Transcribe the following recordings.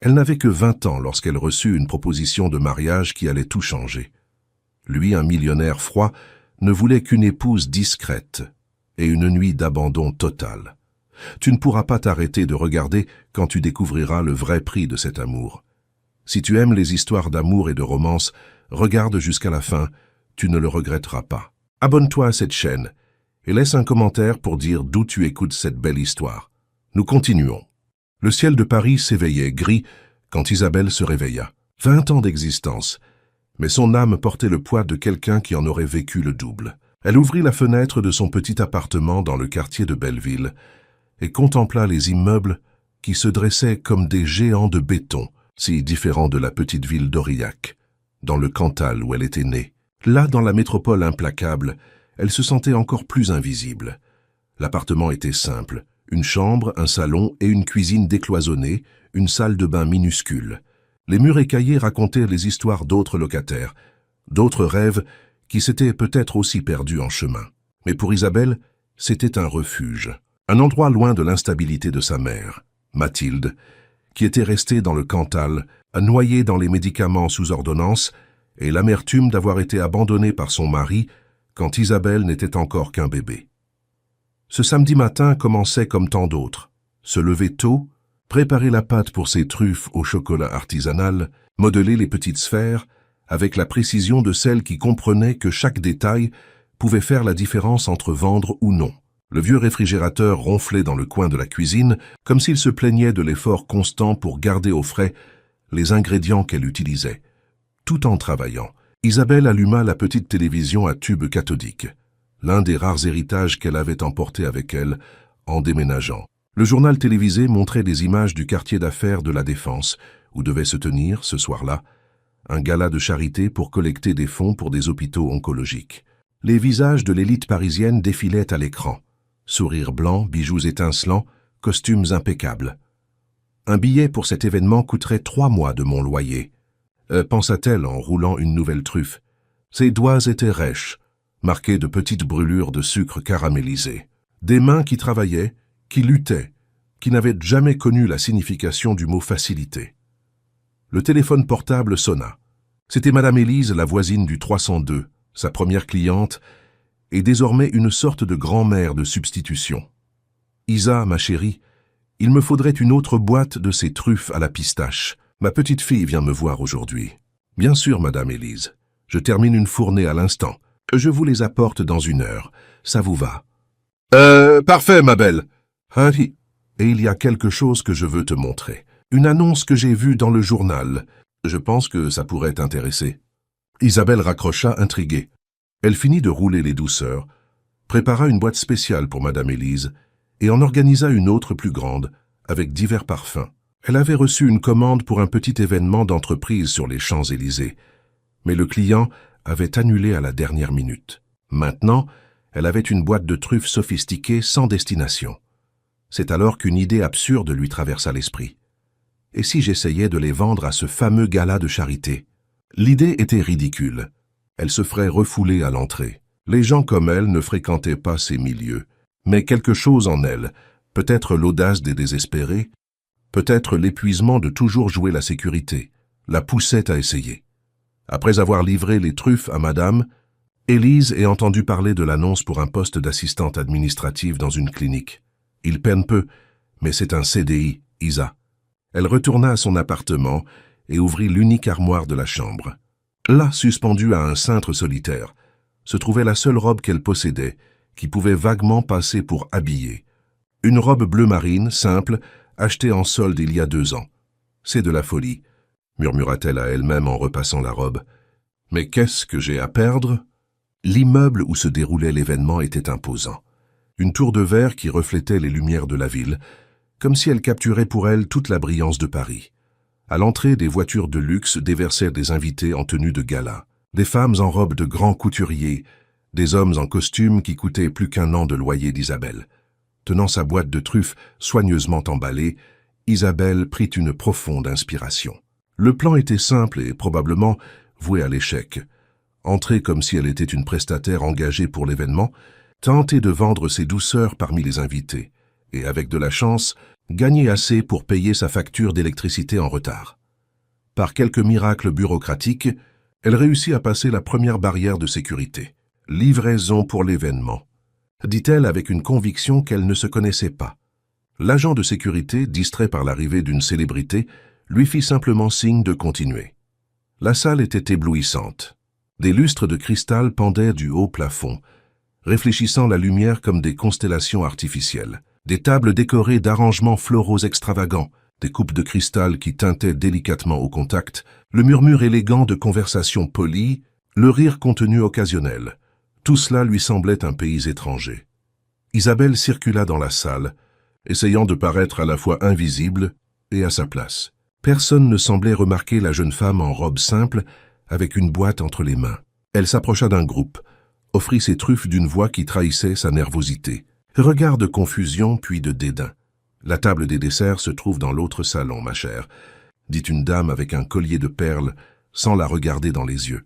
Elle n'avait que 20 ans lorsqu'elle reçut une proposition de mariage qui allait tout changer. Lui, un millionnaire froid, ne voulait qu'une épouse discrète et une nuit d'abandon total. Tu ne pourras pas t'arrêter de regarder quand tu découvriras le vrai prix de cet amour. Si tu aimes les histoires d'amour et de romance, regarde jusqu'à la fin, tu ne le regretteras pas. Abonne-toi à cette chaîne et laisse un commentaire pour dire d'où tu écoutes cette belle histoire. Nous continuons. Le ciel de Paris s'éveillait gris quand Isabelle se réveilla. 20 ans d'existence, mais son âme portait le poids de quelqu'un qui en aurait vécu le double. Elle ouvrit la fenêtre de son petit appartement dans le quartier de Belleville et contempla les immeubles qui se dressaient comme des géants de béton, si différents de la petite ville d'Aurillac, dans le Cantal où elle était née. Là, dans la métropole implacable, elle se sentait encore plus invisible. L'appartement était simple, une chambre, un salon et une cuisine décloisonnée, une salle de bain minuscule. Les murs écaillés racontaient les histoires d'autres locataires, d'autres rêves qui s'étaient peut-être aussi perdus en chemin. Mais pour Isabelle, c'était un refuge, un endroit loin de l'instabilité de sa mère, Mathilde, qui était restée dans le Cantal, noyée dans les médicaments sous ordonnance, et l'amertume d'avoir été abandonnée par son mari quand Isabelle n'était encore qu'un bébé. Ce samedi matin commençait comme tant d'autres. Se lever tôt, préparer la pâte pour ses truffes au chocolat artisanal, modeler les petites sphères, avec la précision de celle qui comprenait que chaque détail pouvait faire la différence entre vendre ou non. Le vieux réfrigérateur ronflait dans le coin de la cuisine, comme s'il se plaignait de l'effort constant pour garder au frais les ingrédients qu'elle utilisait. Tout en travaillant, Isabelle alluma la petite télévision à tube cathodique, l'un des rares héritages qu'elle avait emporté avec elle en déménageant. Le journal télévisé montrait des images du quartier d'affaires de la Défense, où devait se tenir, ce soir-là, un gala de charité pour collecter des fonds pour des hôpitaux oncologiques. Les visages de l'élite parisienne défilaient à l'écran. Sourires blancs, bijoux étincelants, costumes impeccables. Un billet pour cet événement coûterait 3 mois de mon loyer, pensa-t-elle en roulant une nouvelle truffe. Ses doigts étaient rêches, marqués de petites brûlures de sucre caramélisé. Des mains qui travaillaient, qui luttaient, qui n'avaient jamais connu la signification du mot facilité. Le téléphone portable sonna. C'était Madame Élise, la voisine du 302, sa première cliente, et désormais une sorte de grand-mère de substitution. « Isa, ma chérie, il me faudrait une autre boîte de ces truffes à la pistache. Ma petite fille vient me voir aujourd'hui. »« Bien sûr, Madame Élise. Je termine une fournée à l'instant. Je vous les apporte dans 1 heure. Ça vous va ?»« Parfait, ma belle. »« Harry, et il y a quelque chose que je veux te montrer. Une annonce que j'ai vue dans le journal. Je pense que ça pourrait t'intéresser. » Isabelle raccrocha, intriguée. Elle finit de rouler les douceurs, prépara une boîte spéciale pour Madame Élise et en organisa une autre plus grande, avec divers parfums. Elle avait reçu une commande pour un petit événement d'entreprise sur les Champs-Élysées, mais le client avait annulé à la dernière minute. Maintenant, elle avait une boîte de truffes sophistiquées sans destination. C'est alors qu'une idée absurde lui traversa l'esprit. Et si j'essayais de les vendre à ce fameux gala de charité? L'idée était ridicule. Elle se ferait refouler à l'entrée. Les gens comme elle ne fréquentaient pas ces milieux. Mais quelque chose en elle, peut-être l'audace des désespérés, peut-être l'épuisement de toujours jouer la sécurité, la poussait à essayer. Après avoir livré les truffes à Madame, Élise ait entendu parler de l'annonce pour un poste d'assistante administrative dans une clinique. Il peine peu, mais c'est un CDI, Isa. Elle retourna à son appartement et ouvrit l'unique armoire de la chambre. Là, suspendue à un cintre solitaire, se trouvait la seule robe qu'elle possédait, qui pouvait vaguement passer pour habillée. Une robe bleu marine, simple, achetée en solde il y a 2 ans. « C'est de la folie », murmura-t-elle à elle-même en repassant la robe. « Mais qu'est-ce que j'ai à perdre ?» L'immeuble où se déroulait l'événement était imposant. Une tour de verre qui reflétait les lumières de la ville, comme si elle capturait pour elle toute la brillance de Paris. À l'entrée, des voitures de luxe déversèrent des invités en tenue de gala. Des femmes en robe de grands couturiers, des hommes en costume qui coûtaient plus qu'1 an de loyer d'Isabelle. Tenant sa boîte de truffes soigneusement emballée, Isabelle prit une profonde inspiration. Le plan était simple et probablement voué à l'échec. Entrer comme si elle était une prestataire engagée pour l'événement, tenter de vendre ses douceurs parmi les invités, et avec de la chance, gagner assez pour payer sa facture d'électricité en retard. Par quelques miracles bureaucratiques, elle réussit à passer la première barrière de sécurité. Livraison pour l'événement, dit-elle avec une conviction qu'elle ne se connaissait pas. L'agent de sécurité, distrait par l'arrivée d'une célébrité, lui fit simplement signe de continuer. La salle était éblouissante. Des lustres de cristal pendaient du haut plafond, réfléchissant la lumière comme des constellations artificielles. Des tables décorées d'arrangements floraux extravagants, des coupes de cristal qui tintaient délicatement au contact, le murmure élégant de conversations polies, le rire contenu occasionnel. Tout cela lui semblait un pays étranger. Isabelle circula dans la salle, essayant de paraître à la fois invisible et à sa place. Personne ne semblait remarquer la jeune femme en robe simple, avec une boîte entre les mains. Elle s'approcha d'un groupe, offrit ses truffes d'une voix qui trahissait sa nervosité. Regard de confusion puis de dédain. « La table des desserts se trouve dans l'autre salon, ma chère, » dit une dame avec un collier de perles, sans la regarder dans les yeux.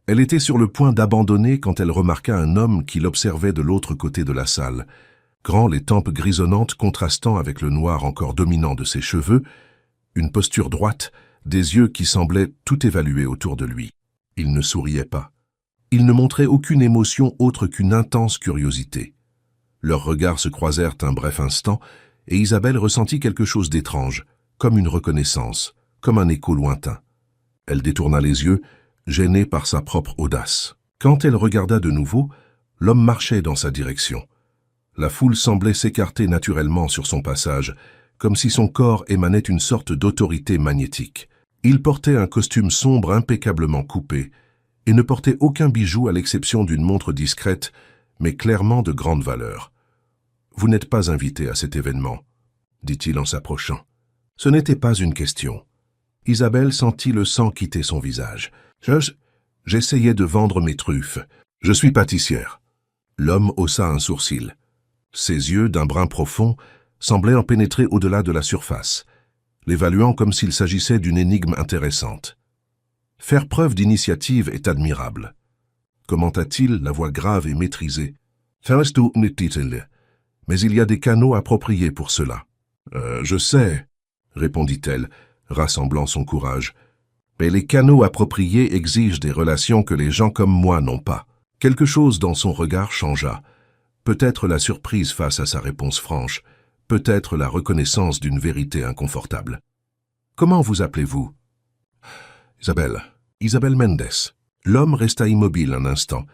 Elle était sur le point d'abandonner quand elle remarqua un homme qui l'observait de l'autre côté de la salle. Grand, les tempes grisonnantes contrastant avec le noir encore dominant de ses cheveux, une posture droite, des yeux qui semblaient tout évaluer autour de lui. Il ne souriait pas. Il ne montrait aucune émotion autre qu'une intense curiosité. Leurs regards se croisèrent un bref instant, et Isabelle ressentit quelque chose d'étrange, comme une reconnaissance, comme un écho lointain. Elle détourna les yeux, gênée par sa propre audace. Quand elle regarda de nouveau, l'homme marchait dans sa direction. La foule semblait s'écarter naturellement sur son passage, comme si son corps émanait une sorte d'autorité magnétique. Il portait un costume sombre impeccablement coupé, et ne portait aucun bijou à l'exception d'une montre discrète, mais clairement de grande valeur. « Vous n'êtes pas invité à cet événement, » dit-il en s'approchant. Ce n'était pas une question. Isabelle sentit le sang quitter son visage. « J'essayais de vendre mes truffes. Je suis pâtissière. » L'homme haussa un sourcil. Ses yeux, d'un brun profond, semblaient en pénétrer au-delà de la surface, l'évaluant comme s'il s'agissait d'une énigme intéressante. « Faire preuve d'initiative est admirable. » Commenta-t-il, la voix grave et maîtrisée. « dit-il. Mais il y a des canaux appropriés pour cela. »« Je sais, » répondit-elle, rassemblant son courage. « Mais les canaux appropriés exigent des relations que les gens comme moi n'ont pas. » Quelque chose dans son regard changea. Peut-être la surprise face à sa réponse franche, peut-être la reconnaissance d'une vérité inconfortable. « Comment vous appelez-vous »« Isabelle Mendes. » L'homme resta immobile un instant,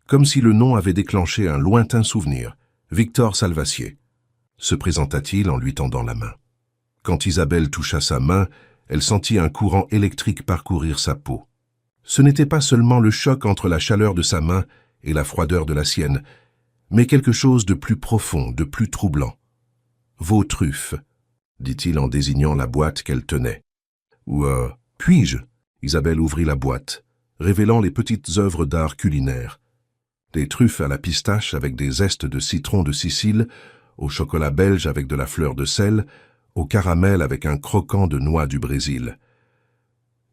comme si le nom avait déclenché un lointain souvenir. « Victor Salvassier » se présenta-t-il en lui tendant la main. Quand Isabelle toucha sa main, elle sentit un courant électrique parcourir sa peau. Ce n'était pas seulement le choc entre la chaleur de sa main et la froideur de la sienne, mais quelque chose de plus profond, de plus troublant. « Vos truffes » dit-il en désignant la boîte qu'elle tenait. « Ou puis-je » Isabelle ouvrit la boîte, révélant les petites œuvres d'art culinaire. Des truffes à la pistache avec des zestes de citron de Sicile, au chocolat belge avec de la fleur de sel, au caramel avec un croquant de noix du Brésil.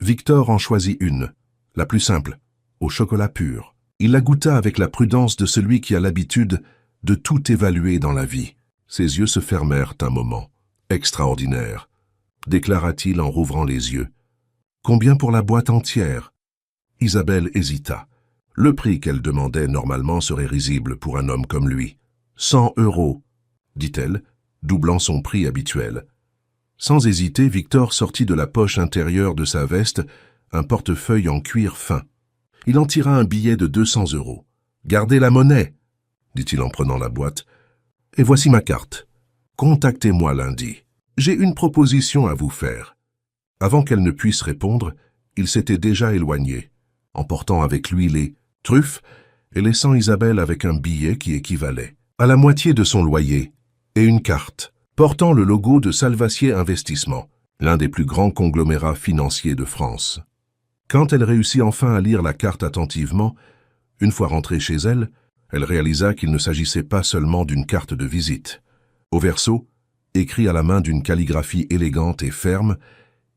Victor en choisit une, la plus simple, au chocolat pur. Il la goûta avec la prudence de celui qui a l'habitude de tout évaluer dans la vie. Ses yeux se fermèrent un moment. « Extraordinaire », déclara-t-il en rouvrant les yeux. « Combien pour la boîte entière ?» Isabelle hésita. Le prix qu'elle demandait normalement serait risible pour un homme comme lui. « 100 €, dit-elle, doublant son prix habituel. Sans hésiter, Victor sortit de la poche intérieure de sa veste un portefeuille en cuir fin. Il en tira un billet de 200 €. « Gardez la monnaie, » dit-il en prenant la boîte. « Et voici ma carte. Contactez-moi lundi. J'ai une proposition à vous faire. » Avant qu'elle ne puisse répondre, il s'était déjà éloigné, emportant avec lui les truffes et laissant Isabelle avec un billet qui équivalait à la moitié de son loyer et une carte portant le logo de Salvassier Investissement, l'un des plus grands conglomérats financiers de France. Quand elle réussit enfin à lire la carte attentivement, une fois rentrée chez elle, elle réalisa qu'il ne s'agissait pas seulement d'une carte de visite. Au verso, écrit à la main d'une calligraphie élégante et ferme,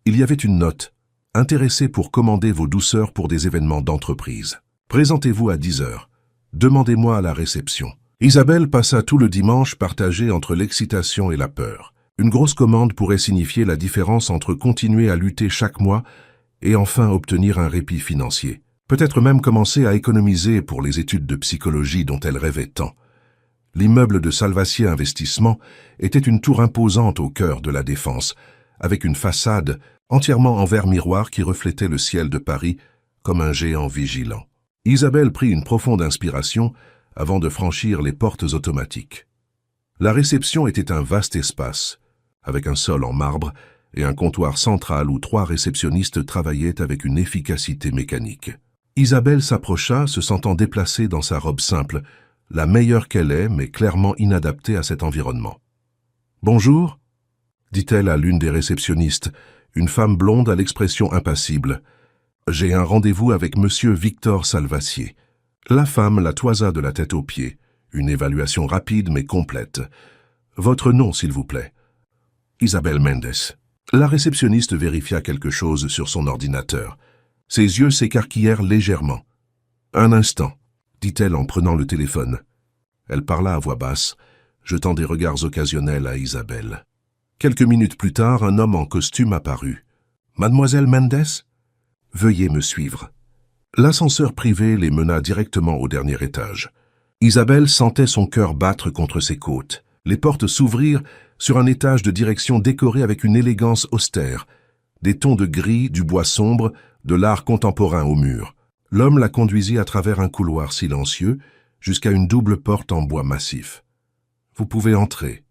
il y avait une note « Intéressé pour commander vos douceurs pour des événements d'entreprise. Présentez-vous à 10 h. Demandez-moi à la réception. » Isabelle passa tout le dimanche partagée entre l'excitation et la peur. Une grosse commande pourrait signifier la différence entre continuer à lutter chaque mois et enfin obtenir un répit financier. Peut-être même commencer à économiser pour les études de psychologie dont elle rêvait tant. L'immeuble de Salvassier Investissement était une tour imposante au cœur de la Défense, avec une façade entièrement en verre miroir qui reflétait le ciel de Paris comme un géant vigilant. Isabelle prit une profonde inspiration avant de franchir les portes automatiques. La réception était un vaste espace, avec un sol en marbre et un comptoir central où 3 réceptionnistes travaillaient avec une efficacité mécanique. Isabelle s'approcha, se sentant déplacée dans sa robe simple, la meilleure qu'elle ait, mais clairement inadaptée à cet environnement. « Bonjour » dit-elle à l'une des réceptionnistes, une femme blonde à l'expression impassible. « J'ai un rendez-vous avec monsieur Victor Salvassier. » La femme la toisa de la tête aux pieds, une évaluation rapide mais complète. « Votre nom, s'il vous plaît. »« Isabelle Mendes. » La réceptionniste vérifia quelque chose sur son ordinateur. Ses yeux s'écarquillèrent légèrement. « Un instant, » dit-elle en prenant le téléphone. Elle parla à voix basse, jetant des regards occasionnels à Isabelle. Quelques minutes plus tard, un homme en costume apparut. « Mademoiselle Mendes ? Veuillez me suivre. » L'ascenseur privé les mena directement au dernier étage. Isabelle sentait son cœur battre contre ses côtes. Les portes s'ouvrirent sur un étage de direction décoré avec une élégance austère, des tons de gris, du bois sombre, de l'art contemporain au mur. L'homme la conduisit à travers un couloir silencieux jusqu'à une double porte en bois massif. « Vous pouvez entrer, »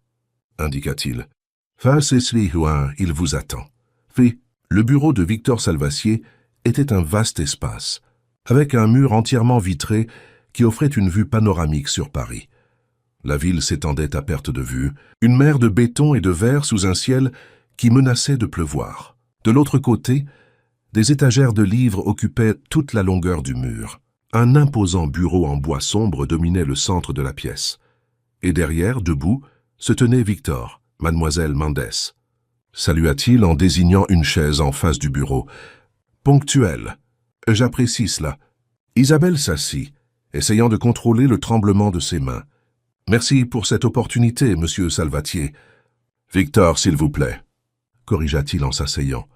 indiqua-t-il. « Facez-y, il vous attend. » Puis, le bureau de Victor Salvassier était un vaste espace, avec un mur entièrement vitré qui offrait une vue panoramique sur Paris. La ville s'étendait à perte de vue, une mer de béton et de verre sous un ciel qui menaçait de pleuvoir. De l'autre côté, des étagères de livres occupaient toute la longueur du mur. Un imposant bureau en bois sombre dominait le centre de la pièce. Et derrière, debout, se tenait Victor, mademoiselle Mendes. Salua-t-il en désignant une chaise en face du bureau. « Ponctuel. J'apprécie cela. » Isabelle s'assit, essayant de contrôler le tremblement de ses mains. « Merci pour cette opportunité, monsieur Salvassier. »« Victor, s'il vous plaît, » corrigea-t-il en s'asseyant.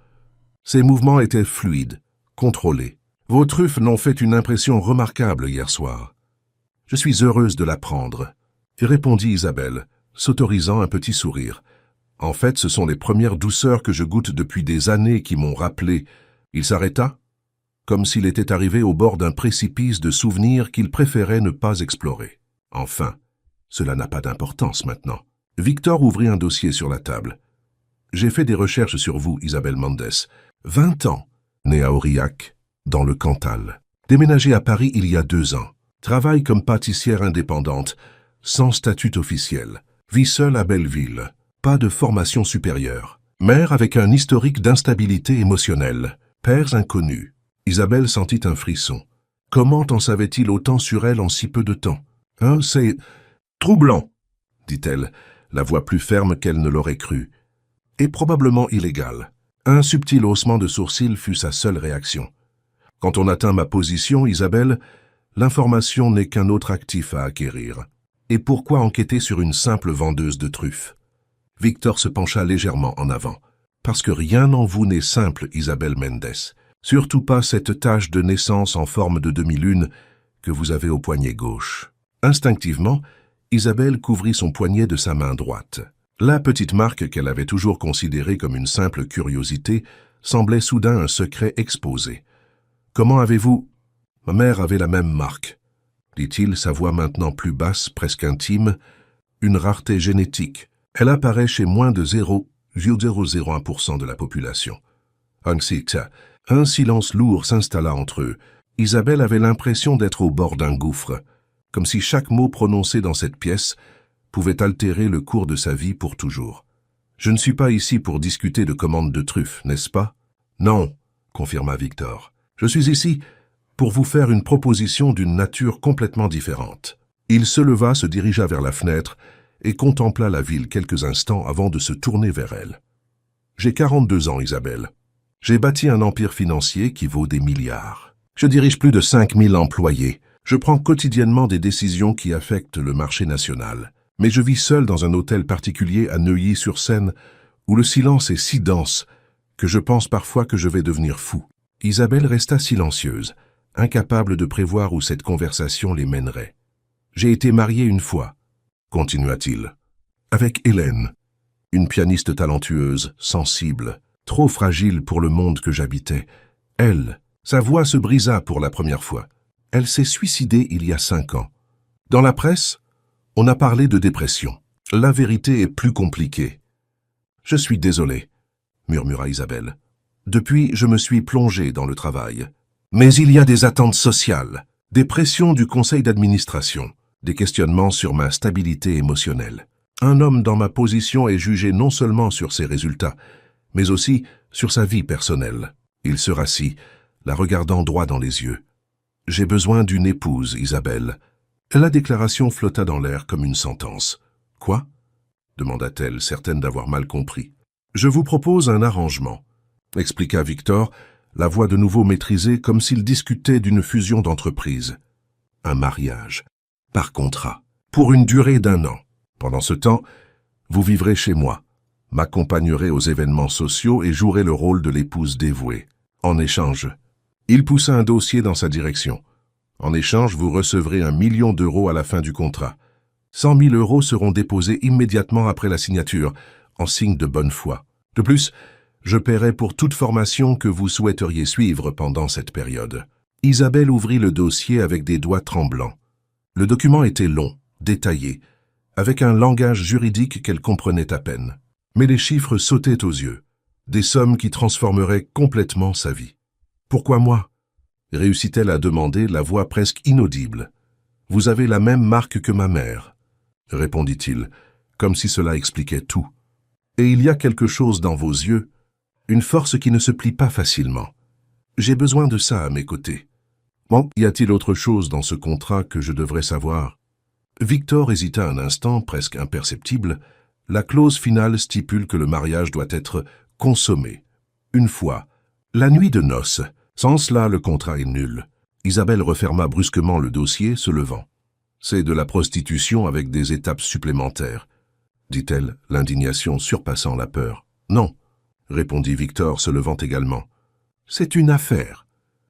Ses mouvements étaient fluides, contrôlés. « Vos truffes n'ont fait une impression remarquable hier soir. Je suis heureuse de l'apprendre. » répondit Isabelle, s'autorisant un petit sourire. « En fait, ce sont les premières douceurs que je goûte depuis des années qui m'ont rappelé. » Il s'arrêta, comme s'il était arrivé au bord d'un précipice de souvenirs qu'il préférait ne pas explorer. Enfin, cela n'a pas d'importance maintenant. Victor ouvrit un dossier sur la table. « J'ai fait des recherches sur vous, Isabelle Mendes. 20 ans, née à Aurillac, dans le Cantal. Déménagée à Paris il y a 2 ans. Travaille comme pâtissière indépendante, sans statut officiel. Vit seule à Belleville. Pas de formation supérieure. Mère avec un historique d'instabilité émotionnelle. Pères inconnus. » Isabelle sentit un frisson. Comment en savait-il autant sur elle en si peu de temps? « C'est troublant, » dit-elle, la voix plus ferme qu'elle ne l'aurait cru. « Et probablement illégal. » Un subtil haussement de sourcils fut sa seule réaction. « Quand on atteint ma position, Isabelle, l'information n'est qu'un autre actif à acquérir. Et pourquoi enquêter sur une simple vendeuse de truffes ?» Victor se pencha légèrement en avant. « Parce que rien en vous n'est simple, Isabelle Mendes. Surtout pas cette tache de naissance en forme de demi-lune que vous avez au poignet gauche. » Instinctivement, Isabelle couvrit son poignet de sa main droite. La petite marque qu'elle avait toujours considérée comme une simple curiosité semblait soudain un secret exposé. « Comment avez-vous... » « Ma mère avait la même marque, » dit-il, sa voix maintenant plus basse, presque intime. « Une rareté génétique. Elle apparaît chez moins de 0,001% de la population. » Un silence lourd s'installa entre eux. Isabelle avait l'impression d'être au bord d'un gouffre, comme si chaque mot prononcé dans cette pièce pouvait altérer le cours de sa vie pour toujours. « Je ne suis pas ici pour discuter de commandes de truffes, n'est-ce pas ?»« Non, » confirma Victor. « Je suis ici pour vous faire une proposition d'une nature complètement différente. » Il se leva, se dirigea vers la fenêtre et contempla la ville quelques instants avant de se tourner vers elle. « J'ai 42 ans, Isabelle. J'ai bâti un empire financier qui vaut des milliards. Je dirige plus de 5000 employés. Je prends quotidiennement des décisions qui affectent le marché national. Mais je vis seul dans un hôtel particulier à Neuilly-sur-Seine, où le silence est si dense que je pense parfois que je vais devenir fou. » Isabelle resta silencieuse, incapable de prévoir où cette conversation les mènerait. « J'ai été marié une fois, » continua-t-il, « avec Hélène, une pianiste talentueuse, sensible, trop fragile pour le monde que j'habitais. Elle, sa voix se brisa pour la première fois. Elle s'est suicidée il y a 5 ans. Dans la presse, on a parlé de dépression. La vérité est plus compliquée. « Je suis désolé, » murmura Isabelle. « Depuis, je me suis plongé dans le travail. Mais il y a des attentes sociales, des pressions du conseil d'administration, des questionnements sur ma stabilité émotionnelle. Un homme dans ma position est jugé non seulement sur ses résultats, mais aussi sur sa vie personnelle. » Il se rassit, la regardant droit dans les yeux. « J'ai besoin d'une épouse, Isabelle. » La déclaration flotta dans l'air comme une sentence. « Quoi ?» demanda-t-elle, certaine d'avoir mal compris. « Je vous propose un arrangement, » expliqua Victor, la voix de nouveau maîtrisée comme s'il discutait d'une fusion d'entreprises. « Un mariage, par contrat, pour une durée d'1 an. Pendant ce temps, vous vivrez chez moi, m'accompagnerez aux événements sociaux et jouerez le rôle de l'épouse dévouée. En échange, » il poussa un dossier dans sa direction. « En échange, vous recevrez 1 million d'euros à la fin du contrat. 100 000 euros seront déposés immédiatement après la signature, en signe de bonne foi. De plus, je paierai pour toute formation que vous souhaiteriez suivre pendant cette période. » Isabelle ouvrit le dossier avec des doigts tremblants. Le document était long, détaillé, avec un langage juridique qu'elle comprenait à peine. Mais les chiffres sautaient aux yeux, des sommes qui transformeraient complètement sa vie. « Pourquoi moi ?» réussit-elle à demander, la voix presque inaudible. « Vous avez la même marque que ma mère, » répondit-il, comme si cela expliquait tout. « Et il y a quelque chose dans vos yeux, une force qui ne se plie pas facilement. J'ai besoin de ça à mes côtés. Bon, y a-t-il autre chose dans ce contrat que je devrais savoir ?» Victor hésita un instant, presque imperceptible. La clause finale stipule que le mariage doit être consommé. Une fois, la nuit de noces. Sans cela, le contrat est nul. Isabelle referma brusquement le dossier, se levant. « C'est de la prostitution avec des étapes supplémentaires, » dit-elle, l'indignation surpassant la peur. « Non, » répondit Victor, se levant également. « C'est une affaire,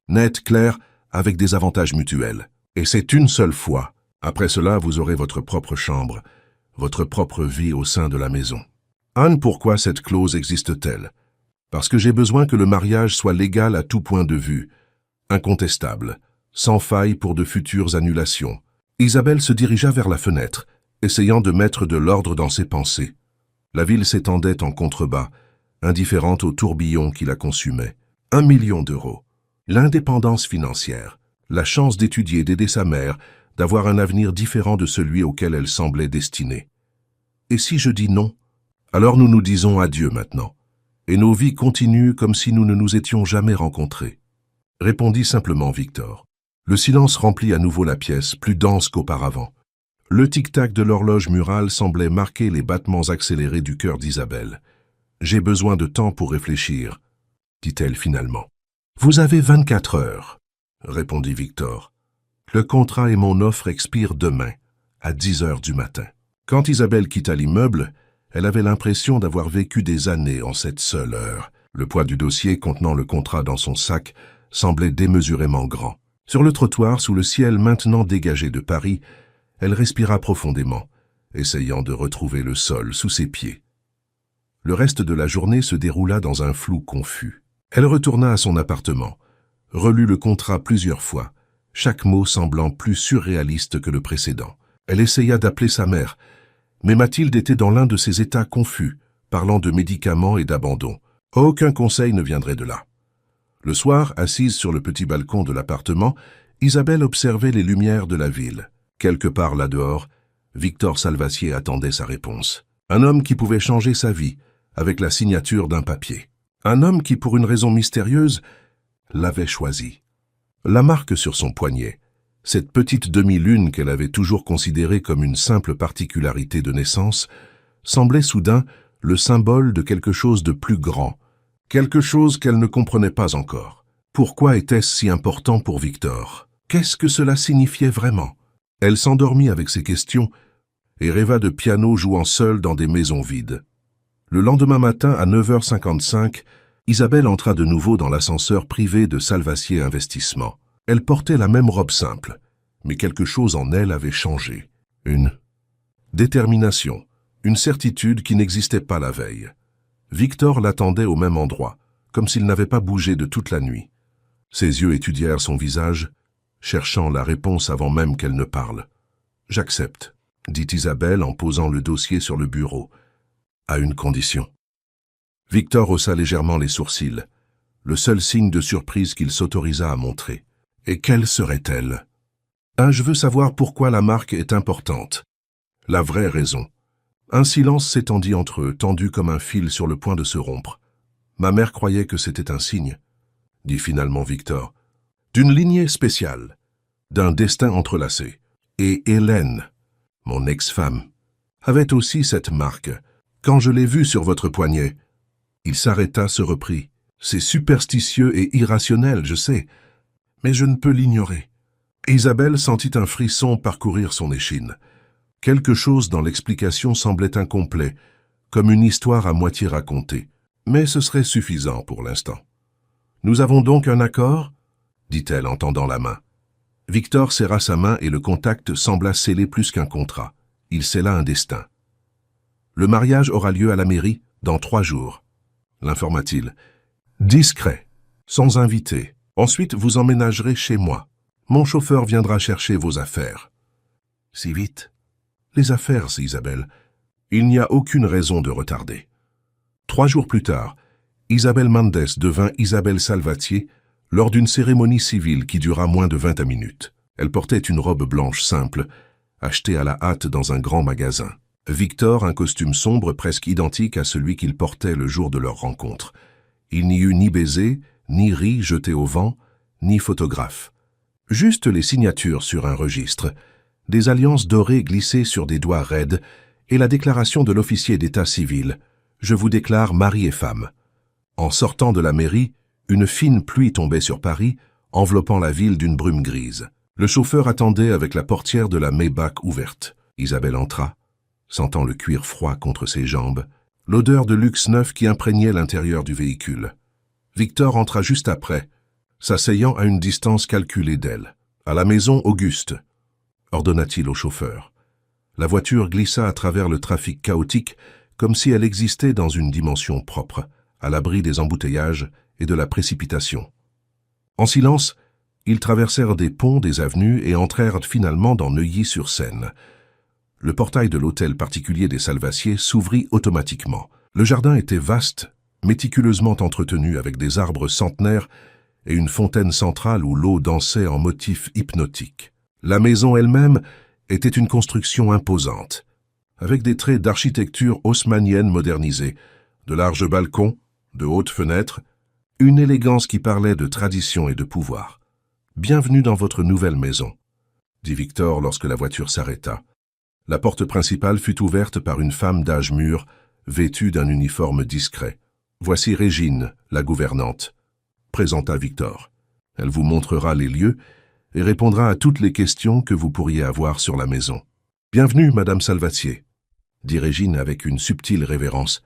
nette, claire, avec des avantages mutuels. Et c'est une seule fois. Après cela, vous aurez votre propre chambre, votre propre vie au sein de la maison. » « Anne, pourquoi cette clause existe-t-elle ? » « Parce que j'ai besoin que le mariage soit légal à tout point de vue, incontestable, sans faille pour de futures annulations. » Isabelle se dirigea vers la fenêtre, essayant de mettre de l'ordre dans ses pensées. La ville s'étendait en contrebas, indifférente au tourbillon qui la consumait. 1 million d'euros. L'indépendance financière, la chance d'étudier, d'aider sa mère, d'avoir un avenir différent de celui auquel elle semblait destinée. Et si je dis non, alors nous nous disons adieu maintenant, et nos vies continuent comme si nous ne nous étions jamais rencontrés, répondit simplement Victor. Le silence remplit à nouveau la pièce, plus dense qu'auparavant. Le tic-tac de l'horloge murale semblait marquer les battements accélérés du cœur d'Isabelle. « J'ai besoin de temps pour réfléchir, » dit-elle finalement. « Vous avez 24 heures, » répondit Victor. « Le contrat et mon offre expirent demain, à 10 heures du matin. » Quand Isabelle quitta l'immeuble, elle avait l'impression d'avoir vécu des années en cette seule heure. Le poids du dossier contenant le contrat dans son sac semblait démesurément grand. Sur le trottoir, sous le ciel maintenant dégagé de Paris, elle respira profondément, essayant de retrouver le sol sous ses pieds. Le reste de la journée se déroula dans un flou confus. Elle retourna à son appartement, relut le contrat plusieurs fois, chaque mot semblant plus surréaliste que le précédent. Elle essaya d'appeler sa mère, mais Mathilde était dans l'un de ces états confus, parlant de médicaments et d'abandon. Aucun conseil ne viendrait de là. Le soir, assise sur le petit balcon de l'appartement, Isabelle observait les lumières de la ville. Quelque part là-dehors, Victor Salvassier attendait sa réponse. Un homme qui pouvait changer sa vie, avec la signature d'un papier. Un homme qui, pour une raison mystérieuse, l'avait choisi. La marque sur son poignet, cette petite demi-lune qu'elle avait toujours considérée comme une simple particularité de naissance, semblait soudain le symbole de quelque chose de plus grand, quelque chose qu'elle ne comprenait pas encore. Pourquoi était-ce si important pour Victor? Qu'est-ce que cela signifiait vraiment? Elle s'endormit avec ces questions, et rêva de piano jouant seul dans des maisons vides. Le lendemain matin, à 9h55, Isabelle entra de nouveau dans l'ascenseur privé de Salvacier Investissement. Elle portait la même robe simple, mais quelque chose en elle avait changé. Une détermination, une certitude qui n'existait pas la veille. Victor l'attendait au même endroit, comme s'il n'avait pas bougé de toute la nuit. Ses yeux étudièrent son visage, cherchant la réponse avant même qu'elle ne parle. « J'accepte », dit Isabelle en posant le dossier sur le bureau, « à une condition. » Victor haussa légèrement les sourcils, le seul signe de surprise qu'il s'autorisa à montrer. « Et quelle serait-elle ?»« Je veux savoir pourquoi la marque est importante. La vraie raison. » Un silence s'étendit entre eux, tendu comme un fil sur le point de se rompre. « Ma mère croyait que c'était un signe, » dit finalement Victor. « D'une lignée spéciale, d'un destin entrelacé. Et Hélène, mon ex-femme, avait aussi cette marque. Quand je l'ai vue sur votre poignet, il s'arrêta, se reprit. C'est superstitieux et irrationnel, je sais, mais je ne peux l'ignorer. » Isabelle sentit un frisson parcourir son échine. Quelque chose dans l'explication semblait incomplet, comme une histoire à moitié racontée. Mais ce serait suffisant pour l'instant. « Nous avons donc un accord ?» dit-elle en tendant la main. Victor serra sa main et le contact sembla sceller plus qu'un contrat. Il scella un destin. « Le mariage aura lieu à la mairie dans 3 jours. » l'informa-t-il. « Discret, sans invité. Ensuite, vous emménagerez chez moi. Mon chauffeur viendra chercher vos affaires. » Si vite? Les affaires, c'est Isabelle. Il n'y a aucune raison de retarder. 3 jours plus tard, Isabelle Mendes devint Isabelle Salvatier lors d'une cérémonie civile qui dura moins de 20 minutes. Elle portait une robe blanche simple, achetée à la hâte dans un grand magasin. Victor, un costume sombre presque identique à celui qu'il portait le jour de leur rencontre. Il n'y eut ni baiser, ni riz jeté au vent, ni photographe. Juste les signatures sur un registre, des alliances dorées glissées sur des doigts raides et la déclaration de l'officier d'état civil « Je vous déclare mari et femme ». En sortant de la mairie, une fine pluie tombait sur Paris, enveloppant la ville d'une brume grise. Le chauffeur attendait avec la portière de la Maybach ouverte. Isabelle entra, sentant le cuir froid contre ses jambes, l'odeur de luxe neuf qui imprégnait l'intérieur du véhicule. Victor entra juste après, s'asseyant à une distance calculée d'elle. « À la maison Auguste », ordonna-t-il au chauffeur. La voiture glissa à travers le trafic chaotique comme si elle existait dans une dimension propre, à l'abri des embouteillages et de la précipitation. En silence, ils traversèrent des ponts, des avenues et entrèrent finalement dans Neuilly-sur-Seine. Le portail de l'hôtel particulier des Salvaciers s'ouvrit automatiquement. Le jardin était vaste, méticuleusement entretenu avec des arbres centenaires et une fontaine centrale où l'eau dansait en motif hypnotique. La maison elle-même était une construction imposante, avec des traits d'architecture haussmannienne modernisée, de larges balcons, de hautes fenêtres, une élégance qui parlait de tradition et de pouvoir. « Bienvenue dans votre nouvelle maison », dit Victor lorsque la voiture s'arrêta. La porte principale fut ouverte par une femme d'âge mûr, vêtue d'un uniforme discret. « Voici Régine, la gouvernante », présenta Victor. « Elle vous montrera les lieux et répondra à toutes les questions que vous pourriez avoir sur la maison. »« Bienvenue, Madame Salvatier », dit Régine avec une subtile révérence.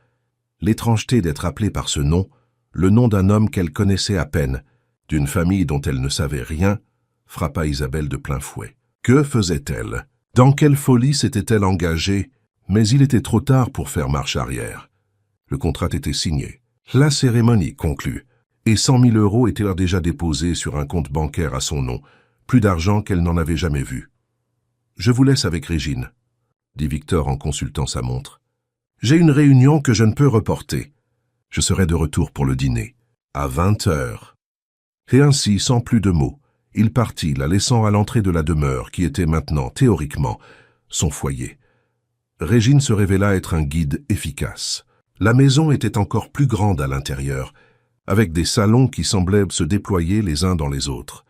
L'étrangeté d'être appelée par ce nom, le nom d'un homme qu'elle connaissait à peine, d'une famille dont elle ne savait rien, frappa Isabelle de plein fouet. Que faisait-elle? Dans quelle folie s'était-elle engagée? Mais il était trop tard pour faire marche arrière. Le contrat était signé. La cérémonie conclue, et 100 000 € étaient déjà déposés sur un compte bancaire à son nom, plus d'argent qu'elle n'en avait jamais vu. « Je vous laisse avec Régine », dit Victor en consultant sa montre. « J'ai une réunion que je ne peux reporter. Je serai de retour pour le dîner, à 20 h. » Et ainsi, sans plus de mots, il partit, la laissant à l'entrée de la demeure, qui était maintenant, théoriquement, son foyer. Régine se révéla être un guide efficace. La maison était encore plus grande à l'intérieur, avec des salons qui semblaient se déployer les uns dans les autres.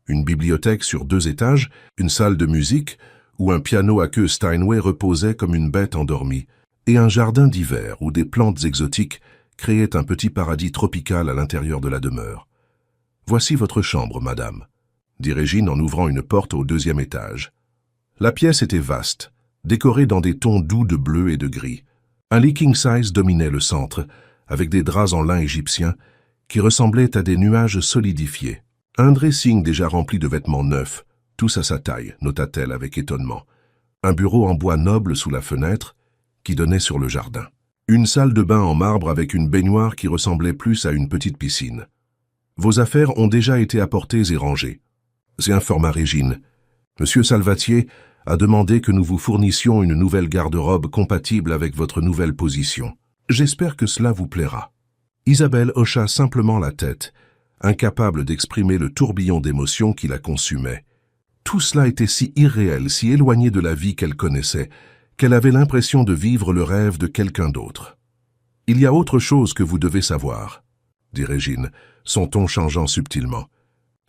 Une bibliothèque sur 2 étages, une salle de musique, où un piano à queue Steinway reposait comme une bête endormie, et un jardin d'hiver où des plantes exotiques créaient un petit paradis tropical à l'intérieur de la demeure. « Voici votre chambre, madame », dit Régine en ouvrant une porte au 2e étage. La pièce était vaste, décorés dans des tons doux de bleu et de gris. Un lit king size dominait le centre, avec des draps en lin égyptien qui ressemblaient à des nuages solidifiés. Un dressing déjà rempli de vêtements neufs, tous à sa taille, nota-t-elle avec étonnement. Un bureau en bois noble sous la fenêtre qui donnait sur le jardin. Une salle de bain en marbre avec une baignoire qui ressemblait plus à une petite piscine. Vos affaires ont déjà été apportées et rangées. C'est informa Régine. Monsieur Salvatier a demandé que nous vous fournissions une nouvelle garde-robe compatible avec votre nouvelle position. J'espère que cela vous plaira. Isabelle hocha simplement la tête, incapable d'exprimer le tourbillon d'émotions qui la consumait. Tout cela était si irréel, si éloigné de la vie qu'elle connaissait, qu'elle avait l'impression de vivre le rêve de quelqu'un d'autre. « Il y a autre chose que vous devez savoir », dit Régine, son ton changeant subtilement.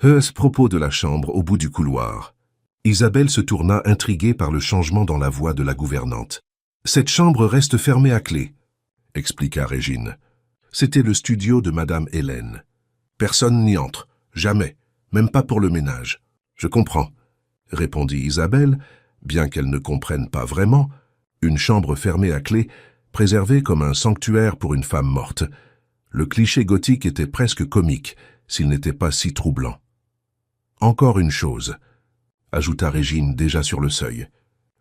Ce propos de la chambre au bout du couloir. Isabelle se tourna intriguée par le changement dans la voix de la gouvernante. « Cette chambre reste fermée à clé », expliqua Régine. C'était le studio de Madame Hélène. Personne n'y entre, jamais, même pas pour le ménage. Je comprends, répondit Isabelle, bien qu'elle ne comprenne pas vraiment, une chambre fermée à clé, préservée comme un sanctuaire pour une femme morte. Le cliché gothique était presque comique, s'il n'était pas si troublant. Encore une chose, ajouta Régine déjà sur le seuil.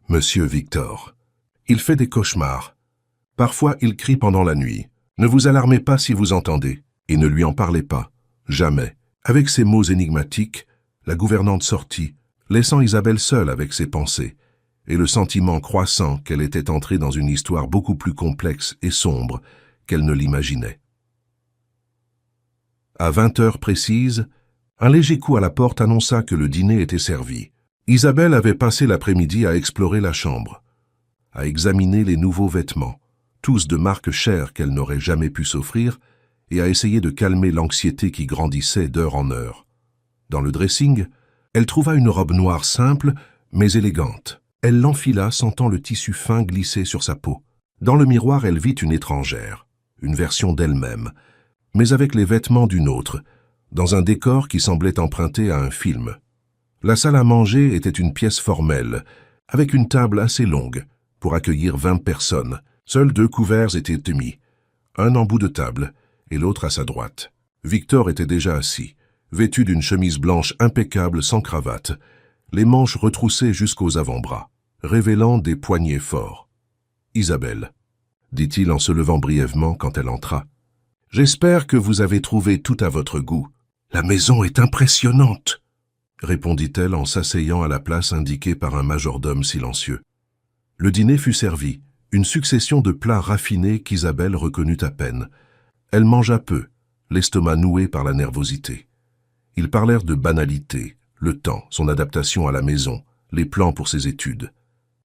Monsieur Victor. Il fait des cauchemars. Parfois, il crie pendant la nuit. Ne vous alarmez pas si vous entendez, et ne lui en parlez pas. Jamais. Avec ces mots énigmatiques, la gouvernante sortit, laissant Isabelle seule avec ses pensées, et le sentiment croissant qu'elle était entrée dans une histoire beaucoup plus complexe et sombre qu'elle ne l'imaginait. À 20 heures précises, un léger coup à la porte annonça que le dîner était servi. Isabelle avait passé l'après-midi à explorer la chambre, à examiner les nouveaux vêtements, tous de marques chères qu'elle n'aurait jamais pu s'offrir, et à essayer de calmer l'anxiété qui grandissait d'heure en heure. Dans le dressing, elle trouva une robe noire simple, mais élégante. Elle l'enfila, sentant le tissu fin glisser sur sa peau. Dans le miroir, elle vit une étrangère, une version d'elle-même, mais avec les vêtements d'une autre, dans un décor qui semblait emprunté à un film. La salle à manger était une pièce formelle, avec une table assez longue, pour accueillir 20 personnes. Seuls 2 couverts étaient mis, un en bout de table et l'autre à sa droite. Victor était déjà assis, vêtu d'une chemise blanche impeccable sans cravate, les manches retroussées jusqu'aux avant-bras, révélant des poignets forts. « Isabelle, » dit-il en se levant brièvement quand elle entra, « j'espère que vous avez trouvé tout à votre goût. La maison est impressionnante, » répondit-elle en s'asseyant à la place indiquée par un majordome silencieux. Le dîner fut servi, une succession de plats raffinés qu'Isabelle reconnut à peine. Elle mangea peu, l'estomac noué par la nervosité. Ils parlèrent de banalités, le temps, son adaptation à la maison, les plans pour ses études.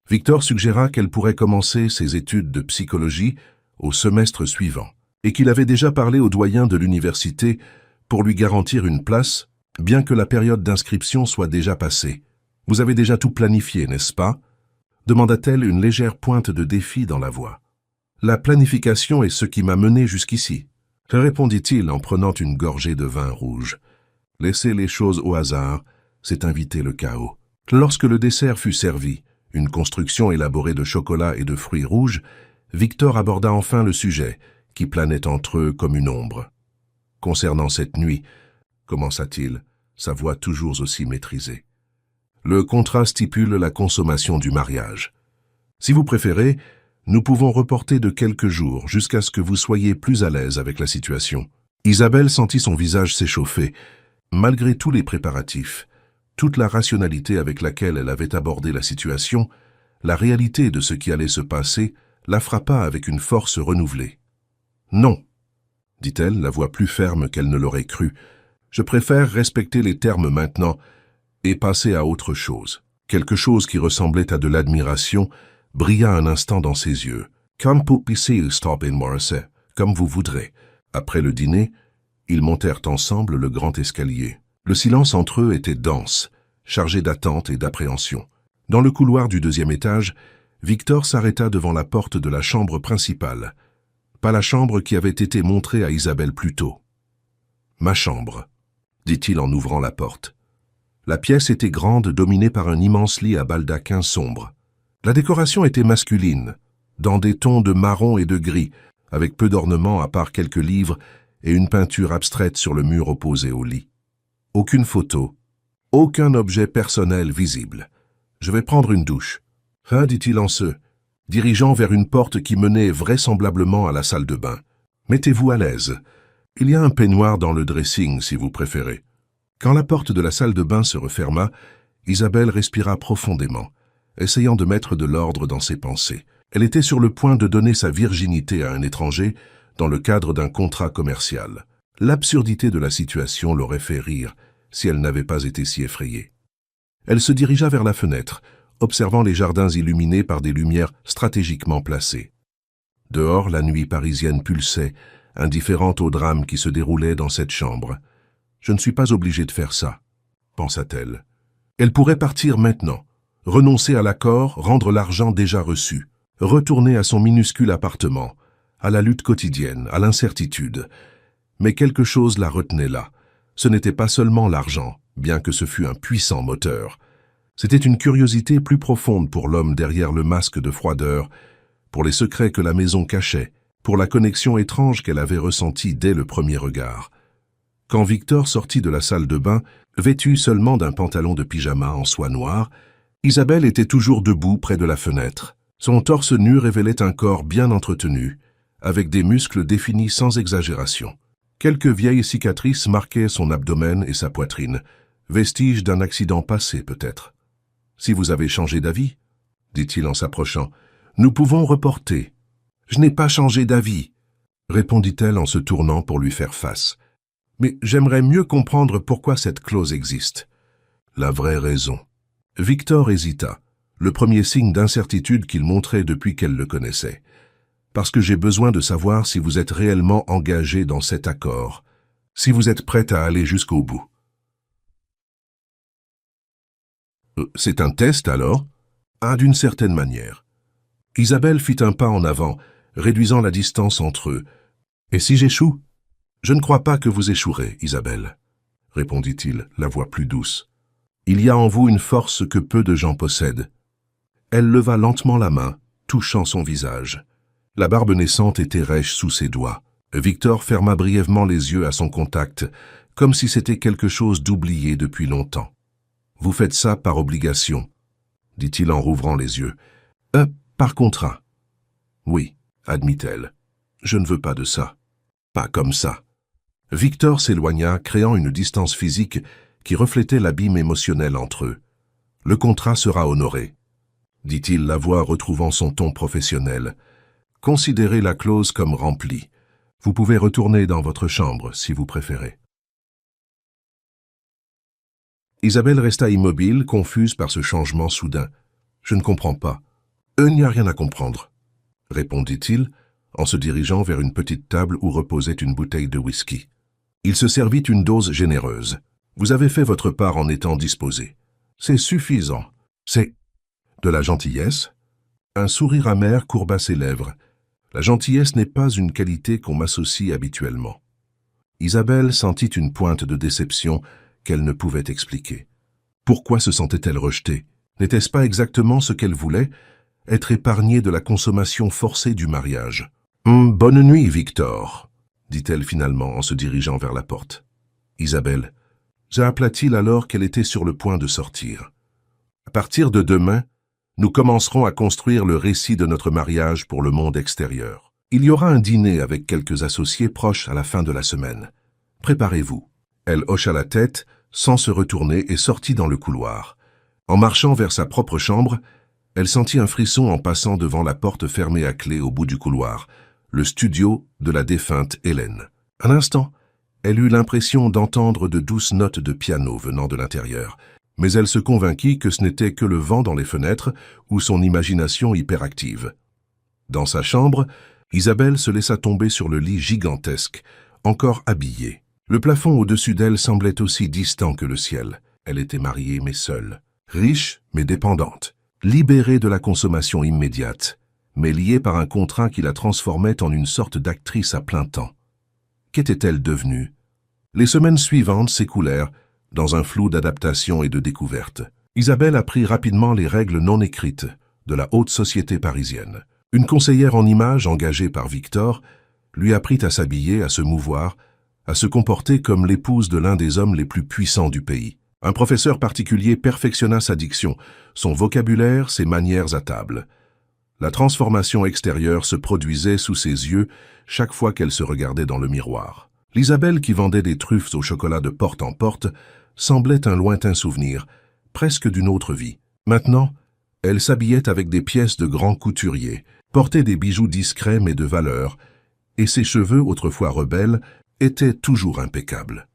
Victor suggéra qu'elle pourrait commencer ses études de psychologie au semestre suivant, et qu'il avait déjà parlé au doyen de l'université pour lui garantir une place, bien que la période d'inscription soit déjà passée. « Vous avez déjà tout planifié, n'est-ce pas ?» demanda-t-elle, une légère pointe de défi dans la voix. « La planification est ce qui m'a mené jusqu'ici, » répondit-il en prenant une gorgée de vin rouge. Laisser les choses au hasard, c'est inviter le chaos. Lorsque le dessert fut servi, une construction élaborée de chocolat et de fruits rouges, Victor aborda enfin le sujet, qui planait entre eux comme une ombre. « Concernant cette nuit, » commença-t-il, sa voix toujours aussi maîtrisée. Le contrat stipule la consommation du mariage. Si vous préférez, nous pouvons reporter de quelques jours jusqu'à ce que vous soyez plus à l'aise avec la situation. Isabelle sentit son visage s'échauffer. Malgré tous les préparatifs, toute la rationalité avec laquelle elle avait abordé la situation, la réalité de ce qui allait se passer la frappa avec une force renouvelée. « Non, » dit-elle, la voix plus ferme qu'elle ne l'aurait cru. « Je préfère respecter les termes maintenant et passer à autre chose. » Quelque chose qui ressemblait à de l'admiration brilla un instant dans ses yeux. « Comme vous puissiez stopper Morrissey, comme vous voudrez. » Après le dîner, ils montèrent ensemble le grand escalier. Le silence entre eux était dense, chargé d'attente et d'appréhension. Dans le couloir du 2e étage, Victor s'arrêta devant la porte de la chambre principale. Pas la chambre qui avait été montrée à Isabelle plus tôt. « Ma chambre », dit-il en ouvrant la porte. La pièce était grande, dominée par un immense lit à baldaquin sombre. La décoration était masculine, dans des tons de marron et de gris, avec peu d'ornements à part quelques livres et une peinture abstraite sur le mur opposé au lit. Aucune photo, aucun objet personnel visible. « Je vais prendre une douche. »« Ah, dit-il en se dirigeant vers une porte qui menait vraisemblablement à la salle de bain. « Mettez-vous à l'aise. Il y a un peignoir dans le dressing, si vous préférez. » Quand la porte de la salle de bain se referma, Isabelle respira profondément, essayant de mettre de l'ordre dans ses pensées. Elle était sur le point de donner sa virginité à un étranger dans le cadre d'un contrat commercial. L'absurdité de la situation l'aurait fait rire si elle n'avait pas été si effrayée. Elle se dirigea vers la fenêtre, observant les jardins illuminés par des lumières stratégiquement placées. Dehors, la nuit parisienne pulsait, indifférente au drame qui se déroulait dans cette chambre. « Je ne suis pas obligée de faire ça », pensa-t-elle. Elle pourrait partir maintenant, renoncer à l'accord, rendre l'argent déjà reçu, retourner à son minuscule appartement, à la lutte quotidienne, à l'incertitude. Mais quelque chose la retenait là. Ce n'était pas seulement l'argent, bien que ce fût un puissant moteur. C'était une curiosité plus profonde pour l'homme derrière le masque de froideur, pour les secrets que la maison cachait, pour la connexion étrange qu'elle avait ressentie dès le premier regard. Quand Victor sortit de la salle de bain, vêtu seulement d'un pantalon de pyjama en soie noire, Isabelle était toujours debout près de la fenêtre. Son torse nu révélait un corps bien entretenu, avec des muscles définis sans exagération. Quelques vieilles cicatrices marquaient son abdomen et sa poitrine, vestiges d'un accident passé peut-être. « Si vous avez changé d'avis, » dit-il en s'approchant, « nous pouvons reporter. »« Je n'ai pas changé d'avis, » répondit-elle en se tournant pour lui faire face. « Mais j'aimerais mieux comprendre pourquoi cette clause existe. » La vraie raison. Victor hésita, le premier signe d'incertitude qu'il montrait depuis qu'elle le connaissait. « Parce que j'ai besoin de savoir si vous êtes réellement engagé dans cet accord, si vous êtes prête à aller jusqu'au bout. » C'est un test alors? Ah, d'une certaine manière. Isabelle fit un pas en avant, réduisant la distance entre eux. Et si j'échoue? Je ne crois pas que vous échouerez, Isabelle, répondit-il, la voix plus douce. Il y a en vous une force que peu de gens possèdent. Elle leva lentement la main, touchant son visage. La barbe naissante était rêche sous ses doigts. Victor ferma brièvement les yeux à son contact, comme si c'était quelque chose d'oublié depuis longtemps. « Vous faites ça par obligation, » dit-il en rouvrant les yeux. « Par contrat. »« Oui, » admit-elle. « Je ne veux pas de ça. Pas comme ça. » Victor s'éloigna, créant une distance physique qui reflétait l'abîme émotionnel entre eux. « Le contrat sera honoré, » dit-il, la voix retrouvant son ton professionnel. « Considérez la clause comme remplie. Vous pouvez retourner dans votre chambre, si vous préférez. » Isabelle resta immobile, confuse par ce changement soudain. « Je ne comprends pas. »« Il n'y a rien à comprendre, » répondit-il, en se dirigeant vers une petite table où reposait une bouteille de whisky. Il se servit une dose généreuse. « Vous avez fait votre part en étant disposé. C'est suffisant. C'est de la gentillesse ?» Un sourire amer courba ses lèvres. La gentillesse n'est pas une qualité qu'on m'associe habituellement. Isabelle sentit une pointe de déception qu'elle ne pouvait expliquer. Pourquoi se sentait-elle rejetée? N'était-ce pas exactement ce qu'elle voulait? Être épargnée de la consommation forcée du mariage. « Bonne nuit, Victor, » dit-elle finalement en se dirigeant vers la porte. Isabelle aplatit alors qu'elle était sur le point de sortir. « À partir de demain, nous commencerons à construire le récit de notre mariage pour le monde extérieur. Il y aura un dîner avec quelques associés proches à la fin de la semaine. Préparez-vous. » Elle hocha la tête, sans se retourner, et sortit dans le couloir. En marchant vers sa propre chambre, elle sentit un frisson en passant devant la porte fermée à clé au bout du couloir, le studio de la défunte Hélène. Un instant, elle eut l'impression d'entendre de douces notes de piano venant de l'intérieur, mais elle se convainquit que ce n'était que le vent dans les fenêtres ou son imagination hyperactive. Dans sa chambre, Isabelle se laissa tomber sur le lit gigantesque, encore habillée. Le plafond au-dessus d'elle semblait aussi distant que le ciel. Elle était mariée mais seule, riche mais dépendante, libérée de la consommation immédiate, mais liée par un contrat qui la transformait en une sorte d'actrice à plein temps. Qu'était-elle devenue? Les semaines suivantes s'écoulèrent dans un flou d'adaptation et de découverte. Isabelle apprit rapidement les règles non écrites de la haute société parisienne. Une conseillère en images engagée par Victor lui apprit à s'habiller, à se mouvoir, à se comporter comme l'épouse de l'un des hommes les plus puissants du pays. Un professeur particulier perfectionna sa diction, son vocabulaire, ses manières à table. La transformation extérieure se produisait sous ses yeux chaque fois qu'elle se regardait dans le miroir. L'Isabelle qui vendait des truffes au chocolat de porte en porte semblait un lointain souvenir, presque d'une autre vie. Maintenant, elle s'habillait avec des pièces de grand couturier, portait des bijoux discrets mais de valeur, et ses cheveux, autrefois rebelles, étaient toujours impeccables.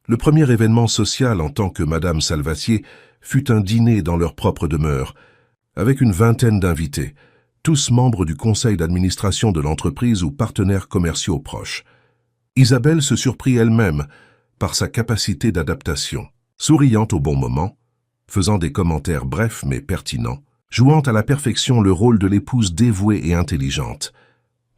Le premier événement social en tant que Madame Salvassier fut un dîner dans leur propre demeure, avec une vingtaine d'invités, tous membres du conseil d'administration de l'entreprise ou partenaires commerciaux proches. Isabelle se surprit elle-même par sa capacité d'adaptation, souriant au bon moment, faisant des commentaires brefs mais pertinents, jouant à la perfection le rôle de l'épouse dévouée et intelligente.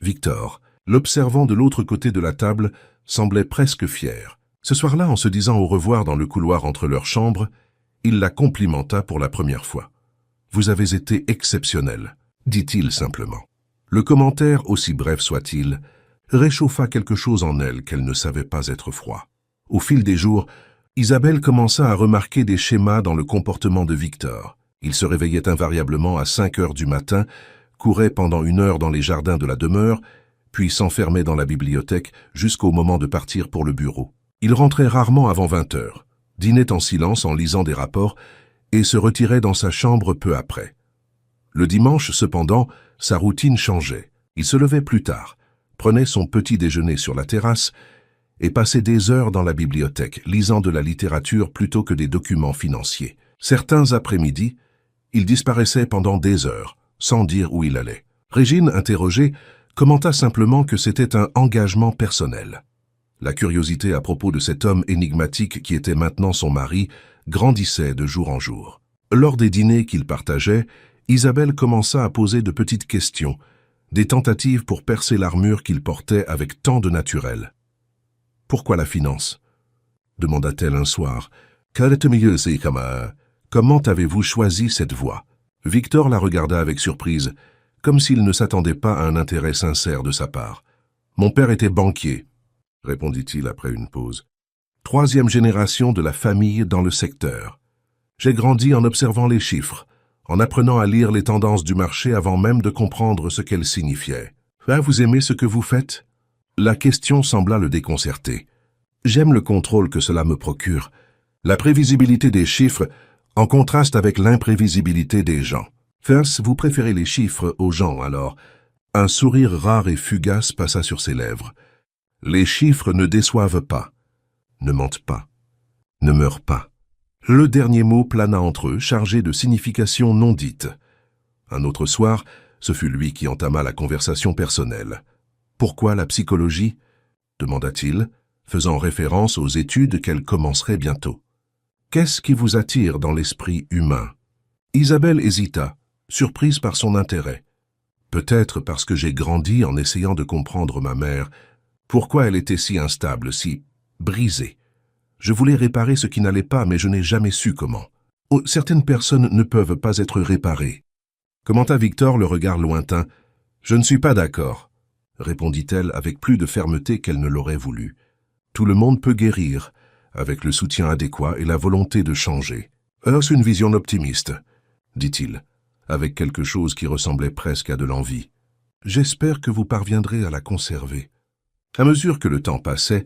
Victor, l'observant de l'autre côté de la table, semblait presque fier. Ce soir-là, en se disant au revoir dans le couloir entre leurs chambres, il la complimenta pour la première fois. « Vous avez été exceptionnelle », dit-il simplement. Le commentaire, aussi bref soit-il, réchauffa quelque chose en elle qu'elle ne savait pas être froid. Au fil des jours, Isabelle commença à remarquer des schémas dans le comportement de Victor. Il se réveillait invariablement à 5 heures du matin, courait pendant 1 heure dans les jardins de la demeure, puis s'enfermait dans la bibliothèque jusqu'au moment de partir pour le bureau. Il rentrait rarement avant 20 heures, dînait en silence en lisant des rapports et se retirait dans sa chambre peu après. Le dimanche, cependant, sa routine changeait. Il se levait plus tard, prenait son petit déjeuner sur la terrasse et passait des heures dans la bibliothèque, lisant de la littérature plutôt que des documents financiers. Certains après-midi, il disparaissait pendant des heures, sans dire où il allait. Régine, interrogée, commenta simplement que c'était un engagement personnel. La curiosité à propos de cet homme énigmatique qui était maintenant son mari grandissait de jour en jour. Lors des dîners qu'ils partageaient, Isabelle commença à poser de petites questions, des tentatives pour percer l'armure qu'il portait avec tant de naturel. « Pourquoi la finance ?» demanda-t-elle un soir. « Comment avez-vous choisi cette voie ?» Victor la regarda avec surprise, comme s'il ne s'attendait pas à un intérêt sincère de sa part. « Mon père était banquier », répondit-il après une pause. « 3e génération de la famille dans le secteur. J'ai grandi en observant les chiffres, en apprenant à lire les tendances du marché avant même de comprendre ce qu'elles signifiaient. « Vous aimez ce que vous faites ?» La question sembla le déconcerter. « J'aime le contrôle que cela me procure. La prévisibilité des chiffres en contraste avec l'imprévisibilité des gens. Vous préférez les chiffres aux gens, alors. » Un sourire rare et fugace passa sur ses lèvres. « Les chiffres ne déçoivent pas, ne mentent pas, ne meurent pas. » Le dernier mot plana entre eux, chargé de significations non dites. Un autre soir, ce fut lui qui entama la conversation personnelle. « Pourquoi la psychologie ?» demanda-t-il, faisant référence aux études qu'elle commencerait bientôt. « Qu'est-ce qui vous attire dans l'esprit humain ?» Isabelle hésita, surprise par son intérêt. Peut-être parce que j'ai grandi en essayant de comprendre ma mère. Pourquoi elle était si instable, si brisée? Je voulais réparer ce qui n'allait pas, mais je n'ai jamais su comment. Oh, certaines personnes ne peuvent pas être réparées. Commenta Victor, le regard lointain. Je ne suis pas d'accord, répondit-elle avec plus de fermeté qu'elle ne l'aurait voulu. Tout le monde peut guérir, avec le soutien adéquat et la volonté de changer. C'est une vision optimiste, dit-il, avec quelque chose qui ressemblait presque à de l'envie. J'espère que vous parviendrez à la conserver. À mesure que le temps passait,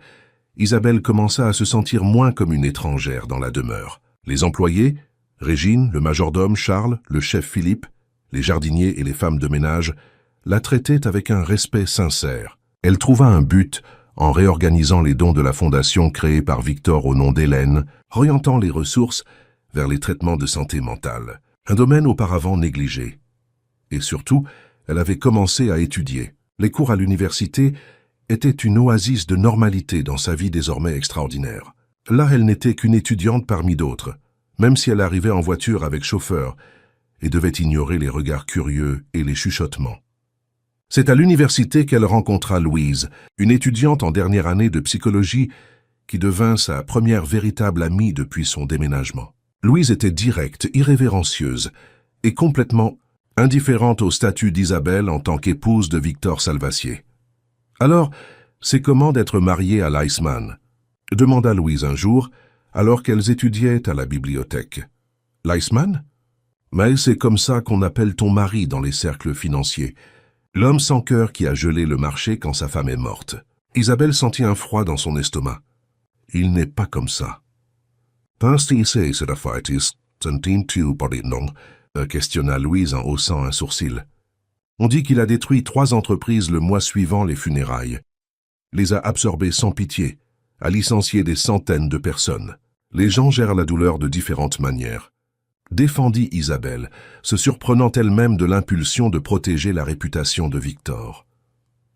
Isabelle commença à se sentir moins comme une étrangère dans la demeure. Les employés, Régine, le majordome Charles, le chef Philippe, les jardiniers et les femmes de ménage, la traitaient avec un respect sincère. Elle trouva un but en réorganisant les dons de la fondation créée par Victor au nom d'Hélène, orientant les ressources vers les traitements de santé mentale, un domaine auparavant négligé. Et surtout, elle avait commencé à étudier. Les cours à l'université étaient une oasis de normalité dans sa vie désormais extraordinaire. Là, elle n'était qu'une étudiante parmi d'autres, même si elle arrivait en voiture avec chauffeur et devait ignorer les regards curieux et les chuchotements. C'est à l'université qu'elle rencontra Louise, une étudiante en dernière année de psychologie qui devint sa première véritable amie depuis son déménagement. Louise était directe, irrévérencieuse et complètement indifférente au statut d'Isabelle en tant qu'épouse de Victor Salvacier. « Alors, c'est comment d'être mariée à l'Iceman ?» demanda Louise un jour, alors qu'elles étudiaient à la bibliothèque. « L'Iceman ? Mais c'est comme ça qu'on appelle ton mari dans les cercles financiers. L'homme sans cœur qui a gelé le marché quand sa femme est morte. » Isabelle sentit un froid dans son estomac. « Il n'est pas comme ça. » questionna Louise en haussant un sourcil. « On dit qu'il a détruit 3 entreprises le mois suivant les funérailles. Les a absorbées sans pitié, a licencié des centaines de personnes. Les gens gèrent la douleur de différentes manières. » Défendit Isabelle, se surprenant elle-même de l'impulsion de protéger la réputation de Victor.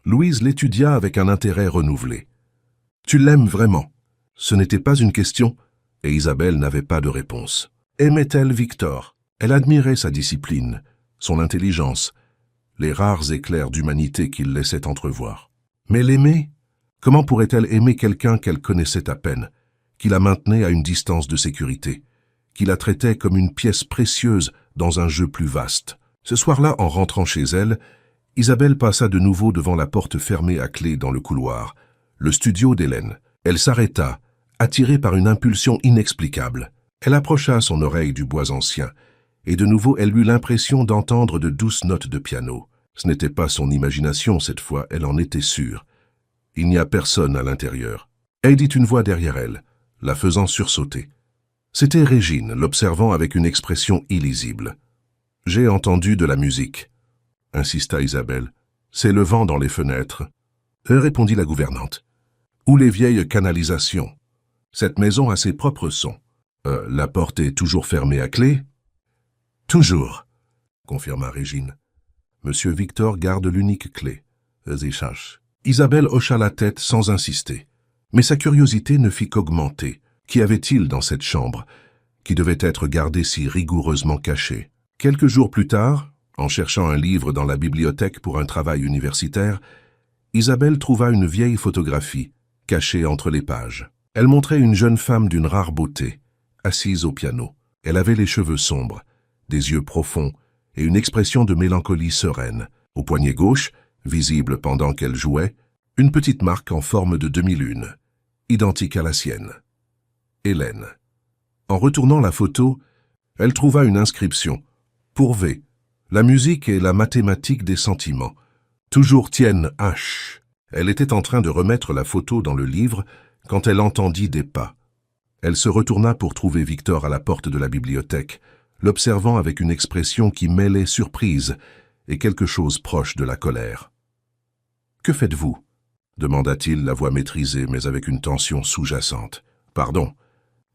Louise l'étudia avec un intérêt renouvelé. « Tu l'aimes vraiment ?» Ce n'était pas une question, et Isabelle n'avait pas de réponse. Aimait-elle Victor? Elle admirait sa discipline, son intelligence, les rares éclairs d'humanité qu'il laissait entrevoir. Mais l'aimer? Comment pourrait-elle aimer quelqu'un qu'elle connaissait à peine, qui la maintenait à une distance de sécurité, qui la traitait comme une pièce précieuse dans un jeu plus vaste? Ce soir-là, en rentrant chez elle, Isabelle passa de nouveau devant la porte fermée à clé dans le couloir, le studio d'Hélène. Elle s'arrêta, attirée par une impulsion inexplicable. Elle approcha son oreille du bois ancien, et de nouveau elle eut l'impression d'entendre de douces notes de piano. Ce n'était pas son imagination cette fois, elle en était sûre. Il n'y a personne à l'intérieur. Elle dit une voix derrière elle, la faisant sursauter. C'était Régine, l'observant avec une expression illisible. « J'ai entendu de la musique », insista Isabelle. « C'est le vent dans les fenêtres. » répondit la gouvernante. « Ou les vieilles canalisations. Cette maison a ses propres sons. La porte est toujours fermée à clé ?»« Toujours, » confirma Régine. « Monsieur Victor garde l'unique clé. » Isabelle hocha la tête sans insister. Mais sa curiosité ne fit qu'augmenter. Qu'y avait-il dans cette chambre, qui devait être gardée si rigoureusement cachée? Quelques jours plus tard, en cherchant un livre dans la bibliothèque pour un travail universitaire, Isabelle trouva une vieille photographie, cachée entre les pages. Elle montrait une jeune femme d'une rare beauté, assise au piano. Elle avait les cheveux sombres, des yeux profonds et une expression de mélancolie sereine. Au poignet gauche, visible pendant qu'elle jouait, une petite marque en forme de demi-lune, identique à la sienne. Hélène. En retournant la photo, elle trouva une inscription. Pour V, la musique est la mathématique des sentiments. Toujours tienne H. Elle était en train de remettre la photo dans le livre quand elle entendit des pas. Elle se retourna pour trouver Victor à la porte de la bibliothèque, l'observant avec une expression qui mêlait surprise et quelque chose proche de la colère. « Que faites-vous » demanda-t-il, la voix maîtrisée mais avec une tension sous-jacente. « Pardon »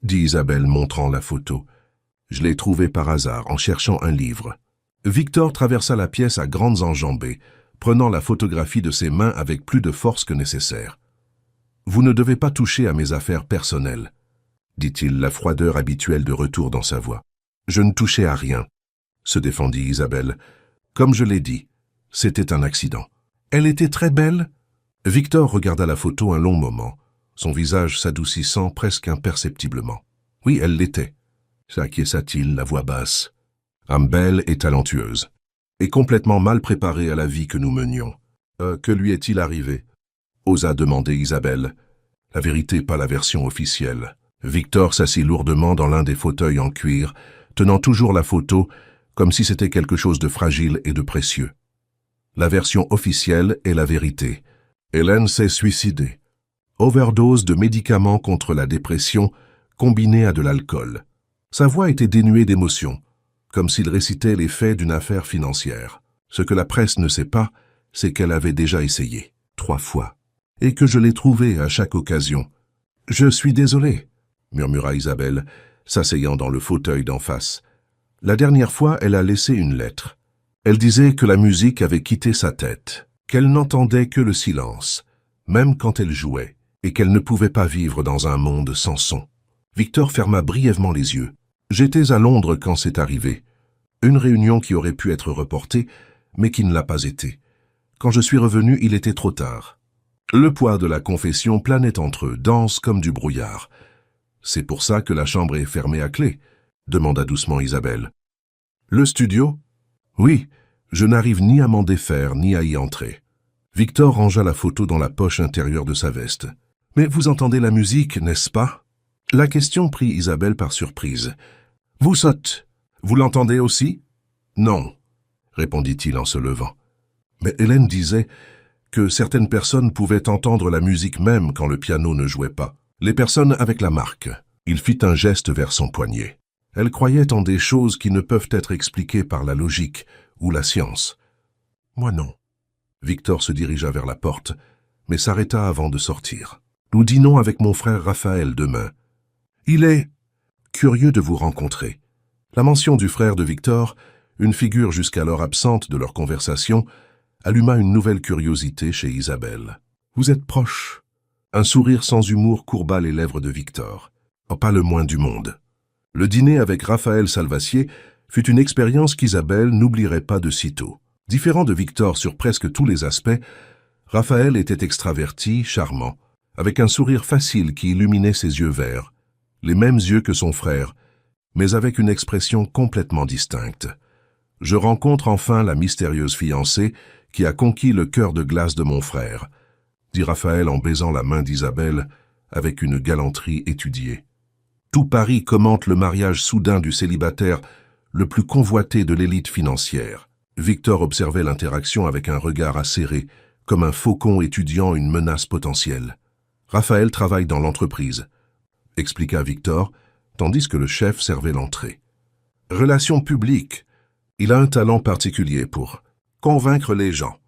dit Isabelle montrant la photo. « Je l'ai trouvée par hasard en cherchant un livre. » Victor traversa la pièce à grandes enjambées, prenant la photographie de ses mains avec plus de force que nécessaire. « Vous ne devez pas toucher à mes affaires personnelles, » dit-il, la froideur habituelle de retour dans sa voix. « Je ne touchais à rien, » se défendit Isabelle. « Comme je l'ai dit, c'était un accident. » « Elle était très belle ?» Victor regarda la photo un long moment, son visage s'adoucissant presque imperceptiblement. « Oui, elle l'était, » s'acquiesça-t-il, la voix basse. « Âme belle et talentueuse, et complètement mal préparée à la vie que nous menions. Que lui est-il arrivé ?» osa demander Isabelle. La vérité, pas la version officielle. Victor s'assit lourdement dans l'un des fauteuils en cuir, tenant toujours la photo, comme si c'était quelque chose de fragile et de précieux. La version officielle est la vérité. Hélène s'est suicidée. Overdose de médicaments contre la dépression, combinée à de l'alcool. Sa voix était dénuée d'émotion, comme s'il récitait les faits d'une affaire financière. Ce que la presse ne sait pas, c'est qu'elle avait déjà essayé, 3 fois, et que je l'ai trouvée à chaque occasion. « Je suis désolée, » murmura Isabelle, s'asseyant dans le fauteuil d'en face. La dernière fois, elle a laissé une lettre. Elle disait que la musique avait quitté sa tête, qu'elle n'entendait que le silence, même quand elle jouait, et qu'elle ne pouvait pas vivre dans un monde sans son. Victor ferma brièvement les yeux. J'étais à Londres quand c'est arrivé. Une réunion qui aurait pu être reportée, mais qui ne l'a pas été. Quand je suis revenu, il était trop tard. Le poids de la confession planait entre eux, dense comme du brouillard. « C'est pour ça que la chambre est fermée à clé ?» demanda doucement Isabelle. « Le studio ?» Oui, je n'arrive ni à m'en défaire, ni à y entrer. Victor rangea la photo dans la poche intérieure de sa veste. Mais vous entendez la musique, n'est-ce pas? La question prit Isabelle par surprise. Vous saute. Vous l'entendez aussi? Non, répondit-il en se levant. Mais Hélène disait que certaines personnes pouvaient entendre la musique même quand le piano ne jouait pas. Les personnes avec la marque. Il fit un geste vers son poignet. Elle croyait en des choses qui ne peuvent être expliquées par la logique ou la science. Moi non. Victor se dirigea vers la porte, mais s'arrêta avant de sortir. Nous dînons avec mon frère Raphaël demain. Il est curieux de vous rencontrer. La mention du frère de Victor, une figure jusqu'alors absente de leur conversation, alluma une nouvelle curiosité chez Isabelle. Vous êtes proche. Un sourire sans humour courba les lèvres de Victor. Oh, pas le moins du monde. Le dîner avec Raphaël Salvacier fut une expérience qu'Isabelle n'oublierait pas de sitôt. Différent de Victor sur presque tous les aspects, Raphaël était extraverti, charmant, avec un sourire facile qui illuminait ses yeux verts, les mêmes yeux que son frère, mais avec une expression complètement distincte. Je rencontre enfin la mystérieuse fiancée qui a conquis le cœur de glace de mon frère, dit Raphaël en baisant la main d'Isabelle avec une galanterie étudiée. Tout Paris commente le mariage soudain du célibataire le plus convoité de l'élite financière. Victor observait l'interaction avec un regard acéré, comme un faucon étudiant une menace potentielle. Raphaël travaille dans l'entreprise, expliqua Victor, tandis que le chef servait l'entrée. Relations publiques. Il a un talent particulier pour convaincre les gens.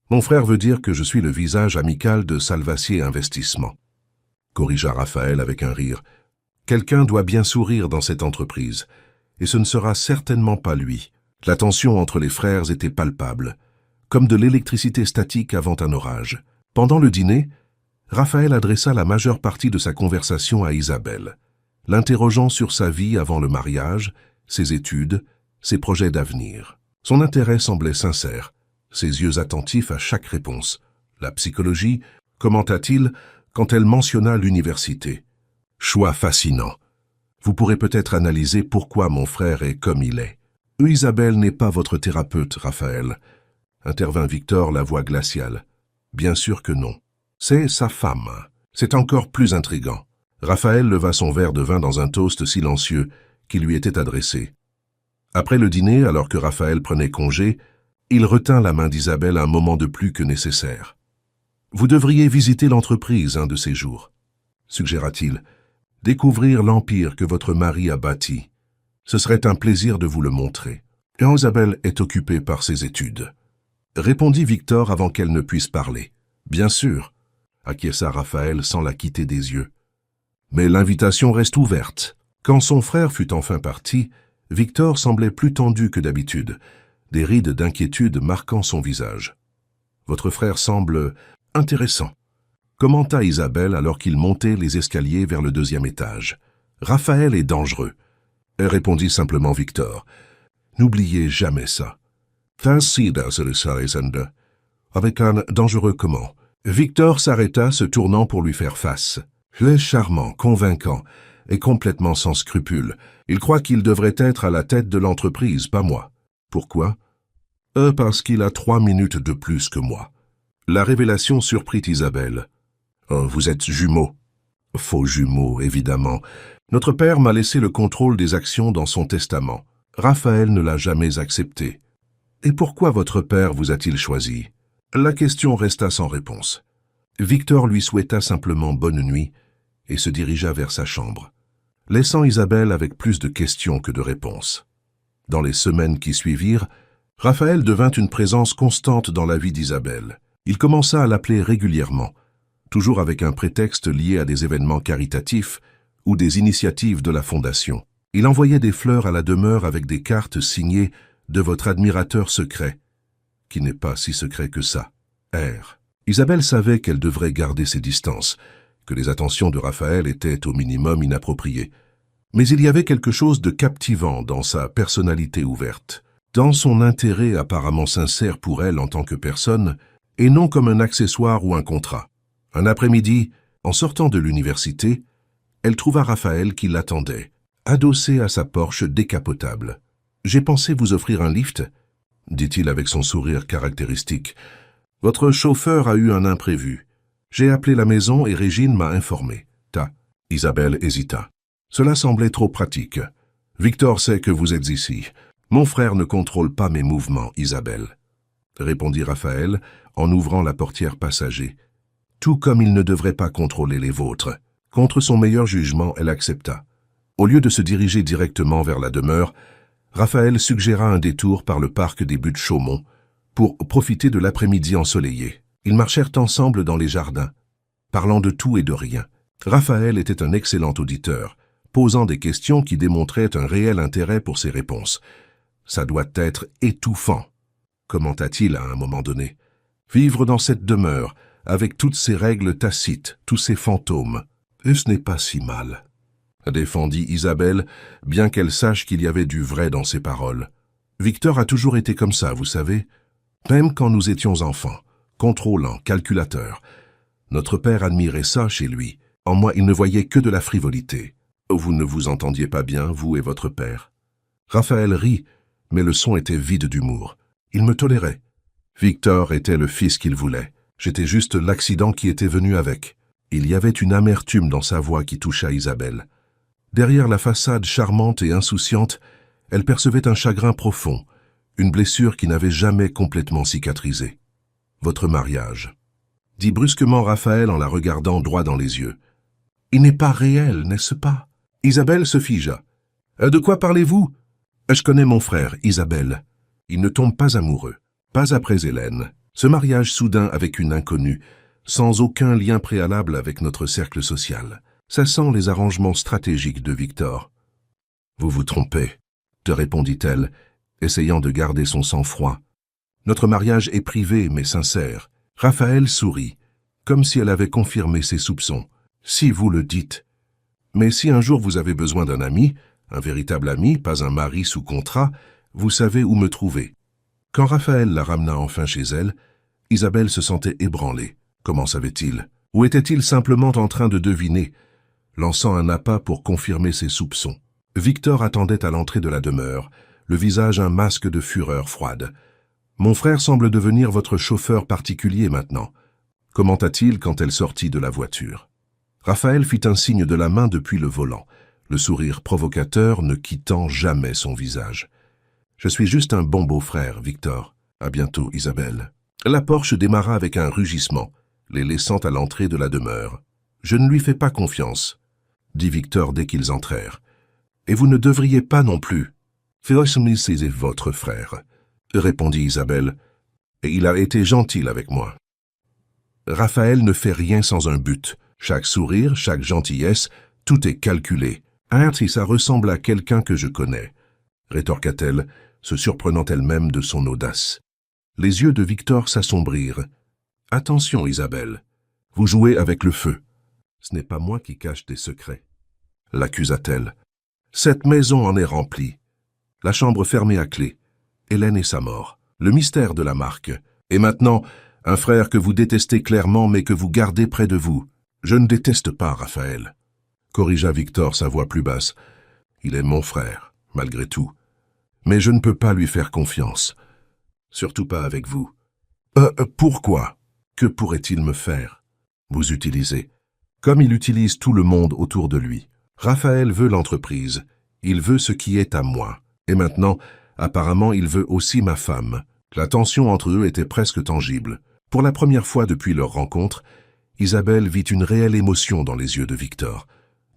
Mon frère veut dire que je suis le visage amical de Salvacier Investissement. Corrigea Raphaël avec un rire. Quelqu'un doit bien sourire dans cette entreprise, et ce ne sera certainement pas lui. La tension entre les frères était palpable, comme de l'électricité statique avant un orage. Pendant le dîner, Raphaël adressa la majeure partie de sa conversation à Isabelle, l'interrogeant sur sa vie avant le mariage, ses études, ses projets d'avenir. Son intérêt semblait sincère, ses yeux attentifs à chaque réponse. La psychologie, commenta-t-il, quand elle mentionna l'université. Choix fascinant. Vous pourrez peut-être analyser pourquoi mon frère est comme il est. Isabelle n'est pas votre thérapeute, Raphaël, intervint Victor, la voix glaciale. Bien sûr que non. C'est sa femme. C'est encore plus intrigant. Raphaël leva son verre de vin dans un toast silencieux qui lui était adressé. Après le dîner, alors que Raphaël prenait congé, il retint la main d'Isabelle un moment de plus que nécessaire. « Vous devriez visiter l'entreprise un de ces jours, » suggéra-t-il. « Découvrir l'empire que votre mari a bâti. Ce serait un plaisir de vous le montrer. Isabelle est occupée par ses études. » Répondit Victor avant qu'elle ne puisse parler. « Bien sûr, » acquiesça Raphaël sans la quitter des yeux. Mais l'invitation reste ouverte. Quand son frère fut enfin parti, Victor semblait plus tendu que d'habitude, des rides d'inquiétude marquant son visage. « Votre frère semble intéressant, » commenta Isabelle alors qu'il montait les escaliers vers le 2e étage. « Raphaël est dangereux. » répondit simplement Victor. « N'oubliez jamais ça. » Avec un dangereux comment? Victor s'arrêta, se tournant pour lui faire face. Il est charmant, convaincant et complètement sans scrupules. Il croit qu'il devrait être à la tête de l'entreprise, pas moi. Pourquoi? Parce qu'il a 3 minutes de plus que moi. La révélation surprit Isabelle. Oh, vous êtes jumeaux. Faux jumeaux, évidemment. Notre père m'a laissé le contrôle des actions dans son testament. Raphaël ne l'a jamais accepté. Et pourquoi votre père vous a-t-il choisi? La question resta sans réponse. Victor lui souhaita simplement bonne nuit et se dirigea vers sa chambre, laissant Isabelle avec plus de questions que de réponses. Dans les semaines qui suivirent, Raphaël devint une présence constante dans la vie d'Isabelle. Il commença à l'appeler régulièrement, toujours avec un prétexte lié à des événements caritatifs ou des initiatives de la Fondation. Il envoyait des fleurs à la demeure avec des cartes signées de votre admirateur secret, qui n'est pas si secret que ça, R. Isabelle savait qu'elle devrait garder ses distances, que les attentions de Raphaël étaient au minimum inappropriées. Mais il y avait quelque chose de captivant dans sa personnalité ouverte, dans son intérêt apparemment sincère pour elle en tant que personne, et non comme un accessoire ou un contrat. Un après-midi, en sortant de l'université, elle trouva Raphaël qui l'attendait, adossé à sa Porsche décapotable. « J'ai pensé vous offrir un lift ?» dit-il avec son sourire caractéristique. « Votre chauffeur a eu un imprévu. J'ai appelé la maison et Régine m'a informé. » Isabelle hésita. Cela semblait trop pratique. « Victor sait que vous êtes ici. Mon frère ne contrôle pas mes mouvements, Isabelle. » répondit Raphaël en ouvrant la portière passager. Tout comme il ne devrait pas contrôler les vôtres. Contre son meilleur jugement, elle accepta. Au lieu de se diriger directement vers la demeure, Raphaël suggéra un détour par le parc des Buttes-Chaumont pour profiter de l'après-midi ensoleillé. Ils marchèrent ensemble dans les jardins, parlant de tout et de rien. Raphaël était un excellent auditeur, posant des questions qui démontraient un réel intérêt pour ses réponses. « Ça doit être étouffant », commenta-t-il à un moment donné. « Vivre dans cette demeure, avec toutes ces règles tacites, tous ces fantômes, et ce n'est pas si mal. » défendit Isabelle, bien qu'elle sache qu'il y avait du vrai dans ses paroles. « Victor a toujours été comme ça, vous savez, même quand nous étions enfants, contrôlant, calculateur. Notre père admirait ça chez lui. En moi, il ne voyait que de la frivolité. Vous ne vous entendiez pas bien, vous et votre père. » Raphaël rit, mais le son était vide d'humour. Il me tolérait. Victor était le fils qu'il voulait. J'étais juste l'accident qui était venu avec. Il y avait une amertume dans sa voix qui toucha Isabelle. Derrière la façade charmante et insouciante, elle percevait un chagrin profond, une blessure qui n'avait jamais complètement cicatrisé. « Votre mariage », dit brusquement Raphaël en la regardant droit dans les yeux. « Il n'est pas réel, n'est-ce pas ?» Isabelle se figea. « De quoi parlez-vous ?»« Je connais mon frère, Isabelle. Il ne tombe pas amoureux, pas après Hélène. Ce mariage soudain avec une inconnue, sans aucun lien préalable avec notre cercle social. Ça sent les arrangements stratégiques de Victor. »« Vous vous trompez, » te répondit-elle, essayant de garder son sang-froid. « Notre mariage est privé mais sincère. » Raphaël sourit, comme si elle avait confirmé ses soupçons. « Si vous le dites. Mais si un jour vous avez besoin d'un ami, un véritable ami, pas un mari sous contrat, vous savez où me trouver. » Quand Raphaël la ramena enfin chez elle, Isabelle se sentait ébranlée. Comment savait-il? Ou était-il simplement en train de deviner, lançant un appât pour confirmer ses soupçons? Victor attendait à l'entrée de la demeure, le visage un masque de fureur froide. « Mon frère semble devenir votre chauffeur particulier maintenant », commenta-t-il quand elle sortit de la voiture. Raphaël fit un signe de la main depuis le volant, le sourire provocateur ne quittant jamais son visage. « Je suis juste un bon beau-frère, Victor. À bientôt, Isabelle. » La Porsche démarra avec un rugissement, les laissant à l'entrée de la demeure. « Je ne lui fais pas confiance, » dit Victor dès qu'ils entrèrent. « Et vous ne devriez pas non plus. »« C'est votre frère, » répondit Isabelle, « et il a été gentil avec moi. » Raphaël ne fait rien sans un but. Chaque sourire, chaque gentillesse, tout est calculé. « Ah, si ça ressemble à quelqu'un que je connais, » rétorqua-t-elle, se surprenant elle-même de son audace. Les yeux de Victor s'assombrirent. « Attention, Isabelle, vous jouez avec le feu. Ce n'est pas moi qui cache des secrets, » l'accusa-t-elle. « Cette maison en est remplie. La chambre fermée à clé. Hélène et sa mort. Le mystère de la marque. Et maintenant, un frère que vous détestez clairement mais que vous gardez près de vous. Je ne déteste pas Raphaël, » corrigea Victor sa voix plus basse. « Il est mon frère, malgré tout. Mais je ne peux pas lui faire confiance. Surtout pas avec vous. » Pourquoi? Que pourrait-il me faire? Vous utilisez. Comme il utilise tout le monde autour de lui. Raphaël veut l'entreprise. Il veut ce qui est à moi. Et maintenant, apparemment, il veut aussi ma femme. La tension entre eux était presque tangible. Pour la première fois depuis leur rencontre, Isabelle vit une réelle émotion dans les yeux de Victor.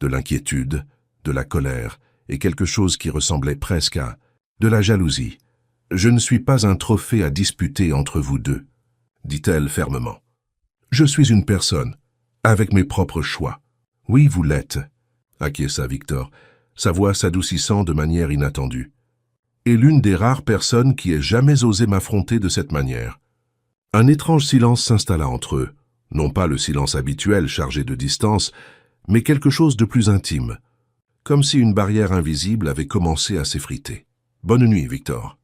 De l'inquiétude, de la colère, et quelque chose qui ressemblait presque à de la jalousie. « Je ne suis pas un trophée à disputer entre vous deux, » dit-elle fermement. « Je suis une personne, avec mes propres choix. »« Oui, vous l'êtes, » acquiesça Victor, sa voix s'adoucissant de manière inattendue. « Et l'une des rares personnes qui ait jamais osé m'affronter de cette manière. » Un étrange silence s'installa entre eux, non pas le silence habituel chargé de distance, mais quelque chose de plus intime, comme si une barrière invisible avait commencé à s'effriter. « Bonne nuit, Victor, »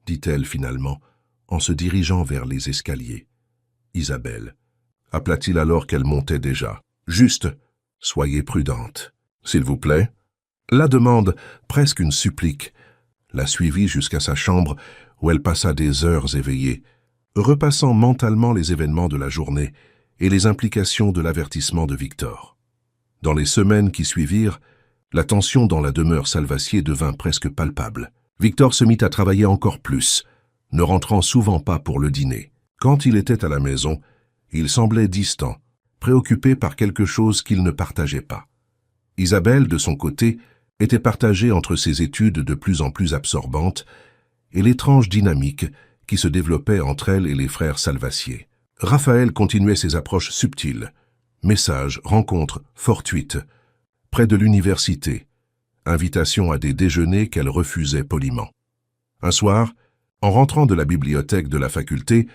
dit-elle finalement, en se dirigeant vers les escaliers. Isabelle, appela-t-il alors qu'elle montait déjà. « Juste, soyez prudente, s'il vous plaît. » La demande, presque une supplique, la suivit jusqu'à sa chambre où elle passa des heures éveillée, repassant mentalement les événements de la journée et les implications de l'avertissement de Victor. Dans les semaines qui suivirent, la tension dans la demeure Salvassier devint presque palpable. Victor se mit à travailler encore plus, ne rentrant souvent pas pour le dîner. Quand il était à la maison, il semblait distant, préoccupé par quelque chose qu'il ne partageait pas. Isabelle, de son côté, était partagée entre ses études de plus en plus absorbantes et l'étrange dynamique qui se développait entre elle et les frères Salvassier. Raphaël continuait ses approches subtiles, messages, rencontres fortuites, près de l'université, invitations à des déjeuners qu'elle refusait poliment. Un soir, en rentrant de la bibliothèque de la faculté,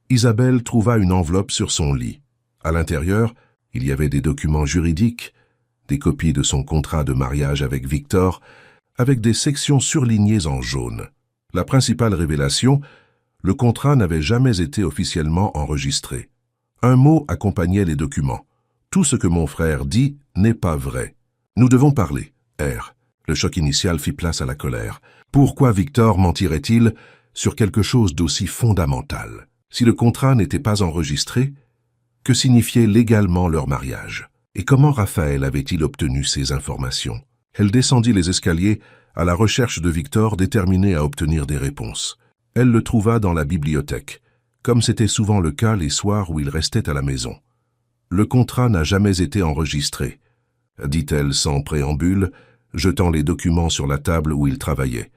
Isabelle trouva une enveloppe sur son lit. À l'intérieur, il y avait des documents juridiques, des copies de son contrat de mariage avec Victor, avec des sections surlignées en jaune. La principale révélation, le contrat n'avait jamais été officiellement enregistré. Un mot accompagnait les documents. Tout ce que mon frère dit n'est pas vrai. Nous devons parler. R. Le choc initial fit place à la colère. Pourquoi Victor mentirait-il sur quelque chose d'aussi fondamental? Si le contrat n'était pas enregistré, que signifiait légalement leur mariage? Et comment Raphaël avait-il obtenu ces informations? Elle descendit les escaliers à la recherche de Victor, déterminé à obtenir des réponses. Elle le trouva dans la bibliothèque, comme c'était souvent le cas les soirs où il restait à la maison. Le contrat n'a jamais été enregistré, dit-elle sans préambule, jetant les documents sur la table où il travaillait.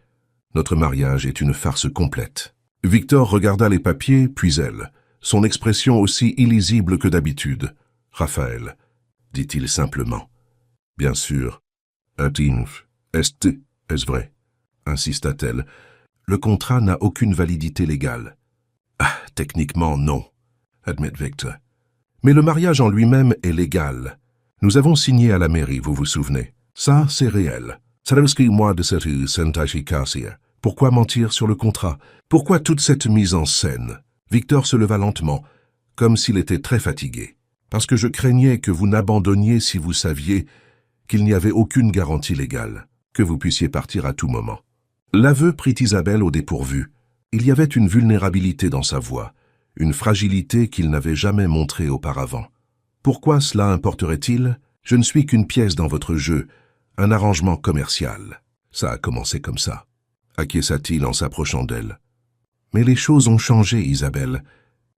Notre mariage est une farce complète. Victor regarda les papiers, puis elle, son expression aussi illisible que d'habitude. Raphaël, dit-il simplement. Bien sûr. Est-ce vrai? Insista-t-elle. Le contrat n'a aucune validité légale. Ah, techniquement, non, admet Victor. Mais le mariage en lui-même est légal. Nous avons signé à la mairie, vous vous souvenez. Ça, c'est réel. Moi de cette efficacia. Pourquoi mentir sur le contrat? Pourquoi toute cette mise en scène? Victor se leva lentement, comme s'il était très fatigué. Parce que je craignais que vous n'abandonniez si vous saviez qu'il n'y avait aucune garantie légale, que vous puissiez partir à tout moment. L'aveu prit Isabelle au dépourvu. Il y avait une vulnérabilité dans sa voix, une fragilité qu'il n'avait jamais montrée auparavant. Pourquoi cela importerait-il? Je ne suis qu'une pièce dans votre jeu, un arrangement commercial. Ça a commencé comme ça, acquiesça-t-il en s'approchant d'elle. Mais les choses ont changé, Isabelle.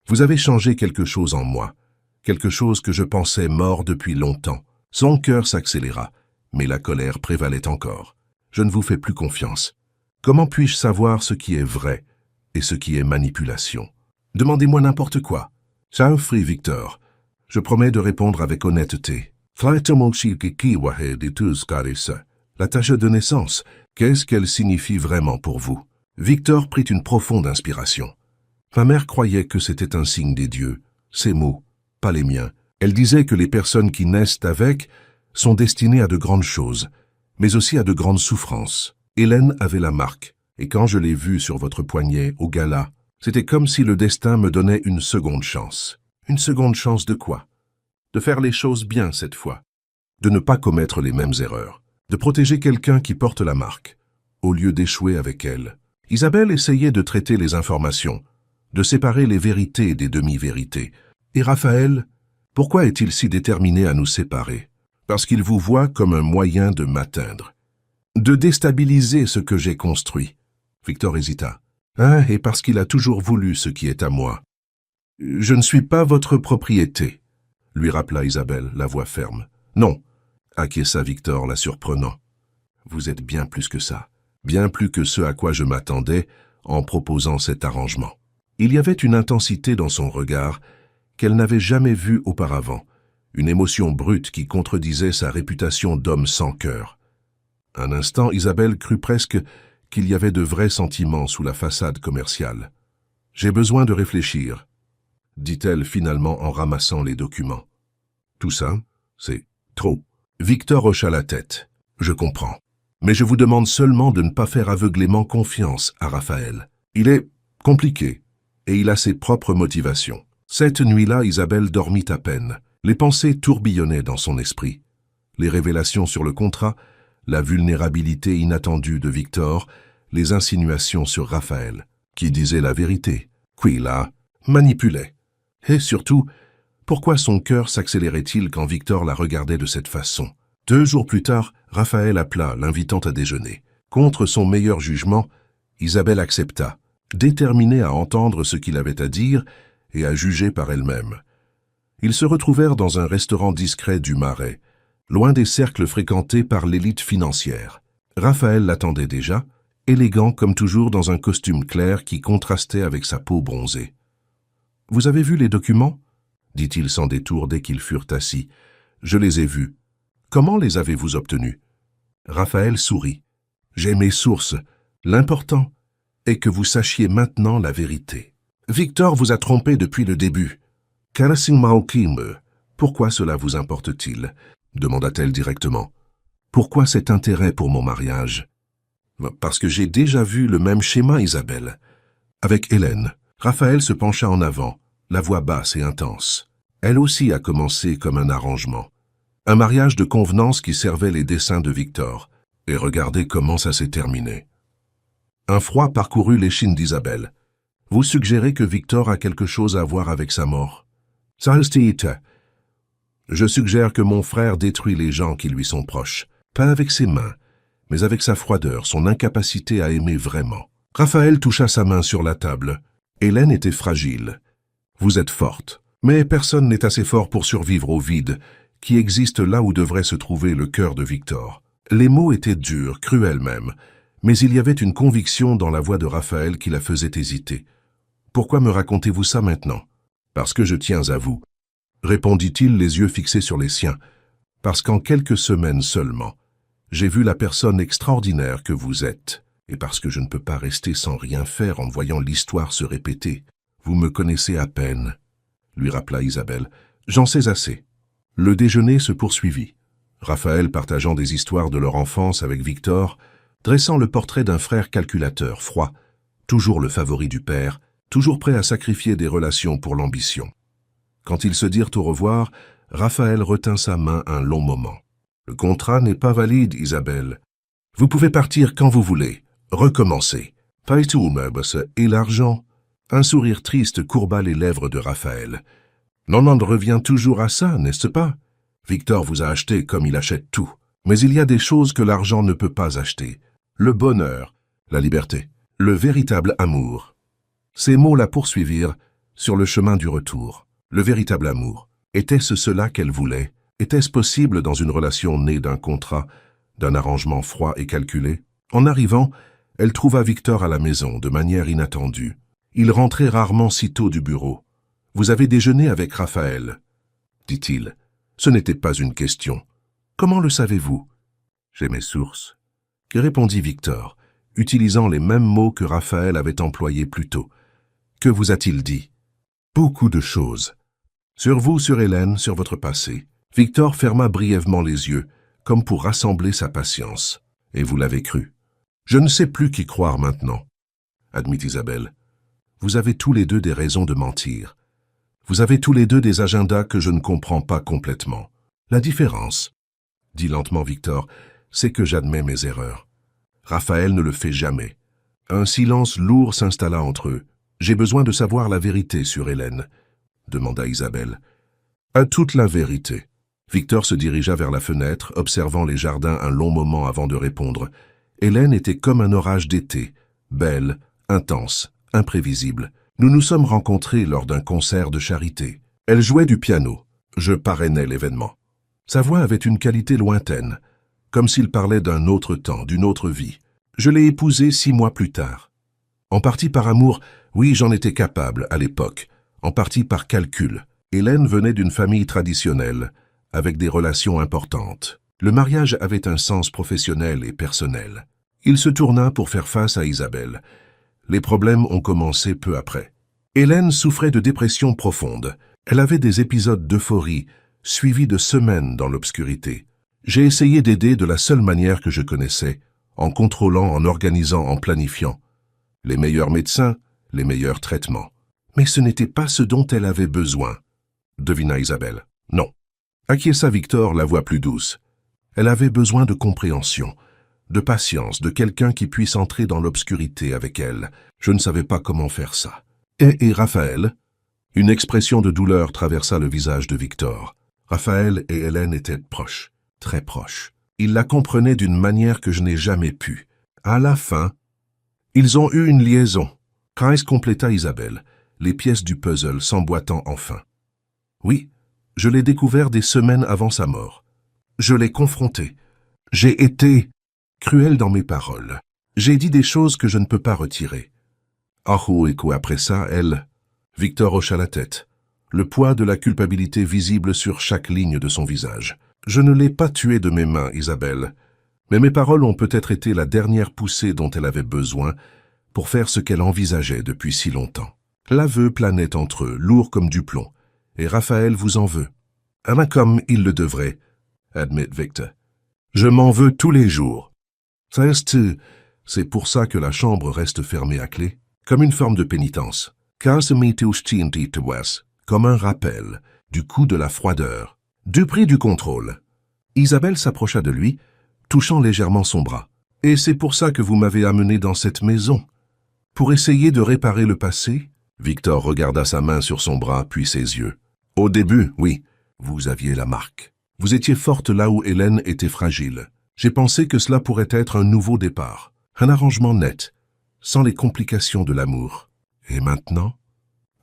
Vous avez changé quelque chose en moi, quelque chose que je pensais mort depuis longtemps. Son cœur s'accéléra, mais la colère prévalait encore. Je ne vous fais plus confiance. Comment puis-je savoir ce qui est vrai et ce qui est manipulation? Demandez-moi n'importe quoi. Ça offrit Victor. Je promets de répondre avec honnêteté. La tâche de naissance, qu'est-ce qu'elle signifie vraiment pour vous? Victor prit une profonde inspiration. Ma mère croyait que c'était un signe des dieux. Ses mots, pas les miens. Elle disait que les personnes qui naissent avec sont destinées à de grandes choses, mais aussi à de grandes souffrances. Hélène avait la marque, et quand je l'ai vue sur votre poignet au gala, c'était comme si le destin me donnait une seconde chance. Une seconde chance de quoi? De faire les choses bien cette fois, de ne pas commettre les mêmes erreurs, de protéger quelqu'un qui porte la marque, au lieu d'échouer avec elle. Isabelle essayait de traiter les informations, de séparer les vérités des demi-vérités. Et Raphaël, pourquoi est-il si déterminé à nous séparer? Parce qu'il vous voit comme un moyen de m'atteindre, de déstabiliser ce que j'ai construit. Victor hésita. Et parce qu'il a toujours voulu ce qui est à moi. Je ne suis pas votre propriété, lui rappela Isabelle, la voix ferme. Non, acquiesça Victor, la surprenant. Vous êtes bien plus que ça, bien plus que ce à quoi je m'attendais en proposant cet arrangement. Il y avait une intensité dans son regard qu'elle n'avait jamais vue auparavant, une émotion brute qui contredisait sa réputation d'homme sans cœur. Un instant, Isabelle crut presque qu'il y avait de vrais sentiments sous la façade commerciale. « J'ai besoin de réfléchir », dit-elle finalement en ramassant les documents. « Tout ça, c'est trop. » Victor hocha la tête. « Je comprends. Mais je vous demande seulement de ne pas faire aveuglément confiance à Raphaël. Il est compliqué et il a ses propres motivations. » Cette nuit-là, Isabelle dormit à peine. Les pensées tourbillonnaient dans son esprit. Les révélations sur le contrat, la vulnérabilité inattendue de Victor, les insinuations sur Raphaël, qui disait la vérité, qui la manipulait. Et surtout, pourquoi son cœur s'accélérait-il quand Victor la regardait de cette façon? 2 jours plus tard, Raphaël appela, l'invitant à déjeuner. Contre son meilleur jugement, Isabelle accepta, déterminée à entendre ce qu'il avait à dire et à juger par elle-même. Ils se retrouvèrent dans un restaurant discret du Marais, loin des cercles fréquentés par l'élite financière. Raphaël l'attendait déjà, élégant comme toujours dans un costume clair qui contrastait avec sa peau bronzée. « Vous avez vu les documents ?» dit-il sans détour dès qu'ils furent assis. « Je les ai vus. Comment les avez-vous obtenus ?» Raphaël sourit. « J'ai mes sources. L'important est que vous sachiez maintenant la vérité. Victor vous a trompé depuis le début. Pourquoi cela vous importe-t-il » demanda-t-elle directement. « Pourquoi cet intérêt pour mon mariage ?»« Parce que j'ai déjà vu le même schéma, Isabelle. » Avec Hélène, Raphaël se pencha en avant, la voix basse et intense. Elle aussi a commencé comme un arrangement. Un mariage de convenance qui servait les desseins de Victor. Et regardez comment ça s'est terminé. Un froid parcourut l'échine d'Isabelle. « Vous suggérez que Victor a quelque chose à voir avec sa mort ?»« Je suggère que mon frère détruit les gens qui lui sont proches, pas avec ses mains, mais avec sa froideur, son incapacité à aimer vraiment. » Raphaël toucha sa main sur la table. Hélène était fragile. « Vous êtes forte, mais personne n'est assez fort pour survivre au vide qui existe là où devrait se trouver le cœur de Victor. » Les mots étaient durs, cruels même, mais il y avait une conviction dans la voix de Raphaël qui la faisait hésiter. « Pourquoi me racontez-vous ça maintenant ?»« Parce que je tiens à vous. » répondit-il les yeux fixés sur les siens. « Parce qu'en quelques semaines seulement, j'ai vu la personne extraordinaire que vous êtes, et parce que je ne peux pas rester sans rien faire en voyant l'histoire se répéter. Vous me connaissez à peine, » lui rappela Isabelle. « J'en sais assez. » Le déjeuner se poursuivit. Raphaël partageant des histoires de leur enfance avec Victor, dressant le portrait d'un frère calculateur, froid, toujours le favori du père, toujours prêt à sacrifier des relations pour l'ambition. Quand ils se dirent au revoir, Raphaël retint sa main un long moment. « Le contrat n'est pas valide, Isabelle. Vous pouvez partir quand vous voulez, recommencer. Pas tout, et l'argent ?» Un sourire triste courba les lèvres de Raphaël. « Non, on revient toujours à ça, n'est-ce pas ? Victor vous a acheté comme il achète tout. Mais il y a des choses que l'argent ne peut pas acheter. Le bonheur, la liberté, le véritable amour. » Ces mots la poursuivirent sur le chemin du retour. Le véritable amour. Était-ce cela qu'elle voulait? Était-ce possible dans une relation née d'un contrat, d'un arrangement froid et calculé? En arrivant, elle trouva Victor à la maison de manière inattendue. Il rentrait rarement si tôt du bureau. « Vous avez déjeuné avec Raphaël ?» dit-il. Ce n'était pas une question. « Comment le savez-vous ?»« J'ai mes sources. » répondit Victor, utilisant les mêmes mots que Raphaël avait employés plus tôt. « Que vous a-t-il dit ?»« Beaucoup de choses. Sur vous, sur Hélène, sur votre passé. » Victor ferma brièvement les yeux, comme pour rassembler sa patience. « Et vous l'avez cru. »« Je ne sais plus qui croire maintenant, » admit Isabelle. « Vous avez tous les deux des raisons de mentir. Vous avez tous les deux des agendas que je ne comprends pas complètement. La différence, dit lentement Victor, c'est que j'admets mes erreurs. Raphaël ne le fait jamais. Un silence lourd s'installa entre eux. J'ai besoin de savoir la vérité sur Hélène, demanda Isabelle. À toute la vérité. Victor se dirigea vers la fenêtre, observant les jardins un long moment avant de répondre. Hélène était comme un orage d'été, belle, intense, imprévisible. Nous nous sommes rencontrés lors d'un concert de charité. Elle jouait du piano. Je parrainais l'événement. Sa voix avait une qualité lointaine, comme s'il parlait d'un autre temps, d'une autre vie. Je l'ai épousée 6 mois plus tard. En partie par amour, oui, j'en étais capable à l'époque. En partie par calcul. Hélène venait d'une famille traditionnelle, avec des relations importantes. Le mariage avait un sens professionnel et personnel. Il se tourna pour faire face à Isabelle. Les problèmes ont commencé peu après. Hélène souffrait de dépression profonde. Elle avait des épisodes d'euphorie, suivis de semaines dans l'obscurité. J'ai essayé d'aider de la seule manière que je connaissais, en contrôlant, en organisant, en planifiant. Les meilleurs médecins, les meilleurs traitements. Mais ce n'était pas ce dont elle avait besoin, devina Isabelle. Non. Acquiesça Victor, la voix plus douce. Elle avait besoin de compréhension, de patience, de quelqu'un qui puisse entrer dans l'obscurité avec elle. Je ne savais pas comment faire ça. Et Raphaël? Une expression de douleur traversa le visage de Victor. Raphaël et Hélène étaient proches, très proches. Ils la comprenaient d'une manière que je n'ai jamais pu. À la fin, ils ont eu une liaison. Chris compléta Isabelle, les pièces du puzzle s'emboîtant enfin. Oui, je l'ai découvert des semaines avant sa mort. Je l'ai confronté. J'ai été cruel dans mes paroles. J'ai dit des choses que je ne peux pas retirer. Et après ça, elle... Victor hocha la tête, le poids de la culpabilité visible sur chaque ligne de son visage. Je ne l'ai pas tuée de mes mains, Isabelle, mais mes paroles ont peut-être été la dernière poussée dont elle avait besoin pour faire ce qu'elle envisageait depuis si longtemps. L'aveu planait entre eux, lourd comme du plomb, et Raphaël vous en veut. Comme il le devrait, admet Victor. Je m'en veux tous les jours. C'est pour ça que la chambre reste fermée à clé, comme une forme de pénitence. Comme un rappel du coup de la froideur, du prix du contrôle. Isabelle s'approcha de lui, touchant légèrement son bras. Et c'est pour ça que vous m'avez amené dans cette maison. Pour essayer de réparer le passé? Victor regarda sa main sur son bras, puis ses yeux. Au début, oui, vous aviez la marque. Vous étiez forte là où Hélène était fragile. J'ai pensé que cela pourrait être un nouveau départ, un arrangement net, sans les complications de l'amour. Et maintenant?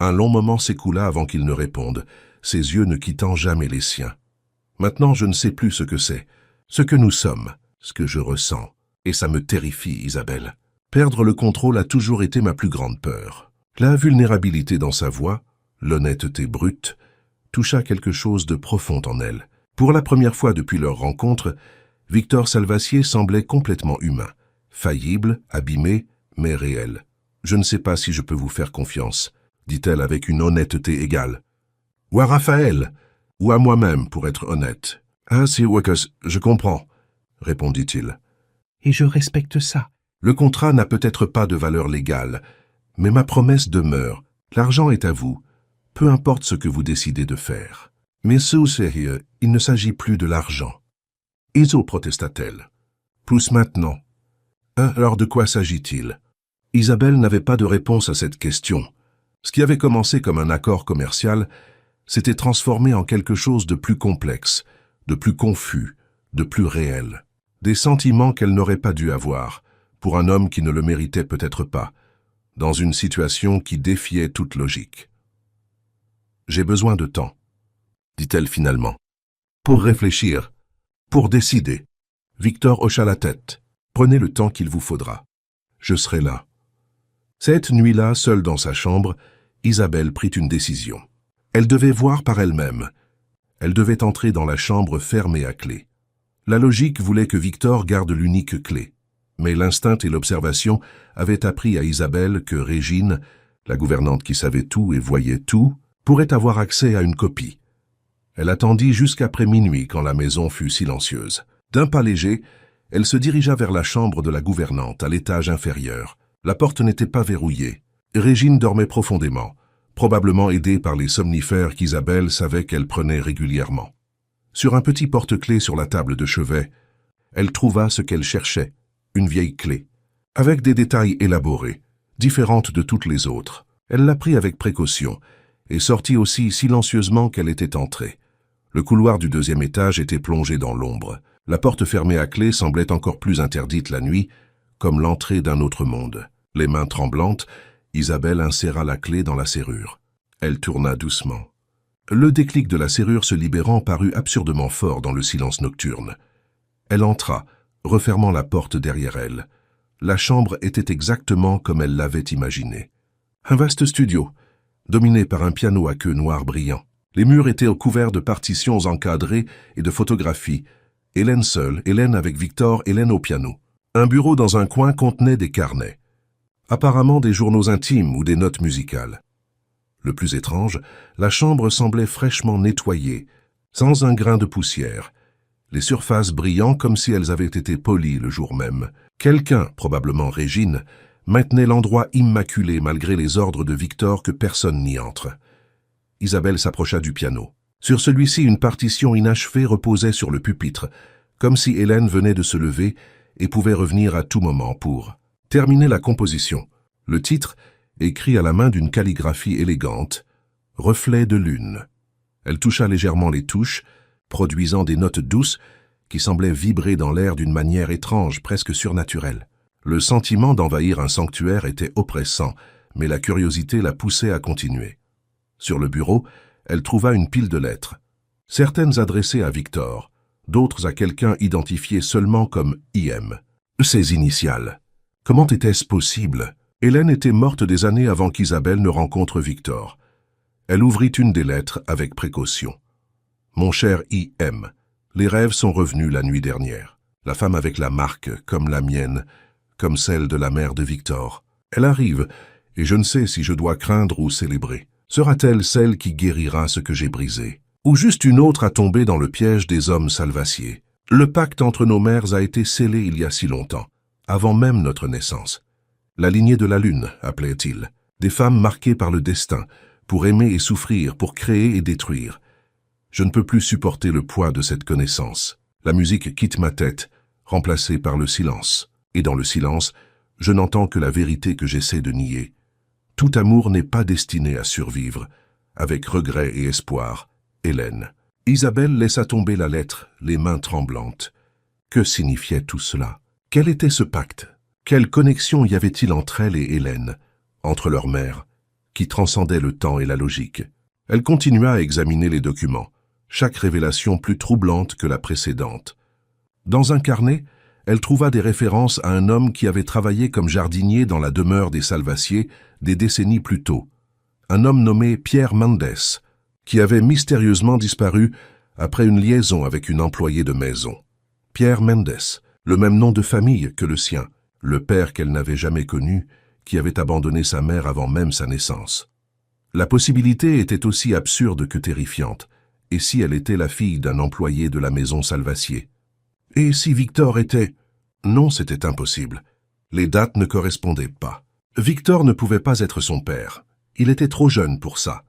Un long moment s'écoula avant qu'il ne réponde, ses yeux ne quittant jamais les siens. Maintenant, je ne sais plus ce que c'est, ce que nous sommes, ce que je ressens, et ça me terrifie, Isabelle. Perdre le contrôle a toujours été ma plus grande peur. La vulnérabilité dans sa voix, l'honnêteté brute, toucha quelque chose de profond en elle. Pour la première fois depuis leur rencontre, Victor Salvassier semblait complètement humain, faillible, abîmé, mais réel. « Je ne sais pas si je peux vous faire confiance », dit-elle avec une honnêteté égale. « Ou à Raphaël, ou à moi-même, pour être honnête. »« Ah, c'est Wakas, je comprends, » répondit-il. « Et je respecte ça. Le contrat n'a peut-être pas de valeur légale, mais ma promesse demeure. L'argent est à vous, peu importe ce que vous décidez de faire. Mais au sérieux, il ne s'agit plus de l'argent. » Iso protesta-t-elle. « Plus maintenant. » Alors de quoi s'agit-il? Isabelle n'avait pas de réponse à cette question. Ce qui avait commencé comme un accord commercial s'était transformé en quelque chose de plus complexe, de plus confus, de plus réel. Des sentiments qu'elle n'aurait pas dû avoir, pour un homme qui ne le méritait peut-être pas, dans une situation qui défiait toute logique. « J'ai besoin de temps, » dit-elle finalement, « pour réfléchir, pour décider. » Victor hocha la tête. « Prenez le temps qu'il vous faudra. Je serai là. » Cette nuit-là, seule dans sa chambre, Isabelle prit une décision. Elle devait voir par elle-même. Elle devait entrer dans la chambre fermée à clé. La logique voulait que Victor garde l'unique clé. Mais l'instinct et l'observation avaient appris à Isabelle que Régine, la gouvernante qui savait tout et voyait tout, pourrait avoir accès à une copie. Elle attendit jusqu'après minuit quand la maison fut silencieuse. D'un pas léger, elle se dirigea vers la chambre de la gouvernante, à l'étage inférieur. La porte n'était pas verrouillée. Régine dormait profondément, probablement aidée par les somnifères qu'Isabelle savait qu'elle prenait régulièrement. Sur un petit porte-clés sur la table de chevet, elle trouva ce qu'elle cherchait, une vieille clé, avec des détails élaborés, différentes de toutes les autres. Elle la prit avec précaution et sortit aussi silencieusement qu'elle était entrée. Le couloir du deuxième étage était plongé dans l'ombre. La porte fermée à clé semblait encore plus interdite la nuit, comme l'entrée d'un autre monde. Les mains tremblantes, Isabelle inséra la clé dans la serrure. Elle tourna doucement. Le déclic de la serrure se libérant parut absurdement fort dans le silence nocturne. Elle entra, refermant la porte derrière elle. La chambre était exactement comme elle l'avait imaginé. Un vaste studio, dominé par un piano à queue noire brillant. Les murs étaient couverts de partitions encadrées et de photographies. Hélène seule, Hélène avec Victor, Hélène au piano. Un bureau dans un coin contenait des carnets. Apparemment des journaux intimes ou des notes musicales. Le plus étrange, la chambre semblait fraîchement nettoyée, sans un grain de poussière, les surfaces brillant comme si elles avaient été polies le jour même. Quelqu'un, probablement Régine, maintenait l'endroit immaculé malgré les ordres de Victor que personne n'y entre. Isabelle s'approcha du piano. Sur celui-ci, une partition inachevée reposait sur le pupitre, comme si Hélène venait de se lever et pouvait revenir à tout moment pour terminer la composition. Le titre, écrit à la main d'une calligraphie élégante, « Reflet de lune ». Elle toucha légèrement les touches, produisant des notes douces qui semblaient vibrer dans l'air d'une manière étrange, presque surnaturelle. Le sentiment d'envahir un sanctuaire était oppressant, mais la curiosité la poussait à continuer. Sur le bureau, elle trouva une pile de lettres, certaines adressées à Victor, d'autres à quelqu'un identifié seulement comme IM. Ses initiales. Comment était-ce possible? Hélène était morte des années avant qu'Isabelle ne rencontre Victor. Elle ouvrit une des lettres avec précaution. « Mon cher IM, les rêves sont revenus la nuit dernière. La femme avec la marque, comme la mienne, comme celle de la mère de Victor. Elle arrive, et je ne sais si je dois craindre ou célébrer. Sera-t-elle celle qui guérira ce que j'ai brisé? Ou juste une autre à tomber dans le piège des hommes salvaciers? Le pacte entre nos mères a été scellé il y a si longtemps, avant même notre naissance. La lignée de la lune, appelait-il. Des femmes marquées par le destin, pour aimer et souffrir, pour créer et détruire. Je ne peux plus supporter le poids de cette connaissance. La musique quitte ma tête, remplacée par le silence. Et dans le silence, je n'entends que la vérité que j'essaie de nier. Tout amour n'est pas destiné à survivre. Avec regret et espoir, Hélène. Isabelle laissa tomber la lettre, les mains tremblantes. Que signifiait tout cela? Quel était ce pacte? Quelle connexion y avait-il entre elle et Hélène, entre leur mère, qui transcendait le temps et la logique? Elle continua à examiner les documents, chaque révélation plus troublante que la précédente. Dans un carnet, elle trouva des références à un homme qui avait travaillé comme jardinier dans la demeure des Salvaciers des décennies plus tôt. Un homme nommé Pierre Mendes, qui avait mystérieusement disparu après une liaison avec une employée de maison. Pierre Mendes, le même nom de famille que le sien, le père qu'elle n'avait jamais connu, qui avait abandonné sa mère avant même sa naissance. La possibilité était aussi absurde que terrifiante. Et si elle était la fille d'un employé de la maison Salvacier? Et si Victor était... Non, c'était impossible. Les dates ne correspondaient pas. Victor ne pouvait pas être son père. Il était trop jeune pour ça.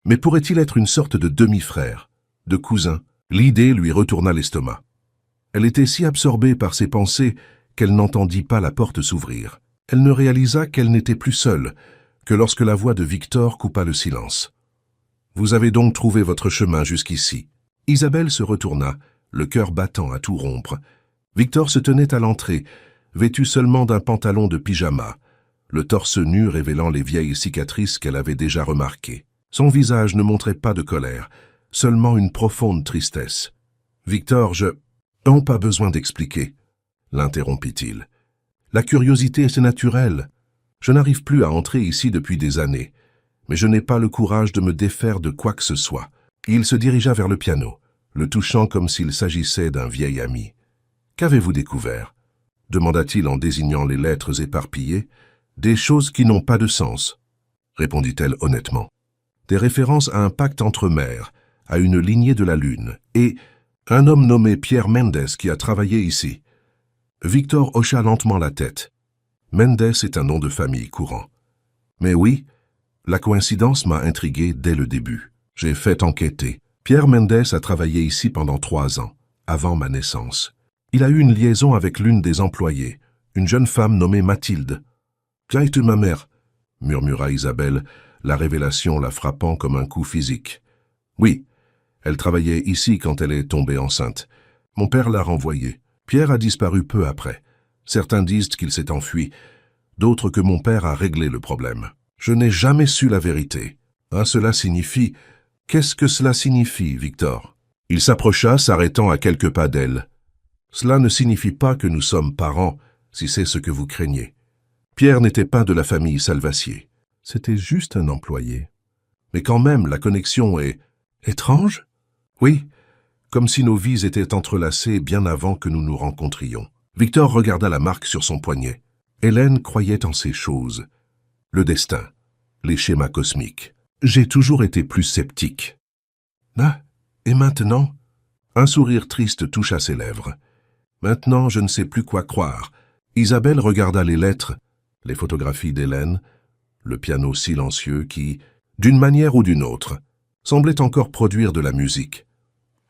Mais pourrait-il être une sorte de demi-frère, de cousin? L'idée lui retourna l'estomac. Elle était si absorbée par ses pensées qu'elle n'entendit pas la porte s'ouvrir. Elle ne réalisa qu'elle n'était plus seule que lorsque la voix de Victor coupa le silence. « Vous avez donc trouvé votre chemin jusqu'ici. » Isabelle se retourna, le cœur battant à tout rompre. Victor se tenait à l'entrée, vêtu seulement d'un pantalon de pyjama, le torse nu révélant les vieilles cicatrices qu'elle avait déjà remarquées. Son visage ne montrait pas de colère, seulement une profonde tristesse. « Victor, je... » « Non, pas besoin d'expliquer, » l'interrompit-il. « La curiosité est naturelle. Je n'arrive plus à entrer ici depuis des années, mais je n'ai pas le courage de me défaire de quoi que ce soit. » Il se dirigea vers le piano, le touchant comme s'il s'agissait d'un vieil ami. « Qu'avez-vous découvert » demanda-t-il en désignant les lettres éparpillées. « Des choses qui n'ont pas de sens, » répondit-elle honnêtement. « Des références à un pacte entre mères, à une lignée de la lune, et un homme nommé Pierre Mendes qui a travaillé ici. » Victor hocha lentement la tête. Mendes est un nom de famille courant. Mais oui, la coïncidence m'a intrigué dès le début. J'ai fait enquêter. Pierre Mendes a travaillé ici pendant 3 ans, avant ma naissance. Il a eu une liaison avec l'une des employées, une jeune femme nommée Mathilde. « Qu'a été ma mère ?» murmura Isabelle, la révélation la frappant comme un coup physique. « Oui, elle travaillait ici quand elle est tombée enceinte. Mon père l'a renvoyée. Pierre a disparu peu après. Certains disent qu'il s'est enfui, d'autres que mon père a réglé le problème. Je n'ai jamais su la vérité. Ah, cela signifie... » « Qu'est-ce que cela signifie, Victor ?» Il s'approcha, s'arrêtant à quelques pas d'elle. « Cela ne signifie pas que nous sommes parents, si c'est ce que vous craignez. Pierre n'était pas de la famille Salvacier. C'était juste un employé. Mais quand même, la connexion est... étrange? Oui, comme si nos vies étaient entrelacées bien avant que nous nous rencontrions. » Victor regarda la marque sur son poignet. Hélène croyait en ces choses. Le destin, les schémas cosmiques. J'ai toujours été plus sceptique. Ah, et maintenant? Un sourire triste toucha ses lèvres. Maintenant, je ne sais plus quoi croire. Isabelle regarda les lettres, les photographies d'Hélène, le piano silencieux qui, d'une manière ou d'une autre, semblait encore produire de la musique.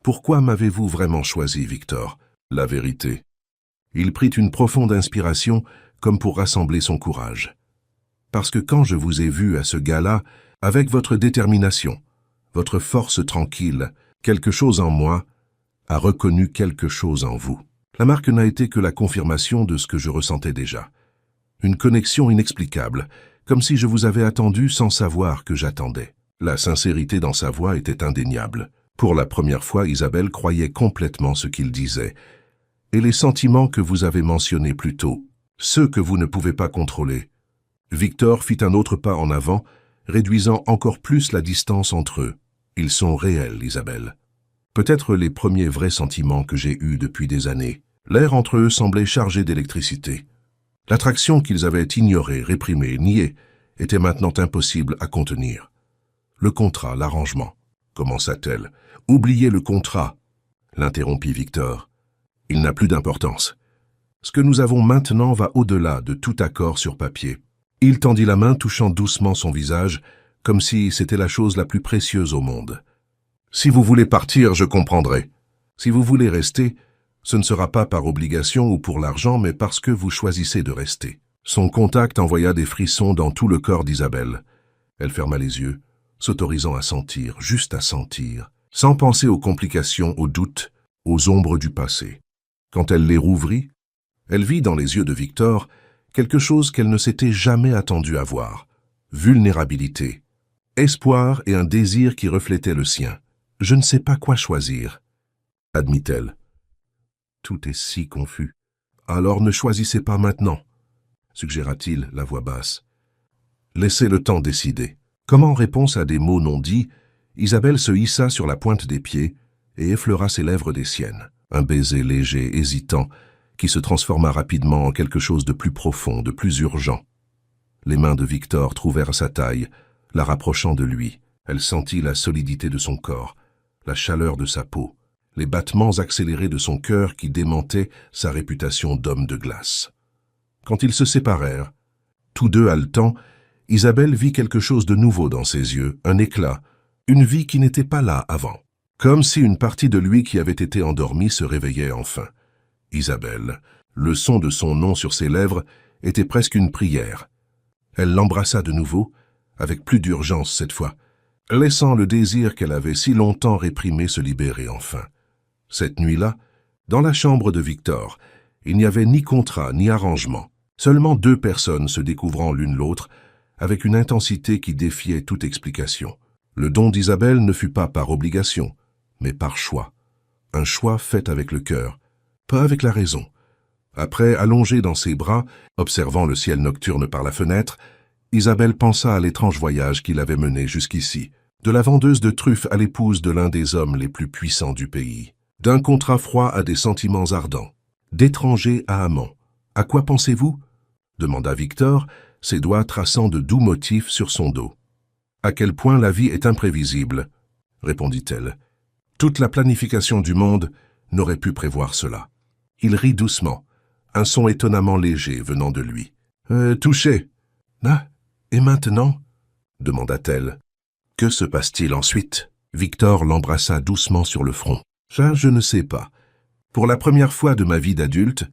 Pourquoi m'avez-vous vraiment choisi, Victor? La vérité. Il prit une profonde inspiration comme pour rassembler son courage. Parce que quand je vous ai vu à ce gala, avec votre détermination, votre force tranquille, quelque chose en moi a reconnu quelque chose en vous. La marque n'a été que la confirmation de ce que je ressentais déjà. Une connexion inexplicable, comme si je vous avais attendu sans savoir que j'attendais. La sincérité dans sa voix était indéniable. Pour la première fois, Isabelle croyait complètement ce qu'il disait. Et les sentiments que vous avez mentionnés plus tôt, ceux que vous ne pouvez pas contrôler. Victor fit un autre pas en avant, réduisant encore plus la distance entre eux. Ils sont réels, Isabelle. Peut-être les premiers vrais sentiments que j'ai eus depuis des années. L'air entre eux semblait chargé d'électricité. L'attraction qu'ils avaient ignorée, réprimée, niée, était maintenant impossible à contenir. Le contrat, l'arrangement, commença-t-elle. Oubliez le contrat, l'interrompit Victor. Il n'a plus d'importance. Ce que nous avons maintenant va au-delà de tout accord sur papier. Il tendit la main, touchant doucement son visage, comme si c'était la chose la plus précieuse au monde. Si vous voulez partir, je comprendrai. Si vous voulez rester, ce ne sera pas par obligation ou pour l'argent, mais parce que vous choisissez de rester. Son contact envoya des frissons dans tout le corps d'Isabelle. Elle ferma les yeux, s'autorisant à sentir, juste à sentir, sans penser aux complications, aux doutes, aux ombres du passé. Quand elle les rouvrit, elle vit dans les yeux de Victor quelque chose qu'elle ne s'était jamais attendue à voir. Vulnérabilité, espoir et un désir qui reflétait le sien. « Je ne sais pas quoi choisir », admit-elle. Tout est si confus. « Alors ne choisissez pas maintenant », suggéra-t-il, la voix basse. « Laissez le temps décider. » Comme en réponse à des mots non dits, Isabelle se hissa sur la pointe des pieds et effleura ses lèvres des siennes. Un baiser léger, hésitant, qui se transforma rapidement en quelque chose de plus profond, de plus urgent. Les mains de Victor trouvèrent sa taille, la rapprochant de lui. Elle sentit la solidité de son corps, la chaleur de sa peau, les battements accélérés de son cœur qui démentaient sa réputation d'homme de glace. Quand ils se séparèrent, tous deux haletants, Isabelle vit quelque chose de nouveau dans ses yeux, un éclat, une vie qui n'était pas là avant. Comme si une partie de lui qui avait été endormie se réveillait enfin. Isabelle, le son de son nom sur ses lèvres était presque une prière. Elle l'embrassa de nouveau, avec plus d'urgence cette fois, laissant le désir qu'elle avait si longtemps réprimé se libérer enfin. Cette nuit-là, dans la chambre de Victor, il n'y avait ni contrat ni arrangement, seulement deux personnes se découvrant l'une l'autre avec une intensité qui défiait toute explication. Le don d'Isabelle ne fut pas par obligation, mais par choix. Un choix fait avec le cœur, pas avec la raison. Après, allongée dans ses bras, observant le ciel nocturne par la fenêtre, Isabelle pensa à l'étrange voyage qui l'avait menée jusqu'ici, de la vendeuse de truffes à l'épouse de l'un des hommes les plus puissants du pays, d'un contrat froid à des sentiments ardents, d'étranger à amant. « À quoi pensez-vous » demanda Victor, ses doigts traçant de doux motifs sur son dos. « À quel point la vie est imprévisible » répondit-elle. « Toute la planification du monde n'aurait pu prévoir cela. » Il rit doucement, un son étonnamment léger venant de lui. « Touché !»« Ah, et maintenant » demanda-t-elle. « Que se passe-t-il ensuite » Victor l'embrassa doucement sur le front. « Ça, je ne sais pas. Pour la première fois de ma vie d'adulte,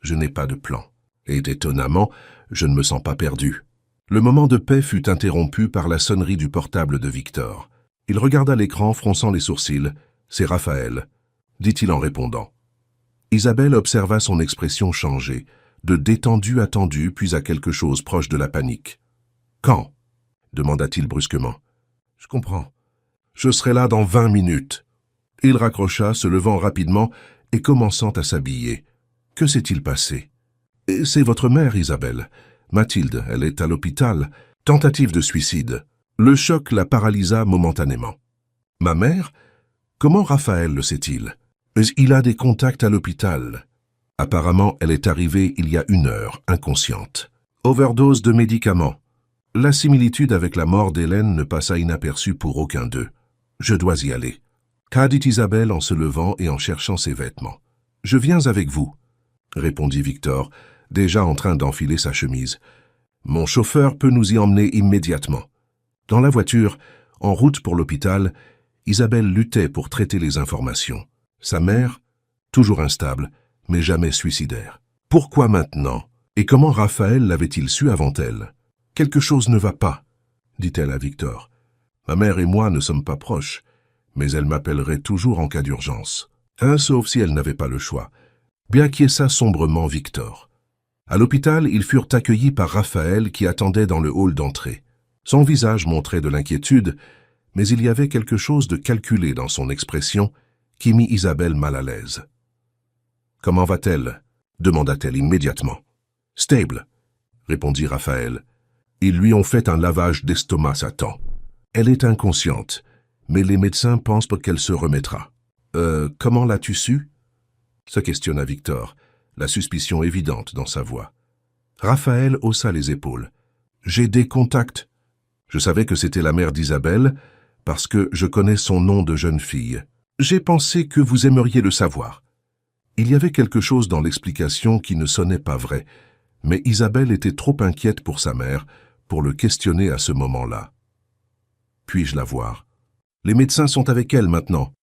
je n'ai pas de plan. Et étonnamment, je ne me sens pas perdu. » Le moment de paix fut interrompu par la sonnerie du portable de Victor. Il regarda l'écran, fronçant les sourcils. « C'est Raphaël », dit-il en répondant. Isabelle observa son expression changer, de détendu à tendu, puis à quelque chose proche de la panique. « Quand » demanda-t-il brusquement. « Je comprends. Je serai là dans 20 minutes. » Il raccrocha, se levant rapidement et commençant à s'habiller. « Que s'est-il passé ?»« C'est votre mère, Isabelle. Mathilde, elle est à l'hôpital. Tentative de suicide. Le choc la paralysa momentanément. »« Ma mère ? Comment Raphaël le sait-il ? Il a des contacts à l'hôpital. Apparemment, elle est arrivée il y a 1 heure, inconsciente. Overdose de médicaments. La similitude avec la mort d'Hélène ne passa inaperçue pour aucun d'eux. Je dois y aller. » Qu'a dit Isabelle en se levant et en cherchant ses vêtements. « Je viens avec vous, » répondit Victor, déjà en train d'enfiler sa chemise. « Mon chauffeur peut nous y emmener immédiatement. » Dans la voiture, en route pour l'hôpital, Isabelle luttait pour traiter les informations. Sa mère, toujours instable, mais jamais suicidaire. Pourquoi maintenant? Et comment Raphaël l'avait-il su avant elle? Quelque chose ne va pas, dit-elle à Victor. Ma mère et moi ne sommes pas proches, mais elle m'appellerait toujours en cas d'urgence. Sauf si elle n'avait pas le choix. Bien qu'essa sombrement Victor. À l'hôpital, ils furent accueillis par Raphaël qui attendait dans le hall d'entrée. Son visage montrait de l'inquiétude, mais il y avait quelque chose de calculé dans son expression qui mit Isabelle mal à l'aise. « Comment va-t-elle » demanda-t-elle immédiatement. « Stable » répondit Raphaël. « Ils lui ont fait un lavage d'estomac à temps. Elle est inconsciente, mais les médecins pensent qu'elle se remettra. » « Comment l'as-tu su » se questionna Victor, la suspicion évidente dans sa voix. Raphaël haussa les épaules. « J'ai des contacts. Je savais que c'était la mère d'Isabelle, parce que je connais son nom de jeune fille. J'ai pensé que vous aimeriez le savoir. » Il y avait quelque chose dans l'explication qui ne sonnait pas vrai, mais Isabelle était trop inquiète pour sa mère pour le questionner à ce moment-là. « Puis-je la voir ?»« Les médecins sont avec elle maintenant, »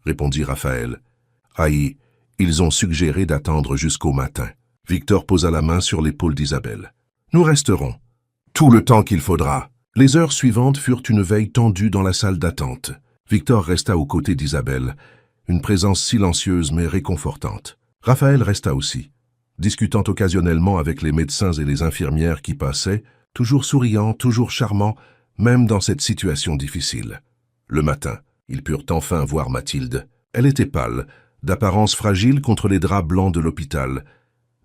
répondit Raphaël. « Aïe, ils ont suggéré d'attendre jusqu'au matin. » Victor posa la main sur l'épaule d'Isabelle. « Nous resterons. Tout le temps qu'il faudra. » Les heures suivantes furent une veille tendue dans la salle d'attente. Victor resta aux côtés d'Isabelle, une présence silencieuse mais réconfortante. Raphaël resta aussi, discutant occasionnellement avec les médecins et les infirmières qui passaient, toujours souriant, toujours charmant, même dans cette situation difficile. Le matin, ils purent enfin voir Mathilde. Elle était pâle, d'apparence fragile contre les draps blancs de l'hôpital,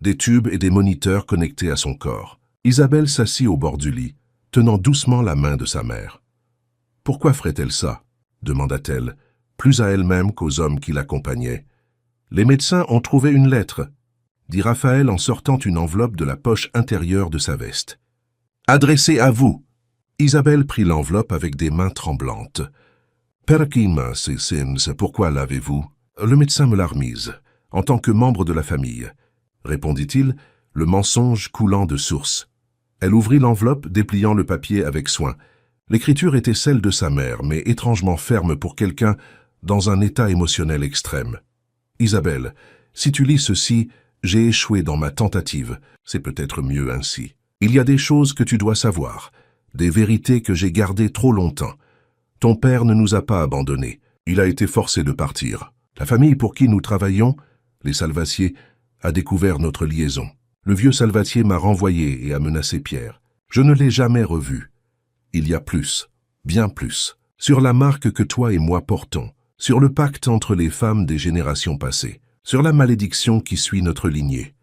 des tubes et des moniteurs connectés à son corps. Isabelle s'assit au bord du lit, tenant doucement la main de sa mère. « Pourquoi ferait-elle ça » demanda-t-elle, plus à elle-même qu'aux hommes qui l'accompagnaient. « Les médecins ont trouvé une lettre » dit Raphaël en sortant une enveloppe de la poche intérieure de sa veste. « Adressée à vous » Isabelle prit l'enveloppe avec des mains tremblantes. « Perquim, c'est pourquoi l'avez-vous » Le médecin me l'a remise, en tant que membre de la famille, répondit-il, le mensonge coulant de source. Elle ouvrit l'enveloppe, dépliant le papier avec soin. L'écriture était celle de sa mère, mais étrangement ferme pour quelqu'un dans un état émotionnel extrême. « Isabelle, si tu lis ceci, j'ai échoué dans ma tentative. C'est peut-être mieux ainsi. Il y a des choses que tu dois savoir, des vérités que j'ai gardées trop longtemps. Ton père ne nous a pas abandonnés. Il a été forcé de partir. La famille pour qui nous travaillons, les Salvatier, a découvert notre liaison. Le vieux Salvatier m'a renvoyé et a menacé Pierre. Je ne l'ai jamais revu. Il y a plus, bien plus, sur la marque que toi et moi portons, sur le pacte entre les femmes des générations passées, sur la malédiction qui suit notre lignée.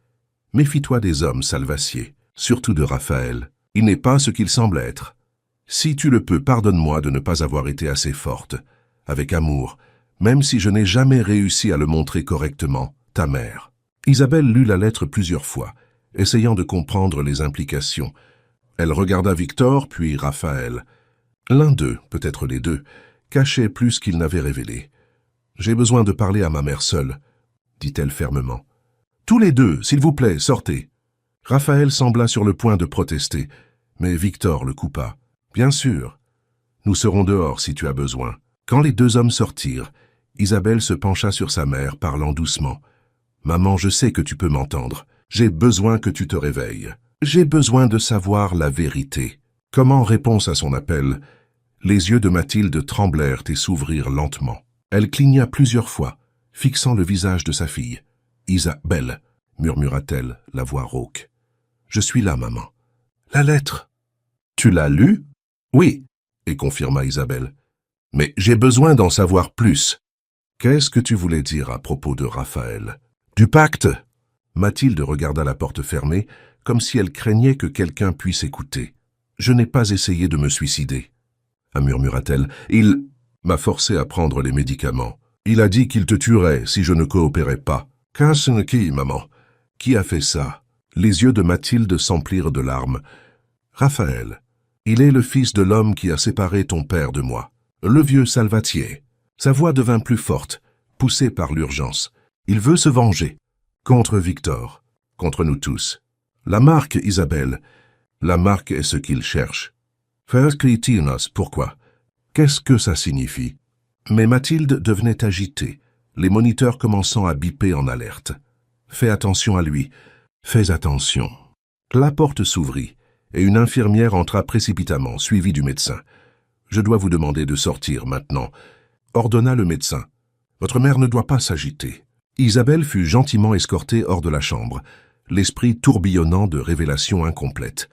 Méfie-toi des hommes, Salvatier, surtout de Raphaël. Il n'est pas ce qu'il semble être. Si tu le peux, pardonne-moi de ne pas avoir été assez forte, avec amour, même si je n'ai jamais réussi à le montrer correctement, ta mère. » Isabelle lut la lettre plusieurs fois, essayant de comprendre les implications. Elle regarda Victor, puis Raphaël. L'un d'eux, peut-être les deux, cachait plus qu'il n'avait révélé. « J'ai besoin de parler à ma mère seule, » dit-elle fermement. « Tous les deux, s'il vous plaît, sortez. » Raphaël sembla sur le point de protester, mais Victor le coupa. « Bien sûr, nous serons dehors si tu as besoin. » Quand les deux hommes sortirent, Isabelle se pencha sur sa mère, parlant doucement. « Maman, je sais que tu peux m'entendre. J'ai besoin que tu te réveilles. J'ai besoin de savoir la vérité. » Comme en réponse à son appel, les yeux de Mathilde tremblèrent et s'ouvrirent lentement. Elle cligna plusieurs fois, fixant le visage de sa fille. « Isabelle, » murmura-t-elle, la voix rauque. « Je suis là, maman. »« La lettre. »« Tu l'as lue ?»« Oui, » et confirma Isabelle. « Mais j'ai besoin d'en savoir plus. » Qu'est-ce que tu voulais dire à propos de Raphaël? Du pacte? Mathilde regarda la porte fermée, comme si elle craignait que quelqu'un puisse écouter. Je n'ai pas essayé de me suicider, murmura-t-elle. Il m'a forcé à prendre les médicaments. Il a dit qu'il te tuerait si je ne coopérais pas. Qu'est-ce qui, maman? Qui a fait ça? Les yeux de Mathilde s'emplirent de larmes. Raphaël, il est le fils de l'homme qui a séparé ton père de moi. Le vieux Salvatier. Sa voix devint plus forte, poussée par l'urgence. Il veut se venger. Contre Victor. Contre nous tous. La marque, Isabelle. La marque est ce qu'il cherche. Faire critinos, pourquoi? Qu'est-ce que ça signifie? Mais Mathilde devenait agitée, les moniteurs commençant à biper en alerte. Fais attention à lui. Fais attention. La porte s'ouvrit, et une infirmière entra précipitamment, suivie du médecin. « Je dois vous demander de sortir maintenant », ordonna le médecin. « Votre mère ne doit pas s'agiter. » Isabelle fut gentiment escortée hors de la chambre, l'esprit tourbillonnant de révélations incomplètes.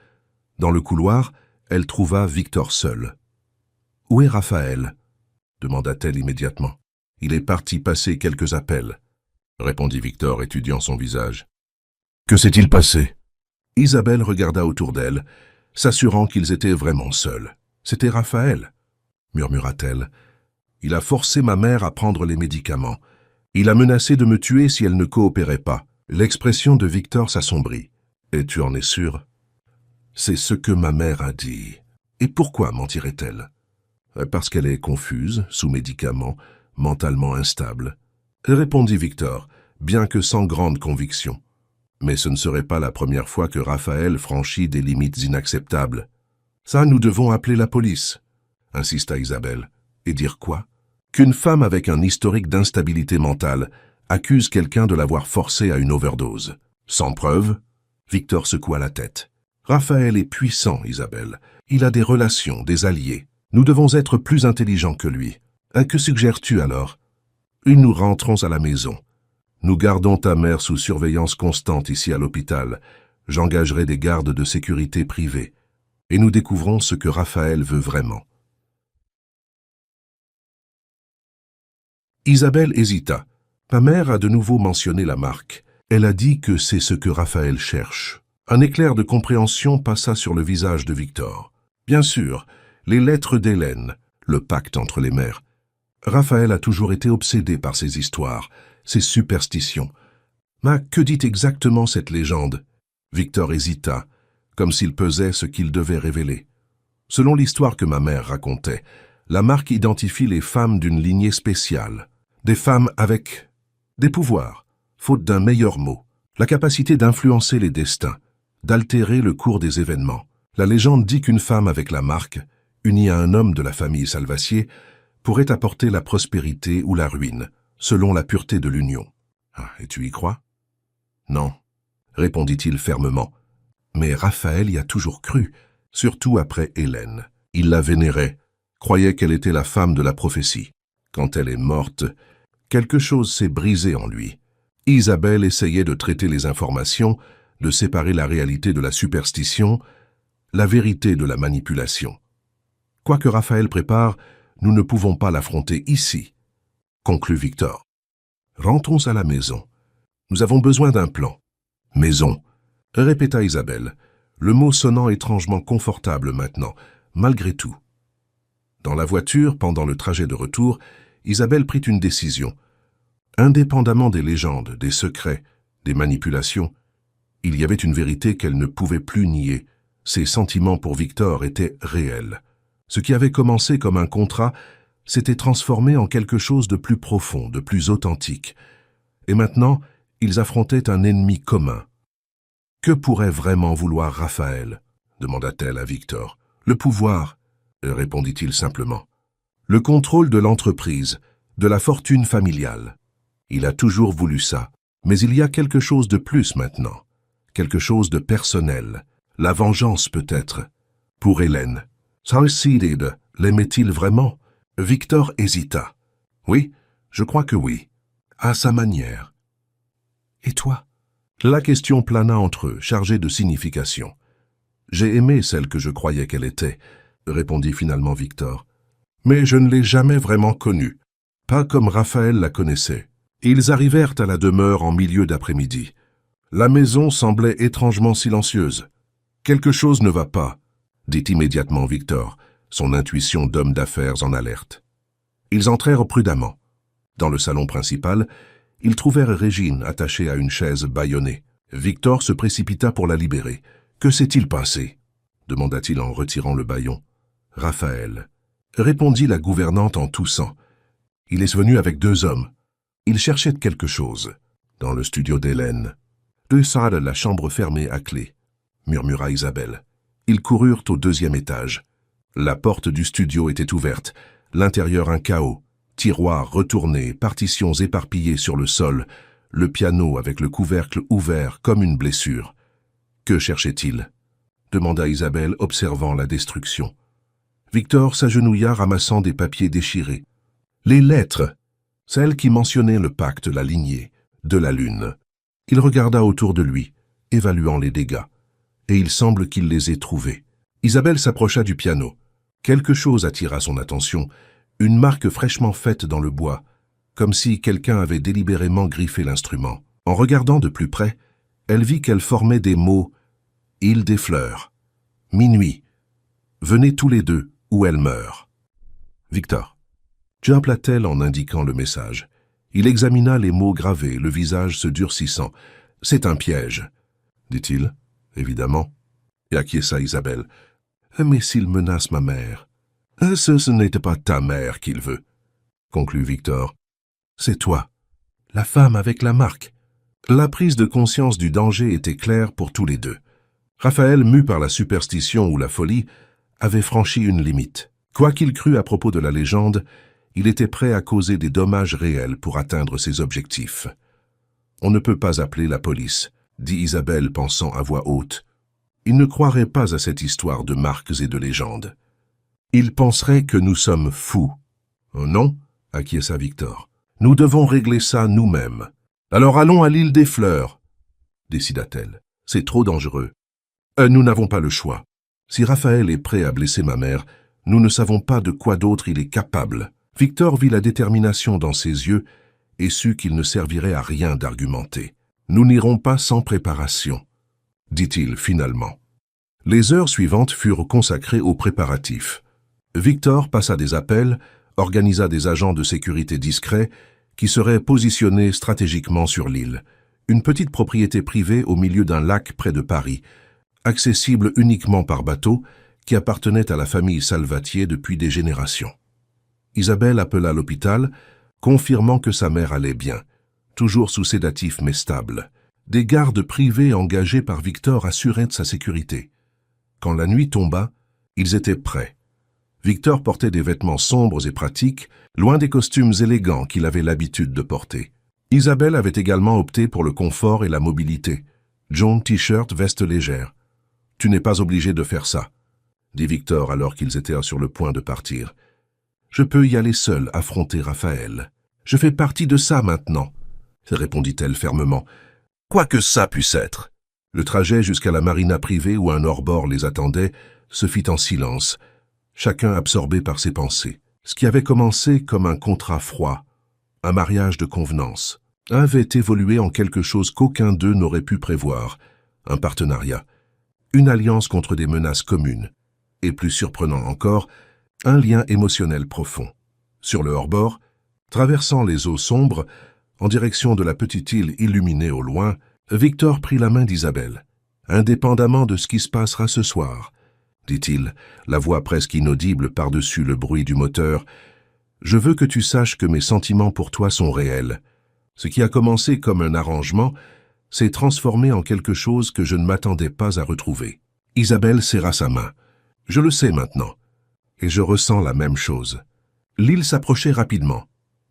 Dans le couloir, elle trouva Victor seul. « Où est Raphaël ?» demanda-t-elle immédiatement. « Il est parti passer quelques appels », répondit Victor, étudiant son visage. « Que s'est-il passé ?» Isabelle regarda autour d'elle, s'assurant qu'ils étaient vraiment seuls. « C'était Raphaël, » murmura-t-elle. « Il a forcé ma mère à prendre les médicaments. Il a menacé de me tuer si elle ne coopérait pas. » L'expression de Victor s'assombrit. « Et tu en es sûr ?»« C'est ce que ma mère a dit. Et pourquoi mentirait-elle ?»« Parce qu'elle est confuse, sous médicaments, mentalement instable. » Répondit Victor, bien que sans grande conviction. Mais ce ne serait pas la première fois que Raphaël franchit des limites inacceptables. « Ça, nous devons appeler la police, » insista Isabelle. « Et dire quoi ? Qu'une femme avec un historique d'instabilité mentale accuse quelqu'un de l'avoir forcée à une overdose. Sans preuve ?» Victor secoua la tête. « Raphaël est puissant, Isabelle. Il a des relations, des alliés. Nous devons être plus intelligents que lui. Que suggères-tu alors ? » « Nous rentrons à la maison. Nous gardons ta mère sous surveillance constante ici à l'hôpital. J'engagerai des gardes de sécurité privés. Et nous découvrons ce que Raphaël veut vraiment. » Isabelle hésita. Ma mère a de nouveau mentionné la marque. Elle a dit que c'est ce que Raphaël cherche. Un éclair de compréhension passa sur le visage de Victor. Bien sûr, les lettres d'Hélène, le pacte entre les mères. Raphaël a toujours été obsédé par ces histoires, ces superstitions. Mais que dit exactement cette légende ? Victor hésita, comme s'il pesait ce qu'il devait révéler. Selon l'histoire que ma mère racontait, la marque identifie les femmes d'une lignée spéciale. Des femmes avec des pouvoirs, faute d'un meilleur mot, la capacité d'influencer les destins, d'altérer le cours des événements. La légende dit qu'une femme avec la marque, unie à un homme de la famille Salvassier, pourrait apporter la prospérité ou la ruine, selon la pureté de l'union. Ah, et tu y crois ? Non, répondit-il fermement. Mais Raphaël y a toujours cru, surtout après Hélène. Il la vénérait, croyait qu'elle était la femme de la prophétie. Quand elle est morte, quelque chose s'est brisé en lui. Isabelle essayait de traiter les informations, de séparer la réalité de la superstition, la vérité de la manipulation. Quoi que Raphaël prépare, nous ne pouvons pas l'affronter ici, conclut Victor. Rentrons à la maison. Nous avons besoin d'un plan. Maison, répéta Isabelle, le mot sonnant étrangement confortable maintenant, malgré tout. Dans la voiture, pendant le trajet de retour, Isabelle prit une décision. Indépendamment des légendes, des secrets, des manipulations, il y avait une vérité qu'elle ne pouvait plus nier. Ses sentiments pour Victor étaient réels. Ce qui avait commencé comme un contrat s'était transformé en quelque chose de plus profond, de plus authentique. Et maintenant, ils affrontaient un ennemi commun. « Que pourrait vraiment vouloir Raphaël ?» demanda-t-elle à Victor. « Le pouvoir », répondit-il simplement. « Le contrôle de l'entreprise, de la fortune familiale. Il a toujours voulu ça, mais il y a quelque chose de plus maintenant, quelque chose de personnel, la vengeance peut-être. Pour Hélène. Salcide, l'aimait-il vraiment ? Victor hésita. Oui, je crois que oui, à sa manière. Et toi ? La question plana entre eux, chargée de signification. J'ai aimé celle que je croyais qu'elle était, répondit finalement Victor. Mais je ne l'ai jamais vraiment connue, pas comme Raphaël la connaissait. Ils arrivèrent à la demeure en milieu d'après-midi. La maison semblait étrangement silencieuse. Quelque chose ne va pas, dit immédiatement Victor, son intuition d'homme d'affaires en alerte. Ils entrèrent prudemment. Dans le salon principal, ils trouvèrent Régine attachée à une chaise bâillonnée. Victor se précipita pour la libérer. « Que s'est-il passé ?» demanda-t-il en retirant le bâillon. « Raphaël, » répondit la gouvernante en toussant. « Il est venu avec 2 hommes. Il cherchait quelque chose. Dans le studio d'Hélène. 2 salles, la chambre fermée à clé, » murmura Isabelle. Ils coururent au 2e étage. La porte du studio était ouverte, l'intérieur un chaos, tiroirs retournés, partitions éparpillées sur le sol, le piano avec le couvercle ouvert comme une blessure. Que cherchait-il? Demanda Isabelle, observant la destruction. Victor s'agenouilla, ramassant des papiers déchirés. Les lettres, celles qui mentionnaient le pacte, la lignée, de la lune. Il regarda autour de lui, évaluant les dégâts, et il semble qu'il les ait trouvés. Isabelle s'approcha du piano. Quelque chose attira son attention, une marque fraîchement faite dans le bois, comme si quelqu'un avait délibérément griffé l'instrument. En regardant de plus près, elle vit qu'elle formait des mots « Île des fleurs »,« Minuit »,« Venez tous les deux, ou elle meurt ». Victor. Appela-t-elle en indiquant le message. Il examina les mots gravés, le visage se durcissant. « C'est un piège », dit-il, évidemment. Et acquiesça Isabelle. « Mais s'il menace ma mère ?»« Ce n'était pas ta mère qu'il veut, » conclut Victor. « C'est toi, la femme avec la marque. » La prise de conscience du danger était claire pour tous les deux. Raphaël, mu par la superstition ou la folie, avait franchi une limite. Quoi qu'il crût à propos de la légende, il était prêt à causer des dommages réels pour atteindre ses objectifs. « On ne peut pas appeler la police », dit Isabelle, pensant à voix haute. « Ils ne croiraient pas à cette histoire de marques et de légendes. Ils penseraient que nous sommes fous. »« Oh non » acquiesça Victor. « Nous devons régler ça nous-mêmes. Alors allons à l'île des fleurs, décida-t-elle. C'est trop dangereux. Nous n'avons pas le choix. Si Raphaël est prêt à blesser ma mère, nous ne savons pas de quoi d'autre il est capable. » Victor vit la détermination dans ses yeux et sut qu'il ne servirait à rien d'argumenter. « Nous n'irons pas sans préparation, » dit-il finalement. Les heures suivantes furent consacrées aux préparatifs. Victor passa des appels, organisa des agents de sécurité discrets qui seraient positionnés stratégiquement sur l'île, une petite propriété privée au milieu d'un lac près de Paris, accessible uniquement par bateau, qui appartenait à la famille Salvatier depuis des générations. Isabelle appela l'hôpital, confirmant que sa mère allait bien, toujours sous sédatifs mais stable. Des gardes privés engagés par Victor assuraient de sa sécurité. Quand la nuit tomba, ils étaient prêts. Victor portait des vêtements sombres et pratiques, loin des costumes élégants qu'il avait l'habitude de porter. Isabelle avait également opté pour le confort et la mobilité. Jaune, t-shirt, veste légère. « Tu n'es pas obligé de faire ça », dit Victor alors qu'ils étaient sur le point de partir. « Je peux y aller seul, affronter Raphaël. Je fais partie de ça maintenant, » répondit-elle fermement. « Quoi que ça puisse être. » Le trajet jusqu'à la marina privée où un hors-bord les attendait se fit en silence, chacun absorbé par ses pensées. Ce qui avait commencé comme un contrat froid, un mariage de convenance, avait évolué en quelque chose qu'aucun d'eux n'aurait pu prévoir, un partenariat, une alliance contre des menaces communes, et plus surprenant encore, un lien émotionnel profond. Sur le hors-bord, traversant les eaux sombres, en direction de la petite île illuminée au loin, Victor prit la main d'Isabelle. « Indépendamment de ce qui se passera ce soir, » dit-il, la voix presque inaudible par-dessus le bruit du moteur, « je veux que tu saches que mes sentiments pour toi sont réels. Ce qui a commencé comme un arrangement s'est transformé en quelque chose que je ne m'attendais pas à retrouver. » Isabelle serra sa main. « Je le sais maintenant, et je ressens la même chose. » L'île s'approchait rapidement.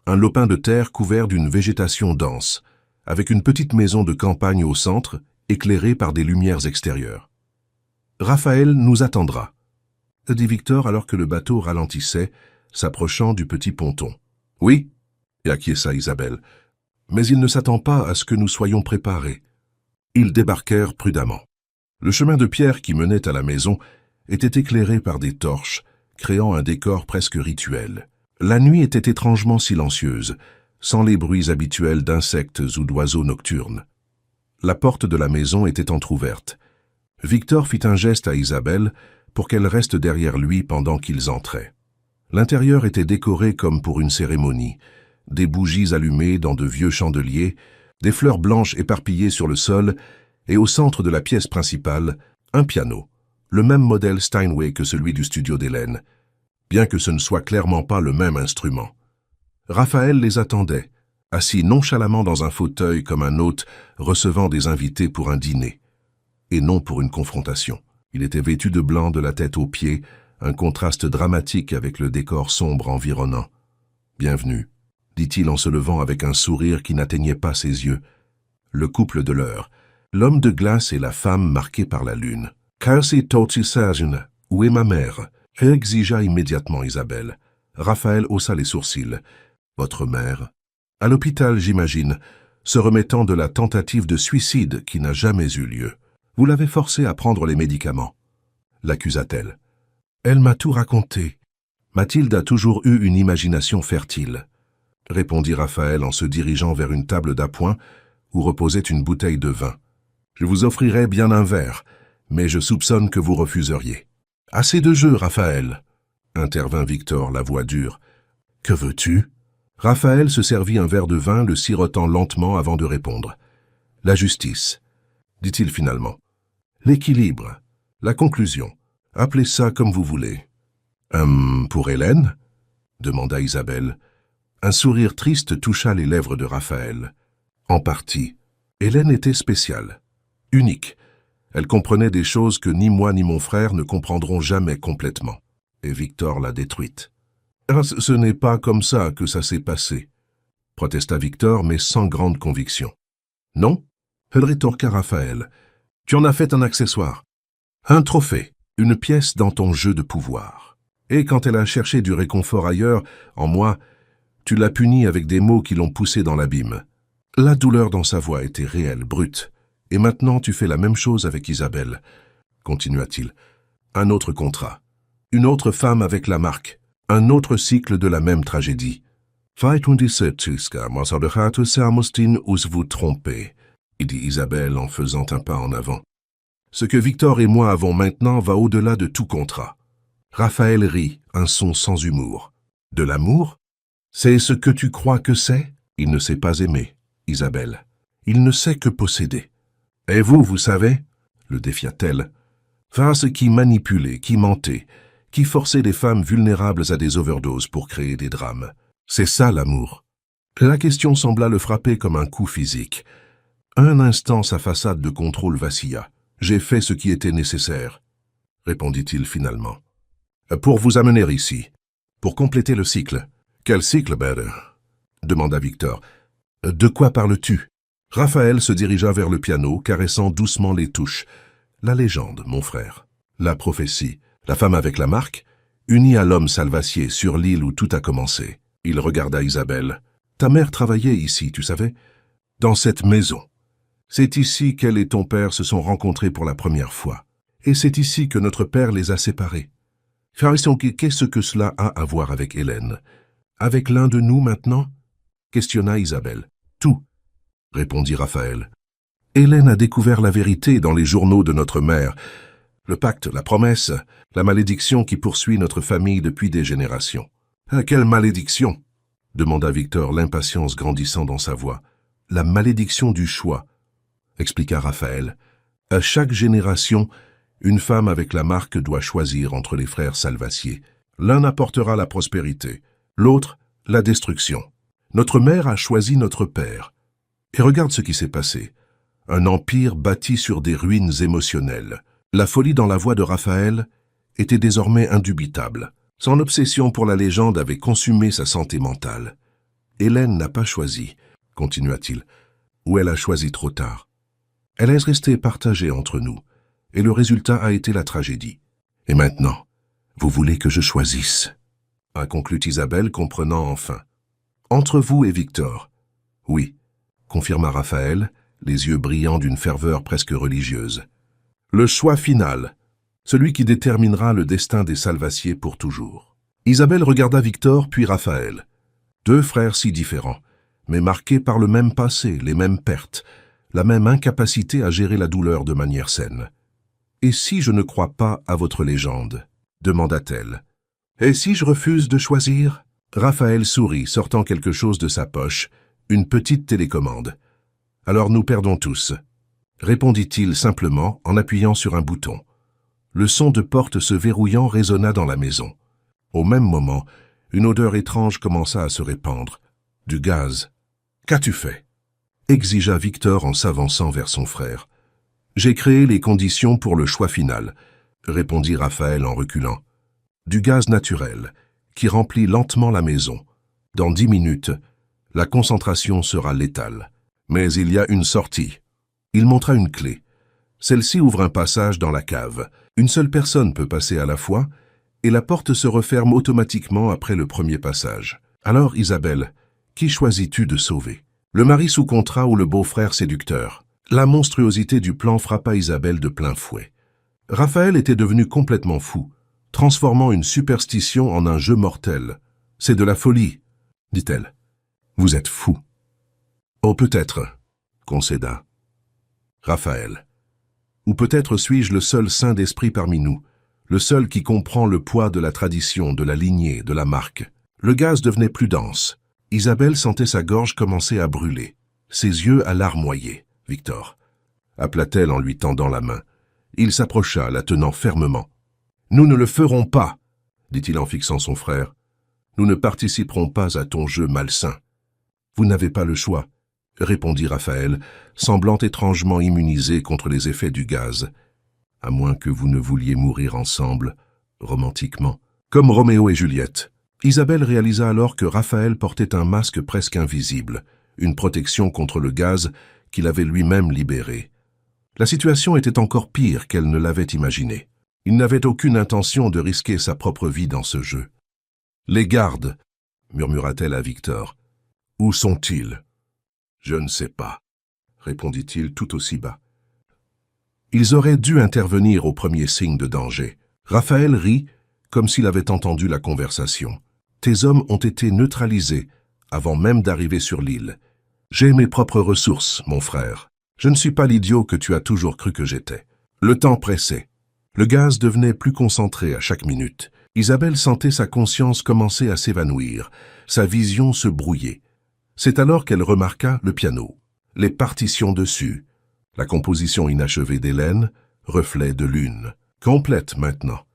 Un lopin de terre couvert d'une végétation dense, avec une petite maison de campagne au centre, éclairée par des lumières extérieures. « Raphaël nous attendra, » dit Victor alors que le bateau ralentissait, s'approchant du petit ponton. « Oui » acquiesça Isabelle, « mais il ne s'attend pas à ce que nous soyons préparés. » Ils débarquèrent prudemment. Le chemin de pierre qui menait à la maison était éclairé par des torches, créant un décor presque rituel. La nuit était étrangement silencieuse, sans les bruits habituels d'insectes ou d'oiseaux nocturnes. La porte de la maison était entr'ouverte. Victor fit un geste à Isabelle pour qu'elle reste derrière lui pendant qu'ils entraient. L'intérieur était décoré comme pour une cérémonie, des bougies allumées dans de vieux chandeliers, des fleurs blanches éparpillées sur le sol, et au centre de la pièce principale, un piano, le même modèle Steinway que celui du studio d'Hélène, bien que ce ne soit clairement pas le même instrument. Raphaël les attendait, assis nonchalamment dans un fauteuil comme un hôte recevant des invités pour un dîner, et non pour une confrontation. Il était vêtu de blanc de la tête aux pieds, un contraste dramatique avec le décor sombre environnant. « Bienvenue », dit-il en se levant avec un sourire qui n'atteignait pas ses yeux. Le couple de l'heure, l'homme de glace et la femme marquée par la lune. « Kasi Totsisajun, où est ma mère ?» exigea immédiatement Isabelle. Raphaël haussa les sourcils. « Votre mère ?»« À l'hôpital, j'imagine, se remettant de la tentative de suicide qui n'a jamais eu lieu. Vous l'avez forcée à prendre les médicaments. » l'accusa-t-elle. « Elle m'a tout raconté. Mathilde a toujours eu une imagination fertile. » répondit Raphaël en se dirigeant vers une table d'appoint où reposait une bouteille de vin. « Je vous offrirais bien un verre, mais je soupçonne que vous refuseriez. »« Assez de jeu, Raphaël !» intervint Victor, la voix dure. « Que veux-tu » Raphaël se servit un verre de vin, le sirotant lentement avant de répondre. « La justice, dit-il finalement. L'équilibre, la conclusion. Appelez ça comme vous voulez. »« Pour Hélène ?» demanda Isabelle. Un sourire triste toucha les lèvres de Raphaël. En partie. Hélène était spéciale, unique. Elle comprenait des choses que ni moi ni mon frère ne comprendront jamais complètement. Et Victor l'a détruite. « Ce n'est pas comme ça que ça s'est passé, » protesta Victor, mais sans grande conviction. « Non ?» rétorqua Raphaël. « Tu en as fait un accessoire. Un trophée, une pièce dans ton jeu de pouvoir. Et quand elle a cherché du réconfort ailleurs, en moi, tu l'as punie avec des mots qui l'ont poussée dans l'abîme. La douleur dans sa voix était réelle, brute. Et maintenant tu fais la même chose avec Isabelle, » continua-t-il. « Un autre contrat. Une autre femme avec la marque. Un autre cycle de la même tragédie. « vous tromper, » dit Isabelle en faisant un pas en avant. « Ce que Victor et moi avons maintenant va au-delà de tout contrat. » Raphaël rit, un son sans humour. « De l'amour ? C'est ce que tu crois que c'est ? Il ne sait pas aimer, Isabelle. Il ne sait que posséder. Et vous savez, le défia-t-elle, face qui manipulait, qui mentait, qui forçait les femmes vulnérables à des overdoses pour créer des drames. C'est ça l'amour. » La question sembla le frapper comme un coup physique. Un instant sa façade de contrôle vacilla. « J'ai fait ce qui était nécessaire, » répondit-il finalement. « Pour vous amener ici, pour compléter le cycle. »« Quel cycle, Bader ?» demanda Victor. « De quoi parles-tu » Raphaël se dirigea vers le piano, caressant doucement les touches. « La légende, mon frère. La prophétie. La femme avec la marque, unie à l'homme Salvacier sur l'île où tout a commencé. » Il regarda Isabelle. « Ta mère travaillait ici, tu savais ? Dans cette maison. C'est ici qu'elle et ton père se sont rencontrés pour la première fois. Et c'est ici que notre père les a séparés. Qu'est-ce que cela a à voir avec Hélène ? Avec l'un de nous maintenant ?» questionna Isabelle. « Tout, » répondit Raphaël. « Hélène a découvert la vérité dans les journaux de notre mère. Le pacte, la promesse, la malédiction qui poursuit notre famille depuis des générations. »« Quelle malédiction ?» demanda Victor, l'impatience grandissant dans sa voix. « La malédiction du choix, » expliqua Raphaël. « À chaque génération, une femme avec la marque doit choisir entre les frères Salvacier. L'un apportera la prospérité, l'autre la destruction. Notre mère a choisi notre père. Et regarde ce qui s'est passé. Un empire bâti sur des ruines émotionnelles. La folie dans la voix de Raphaël était désormais indubitable. Son obsession pour la légende avait consumé sa santé mentale. Hélène n'a pas choisi, continua-t-il, ou elle a choisi trop tard. Elle est restée partagée entre nous, et le résultat a été la tragédie. Et maintenant, vous voulez que je choisisse, a conclu Isabelle, comprenant enfin. Entre vous et Victor. Oui, confirma Raphaël, les yeux brillants d'une ferveur presque religieuse. Le choix final, celui qui déterminera le destin des Salvacier pour toujours. Isabelle regarda Victor puis Raphaël. Deux frères si différents, mais marqués par le même passé, les mêmes pertes, la même incapacité à gérer la douleur de manière saine. « Et si je ne crois pas à votre légende ?» demanda-t-elle. « Et si je refuse de choisir ?» Raphaël sourit, sortant quelque chose de sa poche, une petite télécommande. « Alors nous perdons tous. » répondit-il simplement en appuyant sur un bouton. Le son de porte se verrouillant résonna dans la maison. Au même moment, une odeur étrange commença à se répandre. Du gaz. « Qu'as-tu fait » exigea Victor en s'avançant vers son frère. « J'ai créé les conditions pour le choix final » répondit Raphaël en reculant. « Du gaz naturel, qui remplit lentement la maison. Dans 10 minutes, La concentration sera létale. Mais il y a une sortie. Il montra une clé. Celle-ci ouvre un passage dans la cave. Une seule personne peut passer à la fois, et la porte se referme automatiquement après le premier passage. Alors, Isabelle, qui choisis-tu de sauver? Le mari sous contrat ou le beau-frère séducteur? La monstruosité du plan frappa Isabelle de plein fouet. Raphaël était devenu complètement fou, transformant une superstition en un jeu mortel. « C'est de la folie, » dit-elle. « Vous êtes fou. »« Oh, peut-être, » concéda Raphaël. « Ou peut-être suis-je le seul saint d'esprit parmi nous, le seul qui comprend le poids de la tradition, de la lignée, de la marque. » Le gaz devenait plus dense. Isabelle sentait sa gorge commencer à brûler. Ses yeux à larmoyer. « Victor » appela-t-elle en lui tendant la main. Il s'approcha, la tenant fermement. « Nous ne le ferons pas, » dit-il en fixant son frère. « Nous ne participerons pas à ton jeu malsain. »« Vous n'avez pas le choix, » répondit Raphaël, semblant étrangement immunisé contre les effets du gaz. « À moins que vous ne vouliez mourir ensemble, romantiquement, comme Roméo et Juliette. » Isabelle réalisa alors que Raphaël portait un masque presque invisible, une protection contre le gaz qu'il avait lui-même libéré. La situation était encore pire qu'elle ne l'avait imaginé. Il n'avait aucune intention de risquer sa propre vie dans ce jeu. « Les gardes » murmura-t-elle à Victor. « Où sont-ils »« Je ne sais pas » répondit-il tout aussi bas. Ils auraient dû intervenir au premier signe de danger. Raphaël rit, comme s'il avait entendu la conversation. « Tes hommes ont été neutralisés avant même d'arriver sur l'île. J'ai mes propres ressources, mon frère. Je ne suis pas l'idiot que tu as toujours cru que j'étais. » Le temps pressait. Le gaz devenait plus concentré à chaque minute. Isabelle sentait sa conscience commencer à s'évanouir. Sa vision se brouillait. C'est alors qu'elle remarqua le piano, les partitions dessus, la composition inachevée d'Hélène, reflet de lune, complète maintenant.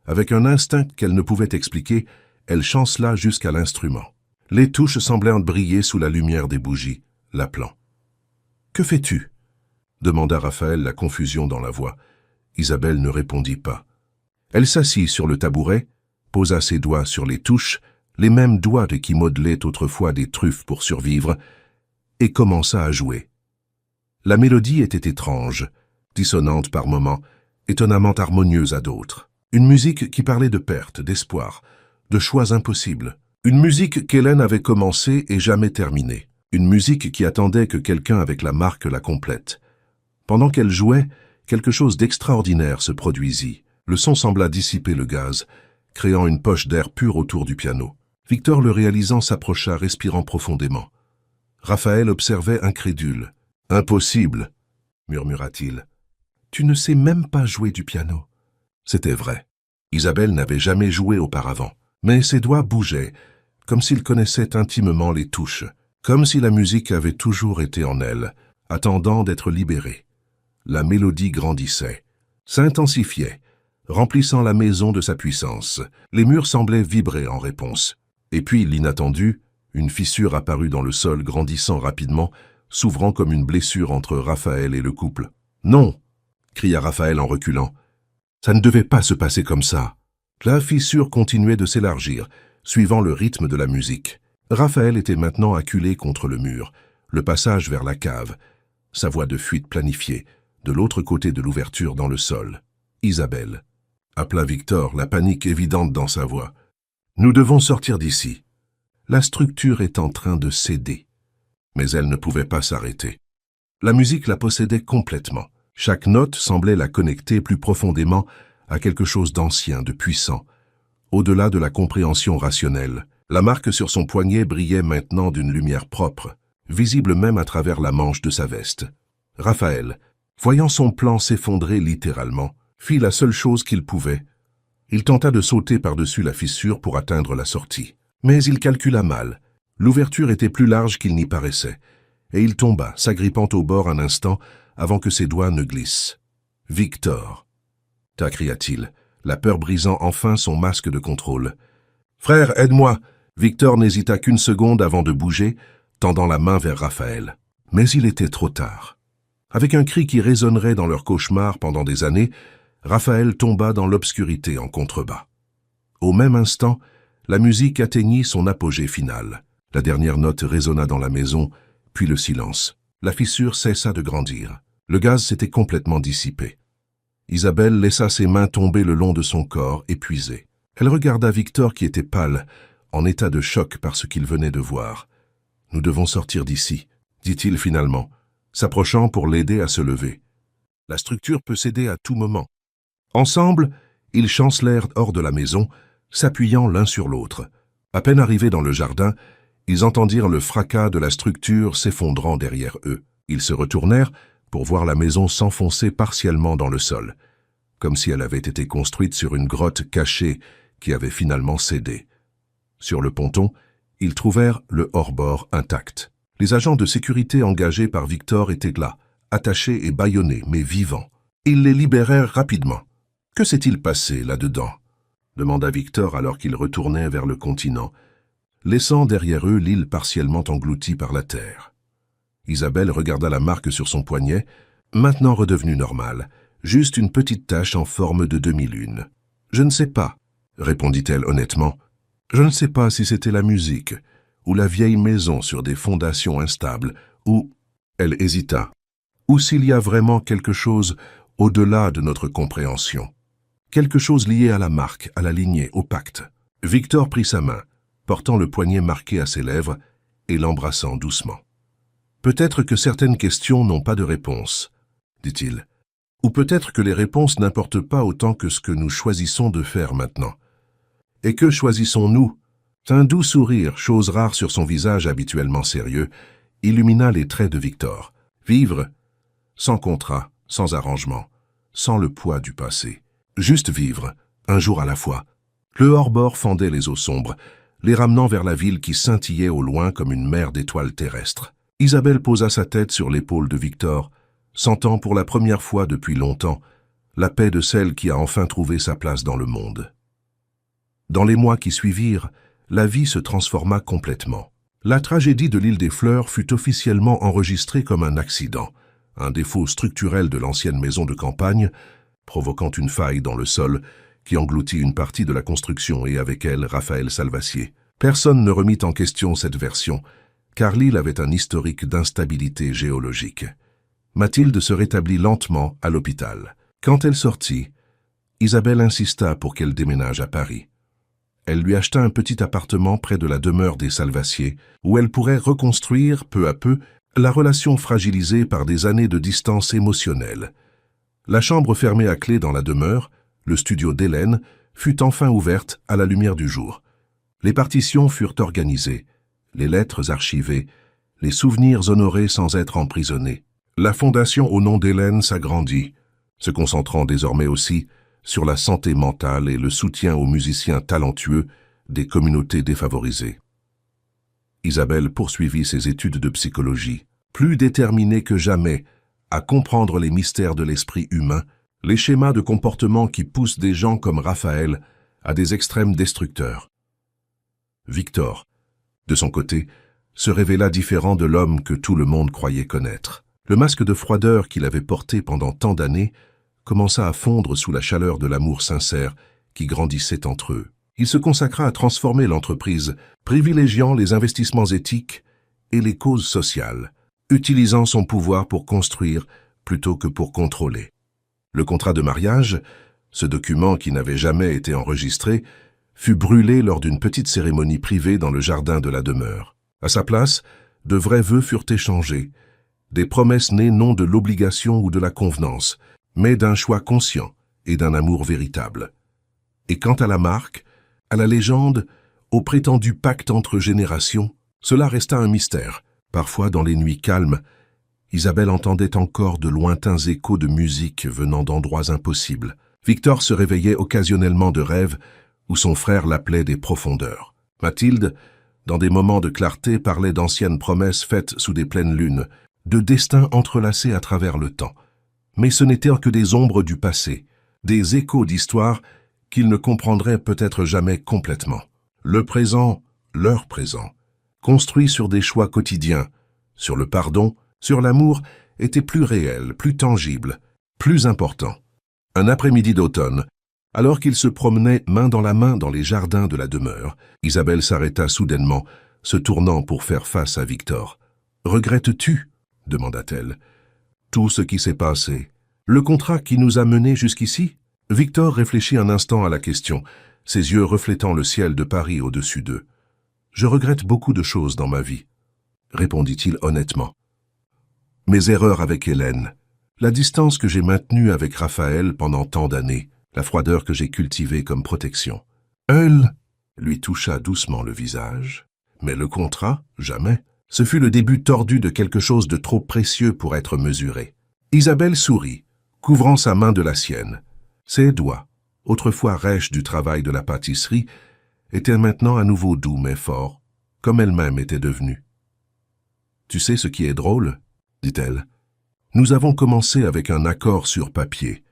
Avec un instinct qu'elle ne pouvait expliquer, elle chancela jusqu'à l'instrument. Les touches semblaient briller sous la lumière des bougies, l'appelant. « Que fais-tu » demanda Raphaël, la confusion dans la voix. Isabelle ne répondit pas. Elle s'assit sur le tabouret, posa ses doigts sur les touches, les mêmes doigts de qui modelaient autrefois des truffes pour survivre, et commença à jouer. La mélodie était étrange, dissonante par moments, étonnamment harmonieuse à d'autres. Une musique qui parlait de perte, d'espoir, de choix impossibles. Une musique qu'Hélène avait commencée et jamais terminée. Une musique qui attendait que quelqu'un avec la marque la complète. Pendant qu'elle jouait, quelque chose d'extraordinaire se produisit. Le son sembla dissiper le gaz, créant une poche d'air pur autour du piano. Victor, le réalisant, s'approcha, respirant profondément. Raphaël observait incrédule. « Impossible !» murmura-t-il. « Tu ne sais même pas jouer du piano. » C'était vrai. Isabelle n'avait jamais joué auparavant, mais ses doigts bougeaient, comme s'il connaissait intimement les touches, comme si la musique avait toujours été en elle, attendant d'être libérée. La mélodie grandissait, s'intensifiait, remplissant la maison de sa puissance. Les murs semblaient vibrer en réponse. Et puis, l'inattendu, une fissure apparut dans le sol grandissant rapidement, s'ouvrant comme une blessure entre Raphaël et le couple. « Non !» cria Raphaël en reculant. « Ça ne devait pas se passer comme ça. » La fissure continuait de s'élargir, suivant le rythme de la musique. Raphaël était maintenant acculé contre le mur, le passage vers la cave, sa voie de fuite planifiée, de l'autre côté de l'ouverture dans le sol. « Isabelle !» appela Victor, la panique évidente dans sa voix. « Nous devons sortir d'ici. La structure est en train de céder. » Mais elle ne pouvait pas s'arrêter. La musique la possédait complètement. Chaque note semblait la connecter plus profondément à quelque chose d'ancien, de puissant. Au-delà de la compréhension rationnelle, la marque sur son poignet brillait maintenant d'une lumière propre, visible même à travers la manche de sa veste. Raphaël, voyant son plan s'effondrer littéralement, fit la seule chose qu'il pouvait. Il tenta de sauter par-dessus la fissure pour atteindre la sortie. Mais il calcula mal. L'ouverture était plus large qu'il n'y paraissait, et il tomba, s'agrippant au bord un instant avant que ses doigts ne glissent. « Victor !» cria-t-il, la peur brisant enfin son masque de contrôle. « Frère, aide-moi !» Victor n'hésita qu'une seconde avant de bouger, tendant la main vers Raphaël. Mais il était trop tard. Avec un cri qui résonnerait dans leur cauchemar pendant des années, Raphaël tomba dans l'obscurité en contrebas. Au même instant, la musique atteignit son apogée final. La dernière note résonna dans la maison, puis le silence. La fissure cessa de grandir. Le gaz s'était complètement dissipé. Isabelle laissa ses mains tomber le long de son corps, épuisé. Elle regarda Victor qui était pâle, en état de choc par ce qu'il venait de voir. « Nous devons sortir d'ici », dit-il finalement, s'approchant pour l'aider à se lever. « La structure peut céder à tout moment. » Ensemble, ils chancelèrent hors de la maison, s'appuyant l'un sur l'autre. À peine arrivés dans le jardin, ils entendirent le fracas de la structure s'effondrant derrière eux. Ils se retournèrent pour voir la maison s'enfoncer partiellement dans le sol, comme si elle avait été construite sur une grotte cachée qui avait finalement cédé. Sur le ponton, ils trouvèrent le hors-bord intact. Les agents de sécurité engagés par Victor étaient là, attachés et bâillonnés, mais vivants. Ils les libérèrent rapidement. « Que s'est-il passé là-dedans » demanda Victor alors qu'ils retournaient vers le continent, laissant derrière eux l'île partiellement engloutie par la terre. Isabelle regarda la marque sur son poignet, maintenant redevenue normale, juste une petite tache en forme de demi-lune. « Je ne sais pas », répondit-elle honnêtement. « Je ne sais pas si c'était la musique, ou la vieille maison sur des fondations instables, ou... » Elle hésita. « Ou s'il y a vraiment quelque chose au-delà de notre compréhension. Quelque chose lié à la marque, à la lignée, au pacte. » Victor prit sa main, portant le poignet marqué à ses lèvres et l'embrassant doucement. « Peut-être que certaines questions n'ont pas de réponse, dit-il. Ou peut-être que les réponses n'importent pas autant que ce que nous choisissons de faire maintenant. Et que choisissons-nous » Un doux sourire, chose rare sur son visage habituellement sérieux, illumina les traits de Victor. Vivre, sans contrat, sans arrangement, sans le poids du passé. Juste vivre, un jour à la fois. Le hors-bord fendait les eaux sombres, les ramenant vers la ville qui scintillait au loin comme une mer d'étoiles terrestres. Isabelle posa sa tête sur l'épaule de Victor, sentant pour la première fois depuis longtemps la paix de celle qui a enfin trouvé sa place dans le monde. Dans les mois qui suivirent, la vie se transforma complètement. La tragédie de l'île des Fleurs fut officiellement enregistrée comme un accident, un défaut structurel de l'ancienne maison de campagne, provoquant une faille dans le sol qui engloutit une partie de la construction et avec elle Raphaël Salvacier. Personne ne remit en question cette version, car l'île avait un historique d'instabilité géologique. Mathilde se rétablit lentement à l'hôpital. Quand elle sortit, Isabelle insista pour qu'elle déménage à Paris. Elle lui acheta un petit appartement près de la demeure des Salvacier, où elle pourrait reconstruire, peu à peu, la relation fragilisée par des années de distance émotionnelle. La chambre fermée à clé dans la demeure, le studio d'Hélène, fut enfin ouverte à la lumière du jour. Les partitions furent organisées, les lettres archivées, les souvenirs honorés sans être emprisonnés. La fondation au nom d'Hélène s'agrandit, se concentrant désormais aussi sur la santé mentale et le soutien aux musiciens talentueux des communautés défavorisées. Isabelle poursuivit ses études de psychologie, plus déterminée que jamais à comprendre les mystères de l'esprit humain, les schémas de comportement qui poussent des gens comme Raphaël à des extrêmes destructeurs. Victor, de son côté, se révéla différent de l'homme que tout le monde croyait connaître. Le masque de froideur qu'il avait porté pendant tant d'années commença à fondre sous la chaleur de l'amour sincère qui grandissait entre eux. Il se consacra à transformer l'entreprise, privilégiant les investissements éthiques et les causes sociales, utilisant son pouvoir pour construire plutôt que pour contrôler. Le contrat de mariage, ce document qui n'avait jamais été enregistré, fut brûlé lors d'une petite cérémonie privée dans le jardin de la demeure. À sa place, de vrais vœux furent échangés, des promesses nées non de l'obligation ou de la convenance, mais d'un choix conscient et d'un amour véritable. Et quant à la marque, à la légende, au prétendu pacte entre générations, cela resta un mystère. Parfois, dans les nuits calmes, Isabelle entendait encore de lointains échos de musique venant d'endroits impossibles. Victor se réveillait occasionnellement de rêves où son frère l'appelait des profondeurs. Mathilde, dans des moments de clarté, parlait d'anciennes promesses faites sous des pleines lunes, de destins entrelacés à travers le temps. Mais ce n'étaient que des ombres du passé, des échos d'histoires qu'ils ne comprendraient peut-être jamais complètement. Le présent, leur présent, construit sur des choix quotidiens, sur le pardon, sur l'amour, était plus réel, plus tangible, plus important. Un après-midi d'automne, alors qu'ils se promenaient main dans la main dans les jardins de la demeure, Isabelle s'arrêta soudainement se tournant pour faire face à Victor. « Regrettes-tu » demanda-t-elle. « Tout ce qui s'est passé. Le contrat qui nous a menés jusqu'ici » Victor réfléchit un instant à la question, ses yeux reflétant le ciel de Paris au-dessus d'eux. « Je regrette beaucoup de choses dans ma vie, » répondit-il honnêtement. « Mes erreurs avec Hélène, la distance que j'ai maintenue avec Raphaël pendant tant d'années, la froideur que j'ai cultivée comme protection. Elle lui toucha doucement le visage, mais le contrat, jamais. Ce fut le début tordu de quelque chose de trop précieux pour être mesuré. » Isabelle sourit, couvrant sa main de la sienne. Ses doigts, autrefois rêches du travail de la pâtisserie, étaient maintenant à nouveau doux mais forts, comme elle-même était devenue. « Tu sais ce qui est drôle ?» dit-elle. « Nous avons commencé avec un accord sur papier,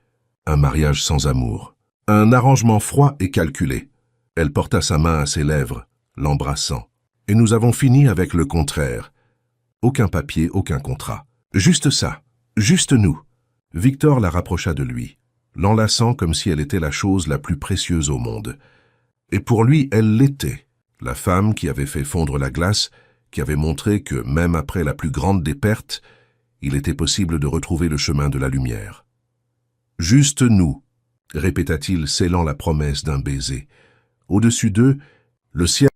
un mariage sans amour, un arrangement froid et calculé. » Elle porta sa main à ses lèvres, l'embrassant. « Et nous avons fini avec le contraire. Aucun papier, aucun contrat. Juste ça, juste nous. » Victor la rapprocha de lui, l'enlaçant comme si elle était la chose la plus précieuse au monde. Et pour lui, elle l'était, la femme qui avait fait fondre la glace, qui avait montré que, même après la plus grande des pertes, il était possible de retrouver le chemin de la lumière. « Juste nous », répéta-t-il, scellant la promesse d'un baiser. Au-dessus d'eux, le ciel